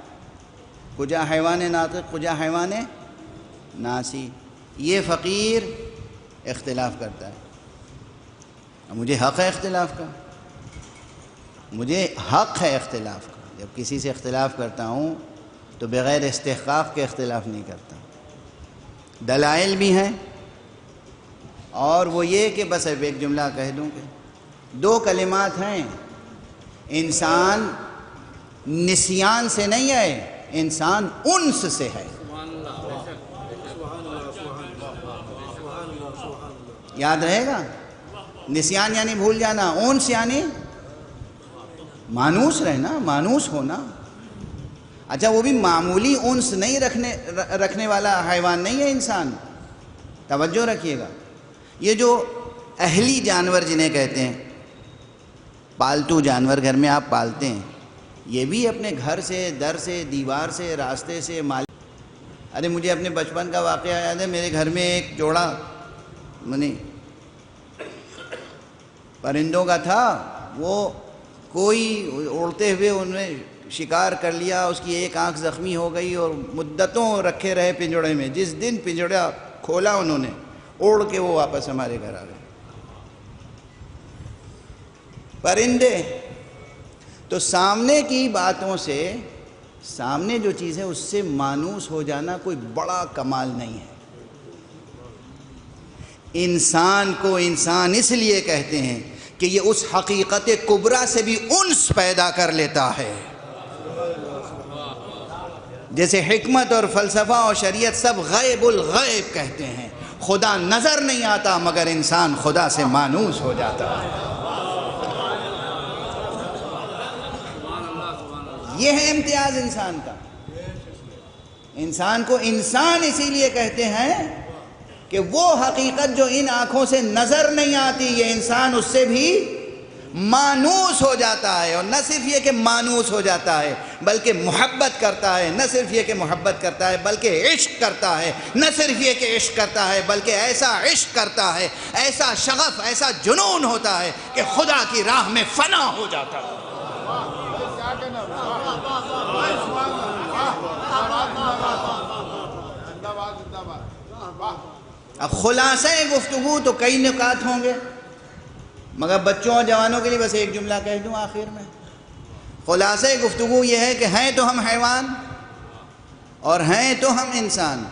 کجا حیوان ناطق، کجا حیوان ناسی۔ یہ فقیر اختلاف کرتا ہے. مجھے حق ہے اختلاف کا، مجھے حق ہے اختلاف کا. جب کسی سے اختلاف کرتا ہوں تو بغیر استحقاق کے اختلاف نہیں کرتا. دلائل بھی ہیں، اور وہ یہ کہ بس اب ایک جملہ کہہ دوں کہ 2 کلمات ہیں. انسان نسیان سے نہیں ہے، انسان انس سے ہے. یاد رہے گا، نسیان یعنی بھول جانا، انس یعنی مانوس رہنا، مانوس ہونا. اچھا وہ بھی معمولی انس نہیں رکھنے والا حیوان نہیں ہے انسان. توجہ رکھیے گا، یہ جو اہلی جانور جنہیں کہتے ہیں، پالتو جانور گھر میں آپ پالتے ہیں، یہ بھی اپنے گھر سے، در سے، دیوار سے، راستے سے ارے مجھے اپنے بچپن کا واقعہ یاد ہے. میرے گھر میں ایک جوڑا پرندوں کا تھا. وہ کوئی اڑتے ہوئے انہوں نے شکار کر لیا، اس کی ایک آنکھ زخمی ہو گئی اور مدتوں رکھے رہے پنجڑے میں. جس دن پنجڑا کھولا انہوں نے، اڑ کے وہ واپس ہمارے گھر آ گئے. پرندے تو سامنے کی باتوں سے، سامنے جو چیز ہے اس سے مانوس ہو جانا کوئی بڑا کمال نہیں ہے. انسان کو انسان اس لیے کہتے ہیں کہ یہ اس حقیقت کبریٰ سے بھی انس پیدا کر لیتا ہے. جیسے حکمت اور فلسفہ اور شریعت سب غیب الغیب کہتے ہیں، خدا نظر نہیں آتا مگر انسان خدا سے مانوس ہو جاتا ہے. یہ ہے امتیاز انسان کا. انسان کو انسان اسی لیے کہتے ہیں کہ وہ حقیقت جو ان آنکھوں سے نظر نہیں آتی، یہ انسان اس سے بھی مانوس ہو جاتا ہے. اور نہ صرف یہ کہ مانوس ہو جاتا ہے بلکہ محبت کرتا ہے. نہ صرف یہ کہ محبت کرتا ہے بلکہ عشق کرتا ہے. نہ صرف یہ کہ عشق کرتا ہے بلکہ ایسا عشق کرتا ہے، ایسا شغف، ایسا جنون ہوتا ہے کہ خدا کی راہ میں فنا ہو جاتا ہے. اب خلاصہ گفتگو تو کئی نکات ہوں گے، مگر بچوں اور جوانوں کے لیے بس ایک جملہ کہہ دوں آخر میں. خلاصہ گفتگو یہ ہے کہ ہیں تو ہم حیوان اور ہیں تو ہم انسان،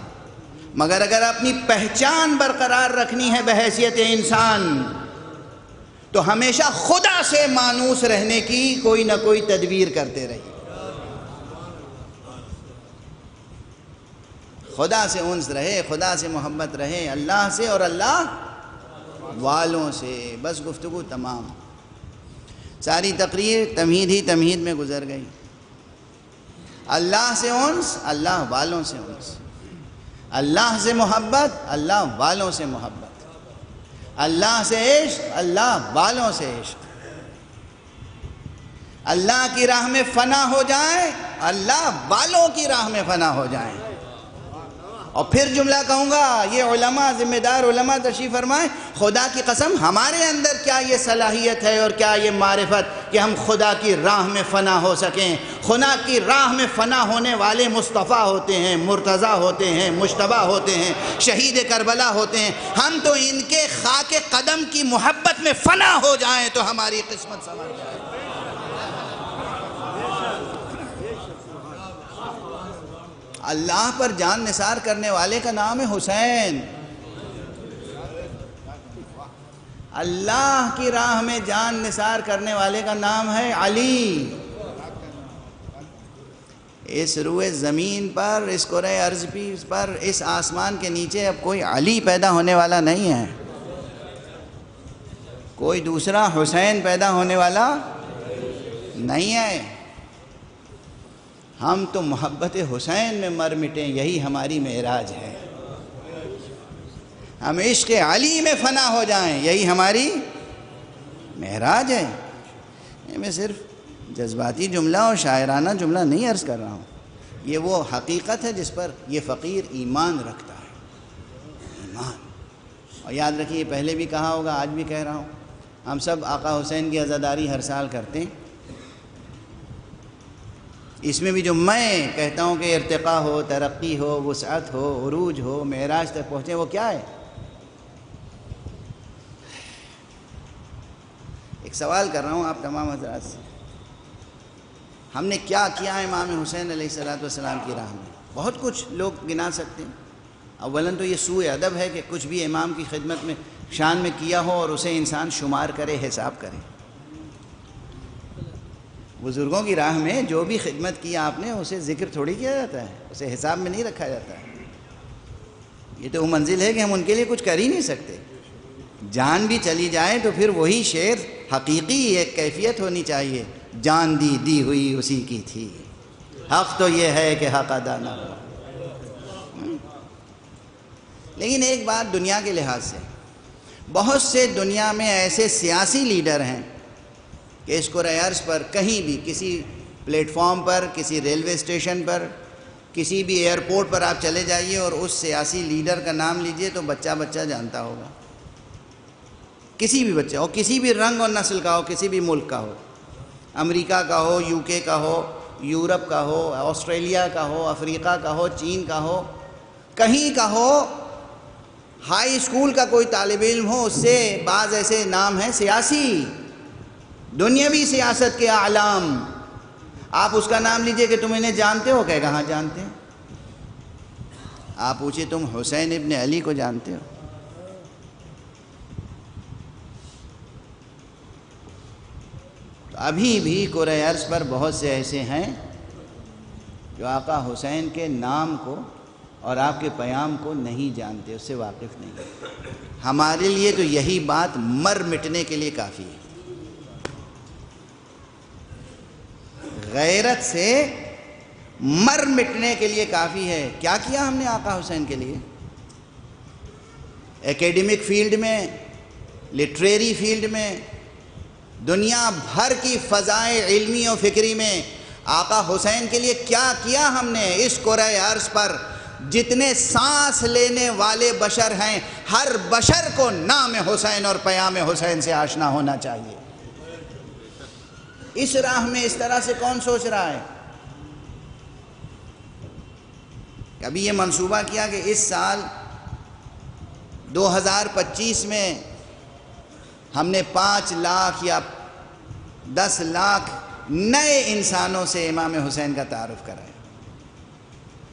مگر اگر اپنی پہچان برقرار رکھنی ہے بحیثیت انسان تو ہمیشہ خدا سے مانوس رہنے کی کوئی نہ کوئی تدبیر کرتے رہیے. خدا سے انس رہے، خدا سے محبت رہے، اللہ سے اور اللہ والوں سے. بس گفتگو تمام. ساری تقریر تمہید ہی تمہید میں گزر گئی. اللہ سے انس، اللہ والوں سے انس. اللہ سے محبت، اللہ والوں سے محبت. اللہ سے عشق، اللہ والوں سے عشق. اللہ کی راہ میں فنا ہو جائیں، اللہ والوں کی راہ میں فنا ہو جائیں. اور پھر جملہ کہوں گا، یہ علماء، ذمہ دار علماء تشریف فرمائیں، خدا کی قسم ہمارے اندر کیا یہ صلاحیت ہے اور کیا یہ معرفت کہ ہم خدا کی راہ میں فنا ہو سکیں. خدا کی راہ میں فنا ہونے والے مصطفیٰ ہوتے ہیں، مرتضیٰ ہوتے ہیں، مجتبیٰ ہوتے ہیں، شہید کربلا ہوتے ہیں. ہم تو ان کے خاک قدم کی محبت میں فنا ہو جائیں تو ہماری قسمت سنور جائے. اللہ پر جان نثار کرنے والے کا نام ہے حسین. اللہ کی راہ میں جان نثار کرنے والے کا نام ہے علی. اس روئے زمین پر، اس کرۂ ارض پر، اس آسمان کے نیچے اب کوئی علی پیدا ہونے والا نہیں ہے، کوئی دوسرا حسین پیدا ہونے والا نہیں ہے. ہم تو محبت حسین میں مر مٹیں، یہی ہماری معراج ہے. ہم عشق علی میں فنا ہو جائیں، یہی ہماری معراج ہے. میں صرف جذباتی جملہ اور شاعرانہ جملہ نہیں عرض کر رہا ہوں، یہ وہ حقیقت ہے جس پر یہ فقیر ایمان رکھتا ہے. ایمان. اور یاد رکھیے، یہ پہلے بھی کہا ہوگا، آج بھی کہہ رہا ہوں، ہم سب آقا حسین کی عزاداری ہر سال کرتے ہیں. اس میں بھی جو میں کہتا ہوں کہ ارتقاء ہو، ترقی ہو، وسعت ہو، عروج ہو، معراج تک پہنچے، وہ کیا ہے؟ ایک سوال کر رہا ہوں آپ تمام حضرات سے، ہم نے کیا کیا امام حسین علیہ السلام کی راہ میں؟ بہت کچھ لوگ گنا سکتے ہیں۔ اولاً تو یہ سوء ادب ہے کہ کچھ بھی امام کی خدمت میں شان میں کیا ہو اور اسے انسان شمار کرے، حساب کرے۔ بزرگوں کی راہ میں جو بھی خدمت کیا آپ نے اسے ذکر تھوڑی کیا جاتا ہے، اسے حساب میں نہیں رکھا جاتا ہے۔ یہ تو وہ منزل ہے کہ ہم ان کے لیے کچھ کر ہی نہیں سکتے۔ جان بھی چلی جائے تو پھر وہی شعر حقیقی ایک کیفیت ہونی چاہیے، جان دی ہوئی اسی کی تھی، حق تو یہ ہے کہ حق ادا نہ ہو۔ لیکن ایک بات دنیا کے لحاظ سے، بہت سے دنیا میں ایسے سیاسی لیڈر ہیں کہ اس کرۂ ارض پر کہیں بھی کسی پلیٹ فارم پر، کسی ریلوے اسٹیشن پر، کسی بھی ایئرپورٹ پر آپ چلے جائیے اور اس سیاسی لیڈر کا نام لیجئے تو بچہ جانتا ہوگا، کسی بھی بچہ ہو، کسی بھی رنگ اور نسل کا ہو، کسی بھی ملک کا ہو، امریکہ کا ہو، یو کے کا ہو، یورپ کا ہو، آسٹریلیا کا ہو، افریقہ کا ہو، چین کا ہو، کہیں کا ہو۔ ہائی اسکول کا کوئی طالب علم ہو، اس سے بعض ایسے نام ہیں سیاسی، دنیاوی سیاست کے اعلام، آپ اس کا نام لیجئے کہ تم انہیں جانتے ہو، کہے گا ہاں جانتے ہیں۔ آپ پوچھیں تم حسین ابن علی کو جانتے ہو؟ تو ابھی بھی کرۂ ارض پر بہت سے ایسے ہیں جو آقا حسین کے نام کو اور آپ کے پیام کو نہیں جانتے، اس سے واقف نہیں۔ ہمارے لیے تو یہی بات مر مٹنے کے لیے کافی ہے۔ غیرت سے مر مٹنے کے لیے کافی ہے۔ کیا کیا ہم نے آقا حسین کے لیے؟ ایکیڈمک فیلڈ میں، لٹریری فیلڈ میں، دنیا بھر کی فضائے علمی و فکری میں آقا حسین کے لیے کیا کیا ہم نے؟ اس کرۂ ارض پر جتنے سانس لینے والے بشر ہیں، ہر بشر کو نام حسین اور پیام حسین سے آشنا ہونا چاہیے۔ اس راہ میں اس طرح سے کون سوچ رہا ہے؟ کبھی یہ منصوبہ کیا کہ اس سال 2025 میں ہم نے 5 لاکھ یا 10 لاکھ نئے انسانوں سے امام حسین کا تعارف کرائے،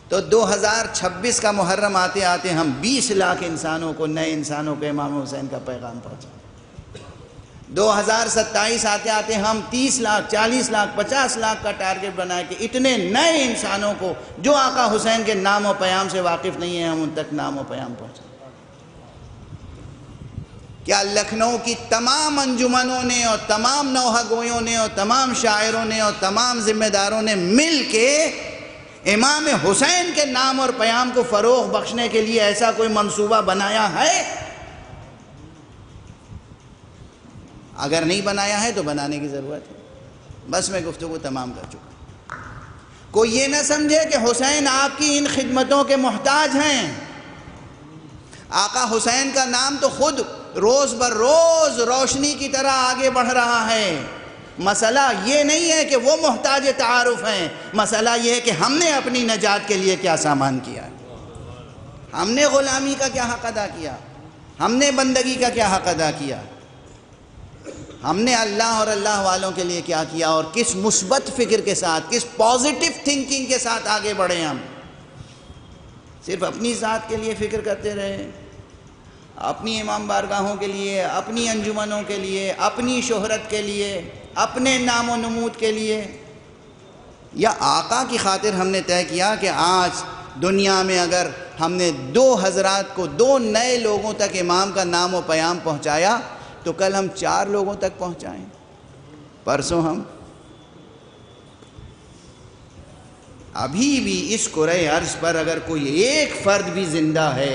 تو 2026 کا محرم آتے آتے ہم 20 لاکھ انسانوں کو، نئے انسانوں کو امام حسین کا پیغام پہنچائیں۔ 2027 آتے آتے ہم 30 لاکھ، 40 لاکھ، 50 لاکھ کا ٹارگٹ بنائے کہ اتنے نئے انسانوں کو جو آقا حسین کے نام و پیام سے واقف نہیں ہیں ہم ان تک نام و پیام پہنچائیں۔ کیا لکھنؤ کی تمام انجمنوں نے اور تمام نوحہ گویوں نے اور تمام شاعروں نے اور تمام ذمہ داروں نے مل کے امام حسین کے نام اور پیام کو فروغ بخشنے کے لیے ایسا کوئی منصوبہ بنایا ہے؟ اگر نہیں بنایا ہے تو بنانے کی ضرورت ہے۔ بس میں گفتگو تمام کر چکا۔ کوئی یہ نہ سمجھے کہ حسین آپ کی ان خدمتوں کے محتاج ہیں۔ آقا حسین کا نام تو خود روز بر روز روشنی کی طرح آگے بڑھ رہا ہے۔ مسئلہ یہ نہیں ہے کہ وہ محتاج تعارف ہیں، مسئلہ یہ ہے کہ ہم نے اپنی نجات کے لیے کیا سامان کیا، ہم نے غلامی کا کیا حق ادا کیا، ہم نے بندگی کا کیا حق ادا کیا، ہم نے اللہ اور اللہ والوں کے لیے کیا کیا، اور کس مثبت فکر کے ساتھ، کس پازیٹیو تھنکنگ کے ساتھ آگے بڑھے ہم۔ صرف اپنی ذات کے لیے فکر کرتے رہے، اپنی امام بارگاہوں کے لیے، اپنی انجمنوں کے لیے، اپنی شہرت کے لیے، اپنے نام و نمود کے لیے، یا آقا کی خاطر ہم نے طے کیا کہ آج دنیا میں اگر ہم نے 2 حضرات کو، 2 نئے لوگوں تک امام کا نام و پیام پہنچایا تو کل ہم 4 لوگوں تک پہنچائیں، پرسوں ہم۔ ابھی بھی اس کرۂ ارض پر اگر کوئی ایک فرد بھی زندہ ہے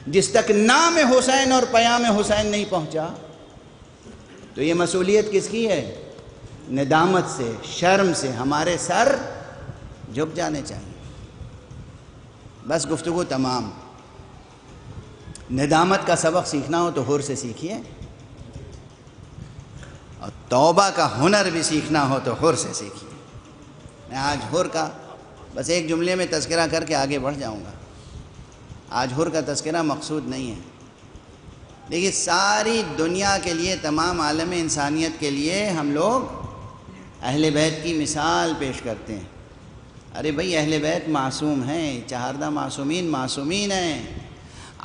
جس تک نام حسین اور پیام حسین نہیں پہنچا تو یہ مسئولیت کس کی ہے؟ ندامت سے، شرم سے ہمارے سر جھک جانے چاہیے۔ بس گفتگو تمام۔ ندامت کا سبق سیکھنا ہو تو حر سے سیکھیے، اور توبہ کا ہنر بھی سیکھنا ہو تو حر سے سیکھیے۔ میں آج حر کا بس ایک جملے میں تذکرہ کر کے آگے بڑھ جاؤں گا۔ آج حر کا تذکرہ مقصود نہیں ہے، دیکھیے ساری دنیا کے لیے، تمام عالم انسانیت کے لیے ہم لوگ اہل بیت کی مثال پیش کرتے ہیں. ارے بھائی اہل بیت معصوم ہیں، چہاردہ معصومین معصومین ہیں.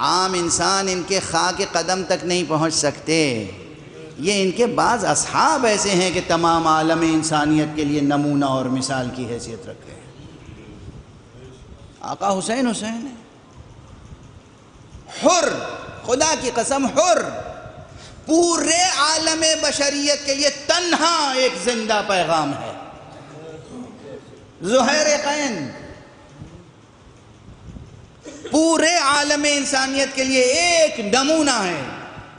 عام انسان ان کے خاک قدم تک نہیں پہنچ سکتے. یہ ان کے بعض اصحاب ایسے ہیں کہ تمام عالم انسانیت کے لیے نمونہ اور مثال کی حیثیت رکھتے ہیں. آقا حسین ہے، حر، خدا کی قسم حر، پورے عالم بشریت کے لیے تنہا ایک زندہ پیغام ہے. ظہیر قین پورے عالم انسانیت کے لیے ایک نمونہ ہے،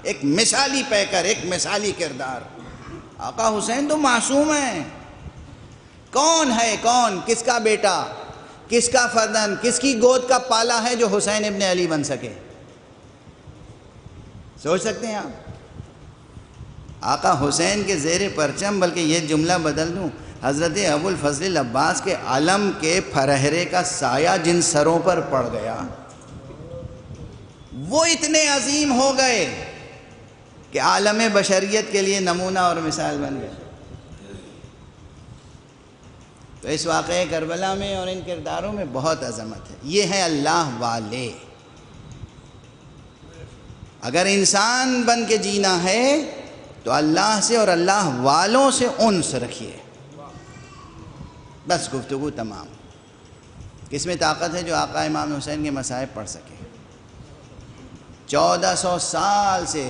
ایک مثالی پیکر، ایک مثالی کردار. آقا حسین تو معصوم ہیں. کون ہے، کون، کس کا بیٹا، کس کا فرزند، کس کی گود کا پالا ہے جو حسین ابن علی بن سکے؟ سوچ سکتے ہیں آپ؟ آقا حسین کے زیر پرچم، بلکہ یہ جملہ بدل دوں، حضرت ابو الفضل العباس کے علم کے پھرہرے کا سایہ جن سروں پر پڑ گیا وہ اتنے عظیم ہو گئے کہ عالم بشریت کے لیے نمونہ اور مثال بن گئے. تو اس واقعہ کربلا میں اور ان کرداروں میں بہت عظمت ہے. یہ ہیں اللہ والے. اگر انسان بن کے جینا ہے تو اللہ سے اور اللہ والوں سے انس رکھیے. بس گفتگو تمام. کس میں طاقت ہے جو آقا امام حسین کے مصائب پڑھ سکے؟ 1400 سال سے،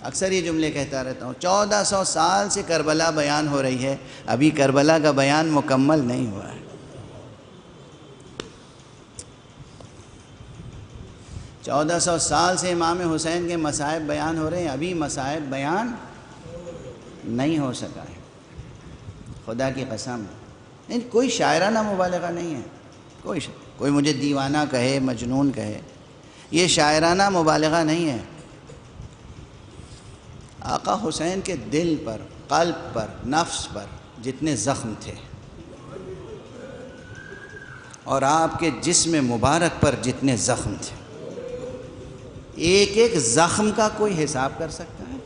اکثر یہ جملے کہتا رہتا ہوں، 1400 سال سے کربلا بیان ہو رہی ہے، ابھی کربلا کا بیان مکمل نہیں ہوا ہے. 1400 سال سے امام حسین کے مصائب بیان ہو رہے ہیں، ابھی مصائب بیان نہیں ہو سکا ہے. خدا کی قسم کوئی شاعرانہ مبالغہ نہیں ہے. کوئی مجھے دیوانہ کہے، مجنون کہے، یہ شاعرانہ مبالغہ نہیں ہے. آقا حسین کے دل پر، قلب پر، نفس پر جتنے زخم تھے اور آپ کے جسم مبارک پر جتنے زخم تھے، ایک ایک زخم کا کوئی حساب کر سکتا ہے؟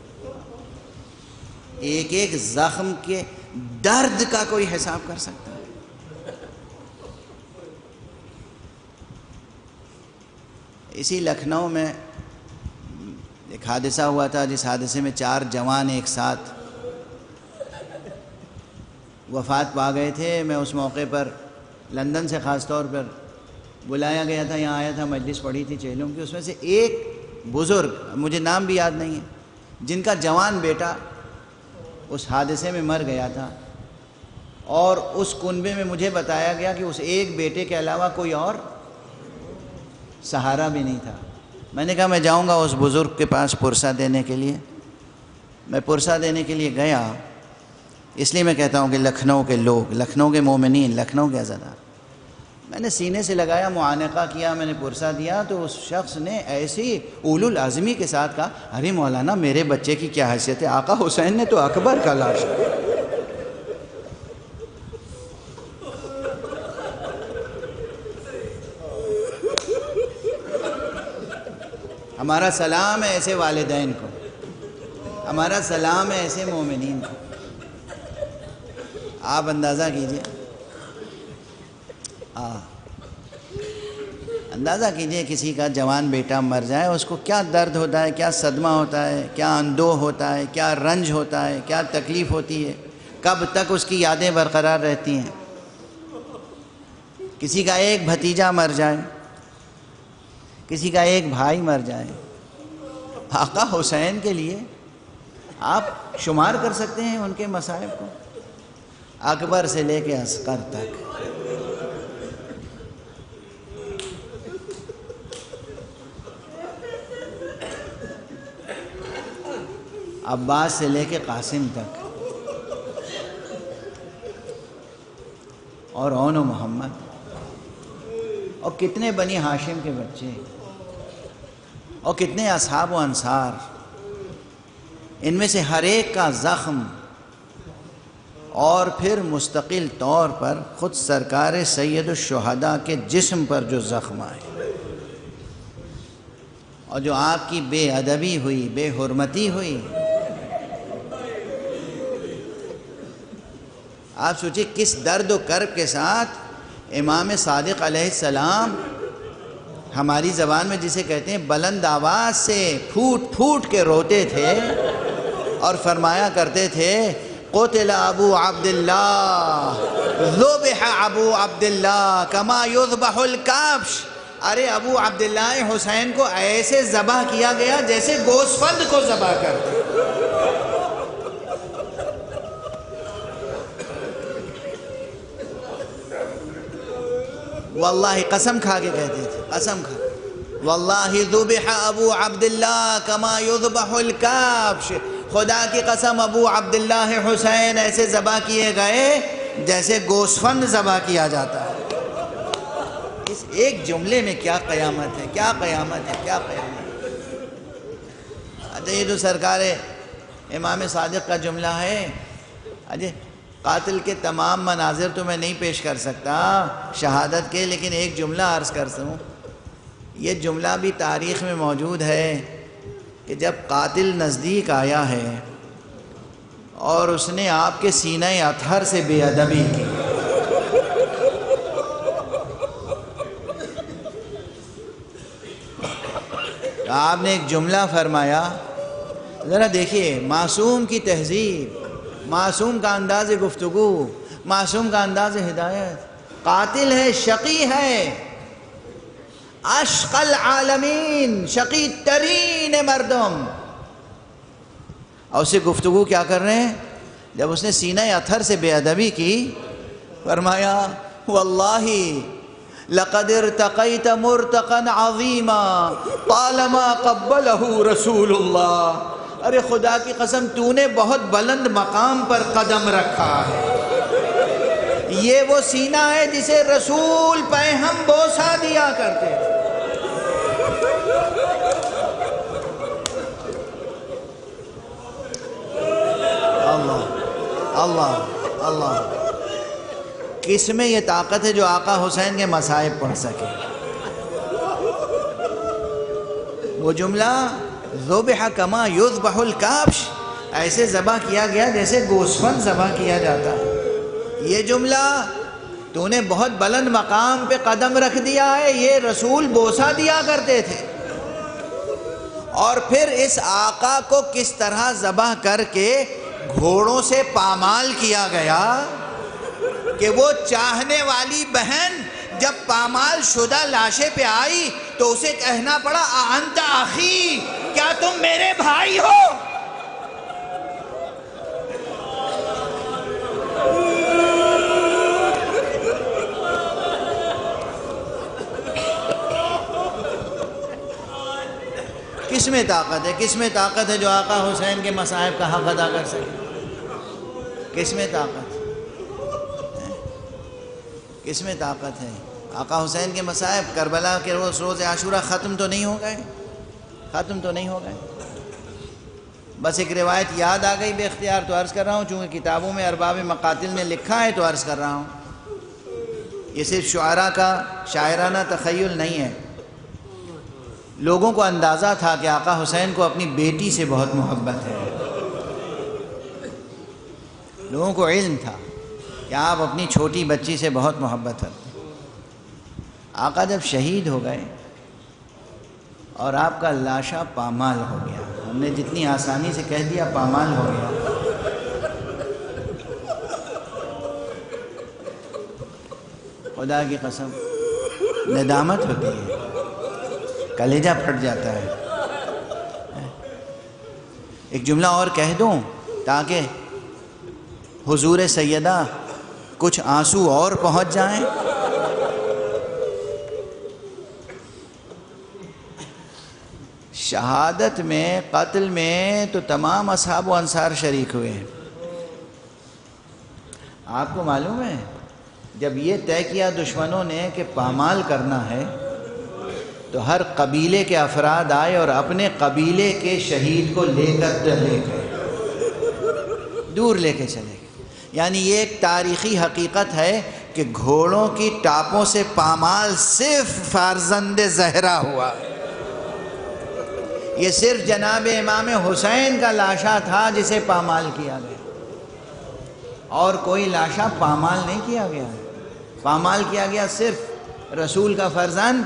ایک ایک زخم کے درد کا کوئی حساب کر سکتا ہے؟ اسی لکھنؤ میں ایک حادثہ ہوا تھا، جس حادثے میں 4 جوان ایک ساتھ وفات پا گئے تھے. میں اس موقع پر لندن سے خاص طور پر بلایا گیا تھا، یہاں آیا تھا، مجلس پڑھی تھی چیلوں کی. اس میں سے ایک بزرگ، مجھے نام بھی یاد نہیں ہے، جن کا جوان بیٹا اس حادثے میں مر گیا تھا، اور اس کنبے میں مجھے بتایا گیا کہ اس ایک بیٹے کے علاوہ کوئی اور سہارا بھی نہیں تھا. میں نے کہا میں جاؤں گا اس بزرگ کے پاس پرسہ دینے کے لیے. میں پرسہ دینے کے لیے گیا. اس لیے میں کہتا ہوں کہ لکھنؤ کے لوگ، لکھنؤ کے مومنین، لکھنؤ کے عزادار، میں نے سینے سے لگایا، معانقہ کیا، میں نے پرسہ دیا تو اس شخص نے ایسی اولو العزمی کے ساتھ کہا، ارے مولانا میرے بچے کی کیا حیثیت ہے، آقا حسین نے تو اکبر کا لاش ہے. ہمارا سلام ہے ایسے والدین کو، ہمارا سلام ہے ایسے مومنین کو. آپ اندازہ کیجئے، اندازہ کیجئے کسی کا جوان بیٹا مر جائے، اس کو کیا درد ہوتا ہے، کیا صدمہ ہوتا ہے، کیا اندوہ ہوتا ہے، کیا رنج ہوتا ہے، کیا تکلیف ہوتی ہے، کب تک اس کی یادیں برقرار رہتی ہیں. کسی کا ایک بھتیجا مر جائے، کسی کا ایک بھائی مر جائے. آقا حسین کے لیے آپ شمار کر سکتے ہیں ان کے مصائب کو، اکبر سے لے کے اصغر تک. عباس سے لے کے قاسم تک، اور اون و محمد، اور کتنے بنی ہاشم کے بچے، اور کتنے اصحاب و انصار. ان میں سے ہر ایک کا زخم، اور پھر مستقل طور پر خود سرکار سید الشہداء کے جسم پر جو زخم آئے. اور جو آپ کی بے ادبی ہوئی، بے حرمتی ہوئی، آپ سوچیں کس درد و کرب کے ساتھ امام صادق علیہ السلام ہماری زبان میں جسے کہتے ہیں بلند آواز سے پھوٹ پھوٹ کے روتے تھے اور فرمایا کرتے تھے قتل ابو عبداللہ ذبح ابو عبداللہ کما یذبح الکبش، ارے ابو عبداللہ حسین کو ایسے ذبح کیا گیا جیسے گوسفند کو ذبح کرتے۔ واللہ قسم کھا کے کہتے تھے، قسم کھا، واللہ ذبح ابو عبداللہ کما یذبح الکبش، خدا کی قسم ابو عبداللہ حسین ایسے ذبح کیے گئے جیسے گوسفند ذبح کیا جاتا ہے۔ اس ایک جملے میں کیا قیامت ہے، کیا قیامت ہے، کیا قیامت ہے۔ اچھا یہ جو سرکار امام صادق کا جملہ ہے، اجے قاتل کے تمام مناظر تو میں نہیں پیش کر سکتا شہادت کے، لیکن ایک جملہ عرض کرتا ہوں۔ یہ جملہ بھی تاریخ میں موجود ہے کہ جب قاتل نزدیک آیا ہے اور اس نے آپ کے سینہ اطہر سے بے ادبی کی، تو آپ نے ایک جملہ فرمایا، ذرا دیکھیے معصوم کی تہذیب، معصوم کا انداز گفتگو، معصوم کا انداز ہدایت۔ قاتل ہے، شقی ہے، اشقى العالمین، شقی ترین مردم، اور اسے گفتگو کیا کر رہے ہیں؟ جب اس نے سینہ اطہر سے بے ادبی کی، فرمایا واللہ لقد ارتقیت مرتقا عظیما طالما قبلہ رسول اللہ، ارے خدا کی قسم تو نے بہت بلند مقام پر قدم رکھا ہے، یہ وہ سینہ ہے جسے رسول پہ ہم بوسہ دیا کرتے تھے۔ اللہ اللہ اللہ، کس میں یہ طاقت ہے جو آقا حسین کے مصائب پڑھ سکے؟ وہ جملہ ذبح کما یذبح الکبش، ایسے ذبح کیا گیا جیسے گوسفند ذبح کیا جاتا ہے۔ یہ جملہ تو نے بہت بلند مقام پہ قدم رکھ دیا ہے، یہ رسول بوسہ دیا کرتے تھے۔ اور پھر اس آقا کو کس طرح ذبح کر کے گھوڑوں سے پامال کیا گیا کہ وہ چاہنے والی بہن جب پامال شدہ لاشے پہ آئی تو اسے کہنا پڑا انت اخی، کیا تم میرے بھائی ہو؟ کس میں طاقت ہے، کس میں طاقت ہے جو آقا حسین کے مصائب کا حق ادا کر سکے؟ کس میں طاقت ہے؟ کس میں طاقت ہے؟ آقا حسین کے مصائب کربلا کے روز عاشورہ ختم تو نہیں ہو گئے، ختم تو نہیں ہو گئے۔ بس ایک روایت یاد آ گئی بے اختیار تو عرض کر رہا ہوں، چونکہ کتابوں میں ارباب مقاتل نے لکھا ہے تو عرض کر رہا ہوں۔ یہ صرف شعراء کا شاعرانہ تخیل نہیں ہے، لوگوں کو اندازہ تھا کہ آقا حسین کو اپنی بیٹی سے بہت محبت ہے، لوگوں کو علم تھا کہ آپ اپنی چھوٹی بچی سے بہت محبت کرتے۔ آقا جب شہید ہو گئے اور آپ کا لاشا پامال ہو گیا، ہم نے جتنی آسانی سے کہہ دیا پامال ہو گیا، خدا کی قسم ندامت ہوتی ہے، کلیجہ پھٹ جاتا ہے۔ ایک جملہ اور کہہ دوں تاکہ حضور سیدہ کچھ آنسو اور پہنچ جائیں۔ شہادت میں، قتل میں تو تمام اصحاب و انصار شریک ہوئے ہیں۔ آپ کو معلوم ہے جب یہ طے کیا دشمنوں نے کہ پامال کرنا ہے تو ہر قبیلے کے افراد آئے اور اپنے قبیلے کے شہید کو لے کر چلے گئے، دور لے کے چلے گئے۔ یعنی یہ ایک تاریخی حقیقت ہے کہ گھوڑوں کی ٹاپوں سے پامال صرف فرزند زہرا ہوا ہے۔ یہ صرف جناب امام حسین کا لاشا تھا جسے پامال کیا گیا، اور کوئی لاشا پامال نہیں کیا گیا ہے۔ پامال کیا گیا صرف رسول کا فرزند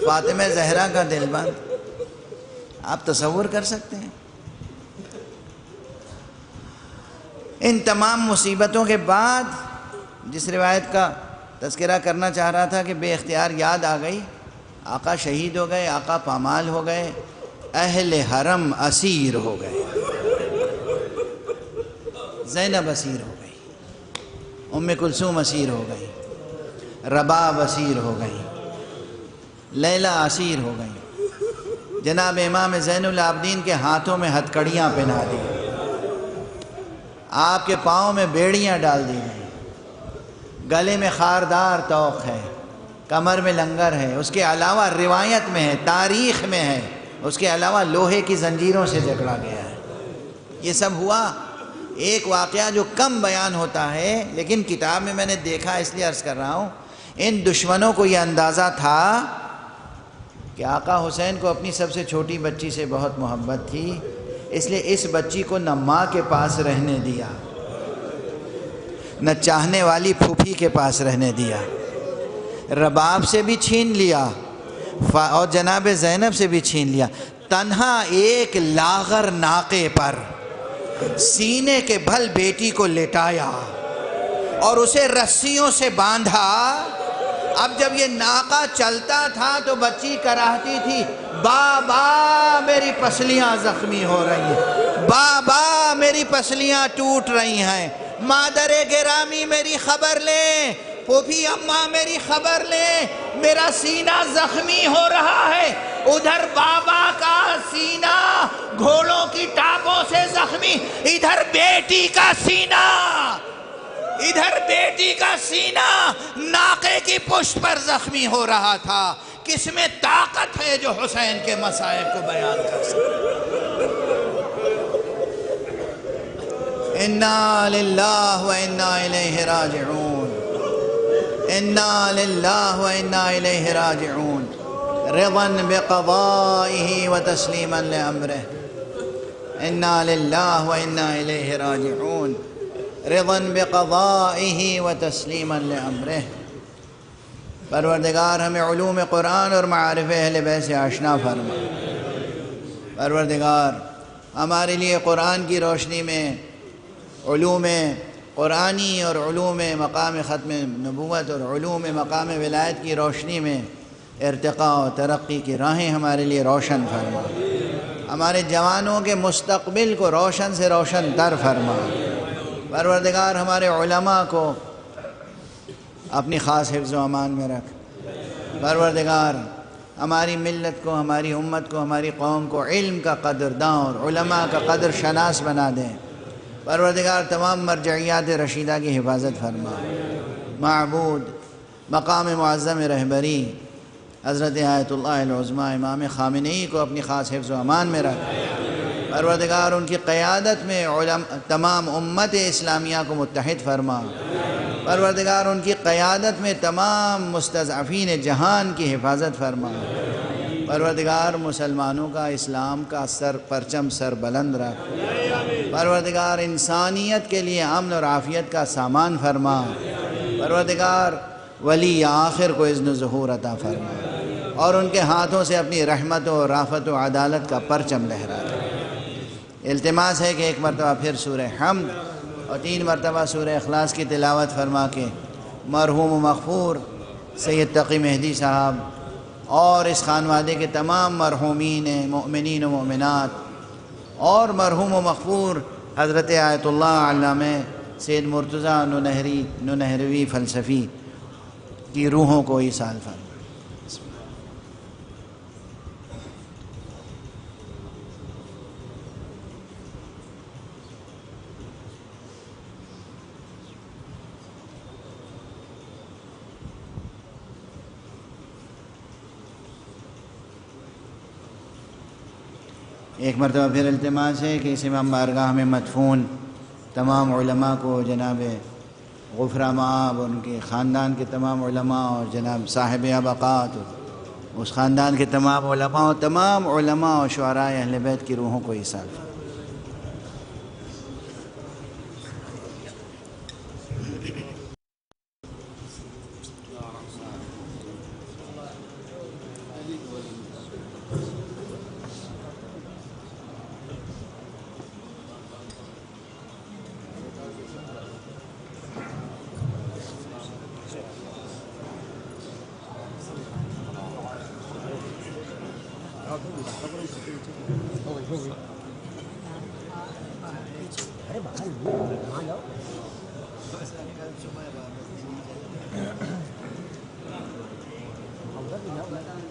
فاطمہ زہرا کا دل بند۔ آپ تصور کر سکتے ہیں؟ ان تمام مصیبتوں کے بعد جس روایت کا تذکرہ کرنا چاہ رہا تھا کہ بے اختیار یاد آ گئی، آقا شہید ہو گئے، آقا پامال ہو گئے، اہل حرم اسیر ہو گئے۔ زینب اسیر ہو گئی، ام کلثوم اسیر ہو گئی، رباب اسیر ہو گئی، لیلہ اسیر ہو گئی، جناب امام زین العابدین کے ہاتھوں میں ہتھکڑیاں پہنا دی، آپ کے پاؤں میں بیڑیاں ڈال دی گئیں، گلے میں خاردار طوق ہے، کمر میں لنگر ہے، اس کے علاوہ روایت میں ہے، تاریخ میں ہے، اس کے علاوہ لوہے کی زنجیروں سے جکڑا گیا ہے۔ یہ سب ہوا، ایک واقعہ جو کم بیان ہوتا ہے لیکن کتاب میں نے دیکھا، اس لیے عرض کر رہا ہوں۔ ان دشمنوں کو یہ اندازہ تھا کہ آقا حسین کو اپنی سب سے چھوٹی بچی سے بہت محبت تھی، اس لیے اس بچی کو نہ ماں کے پاس رہنے دیا، نہ چاہنے والی پھوپھی کے پاس رہنے دیا، رباب سے بھی چھین لیا اور جناب زینب سے بھی چھین لیا، تنہا ایک لاغر ناقے پر سینے کے بھل بیٹی کو لٹایا اور اسے رسیوں سے باندھا۔ اب جب یہ ناقہ چلتا تھا تو بچی کراہتی تھی، بابا میری پسلیاں زخمی ہو رہی ہیں، بابا میری پسلیاں ٹوٹ رہی ہیں، مادر گرامی میری خبر لیں، پھوپھی اماں میری خبر لیں، میرا سینہ زخمی ہو رہا ہے۔ ادھر بابا کا سینہ گھوڑوں کی ٹاپوں سے زخمی، ادھر بیٹی کا سینہ، ادھر بیٹی کا سینہ ناقے کی پشت پر زخمی ہو رہا تھا۔ کس میں طاقت ہے جو حسین کے مصائب کو بیان کر سکے؟ انا للہ و انا الیہ راجعون، انا للہ و انا الیہ راجعون، رضا بقضائہ و تسلیما لامرہ، انا للہ و انا الیہ راجعون، رضا بقضائہ و تسلیما لامرہ۔ پروردگار ہمیں علوم قرآن اور معارف اہل بیت سے آشنا فرما۔ پروردگار ہمارے لیے قرآن کی روشنی میں علوم قرآنی اور علوم مقام ختم نبوت اور علوم مقام ولایت کی روشنی میں ارتقاء و ترقی کی راہیں ہمارے لیے روشن فرما۔ ہمارے جوانوں کے مستقبل کو روشن سے روشن تر فرما۔ پروردگار ہمارے علماء کو اپنی خاص حفظ و امان میں رکھ۔ پروردگار ہماری ملت کو، ہماری امت کو، ہماری قوم کو علم کا قدرداں اور علماء کا قدر شناس بنا دیں۔ پروردگار تمام مرجعیات رشیدہ کی حفاظت فرما۔ معبود مقام معظم رہبری حضرت آیت اللہ العظمیٰ امام خامنئی کو اپنی خاص حفظ و امان میں رکھ۔ پروردگار ان کی قیادت میں تمام امت اسلامیہ کو متحد فرما۔ پروردگار ان کی قیادت میں تمام مستضعفین جہان کی حفاظت فرما۔ پروردگار مسلمانوں کا، اسلام کا پرچم سر بلند رکھ۔ پروردگار انسانیت کے لیے امن اور عافیت کا سامان فرما۔ پروردگار ولی آخر کو اذن ظہور عطا فرما اور ان کے ہاتھوں سے اپنی رحمت و رافت و عدالت کا پرچم لہرا دے۔ التماس ہے کہ ایک مرتبہ پھر سورہ حمد اور 3 مرتبہ سورہ اخلاص کی تلاوت فرما کے مرحوم و مغفور سید تقی مہدی صاحب اور اس خانوادے کے تمام مرحومین مؤمنین و مؤمنات اور مرحوم و مغفور حضرت آیت اللہ علامہ سید مرتضیٰ ننہروی فلسفی کی روحوں کو ایصال فرما۔ ایک مرتبہ پھر التماس ہے کہ اس امام بارگاہ میں مدفون تمام علماء کو جناب غفرہ مآب اور ان کے خاندان کے تمام علماء اور جناب صاحب ابقات اس خاندان کے تمام علماء و شعراء اہل بیت کی روحوں کو ایصال فرما۔ Không rất nhiều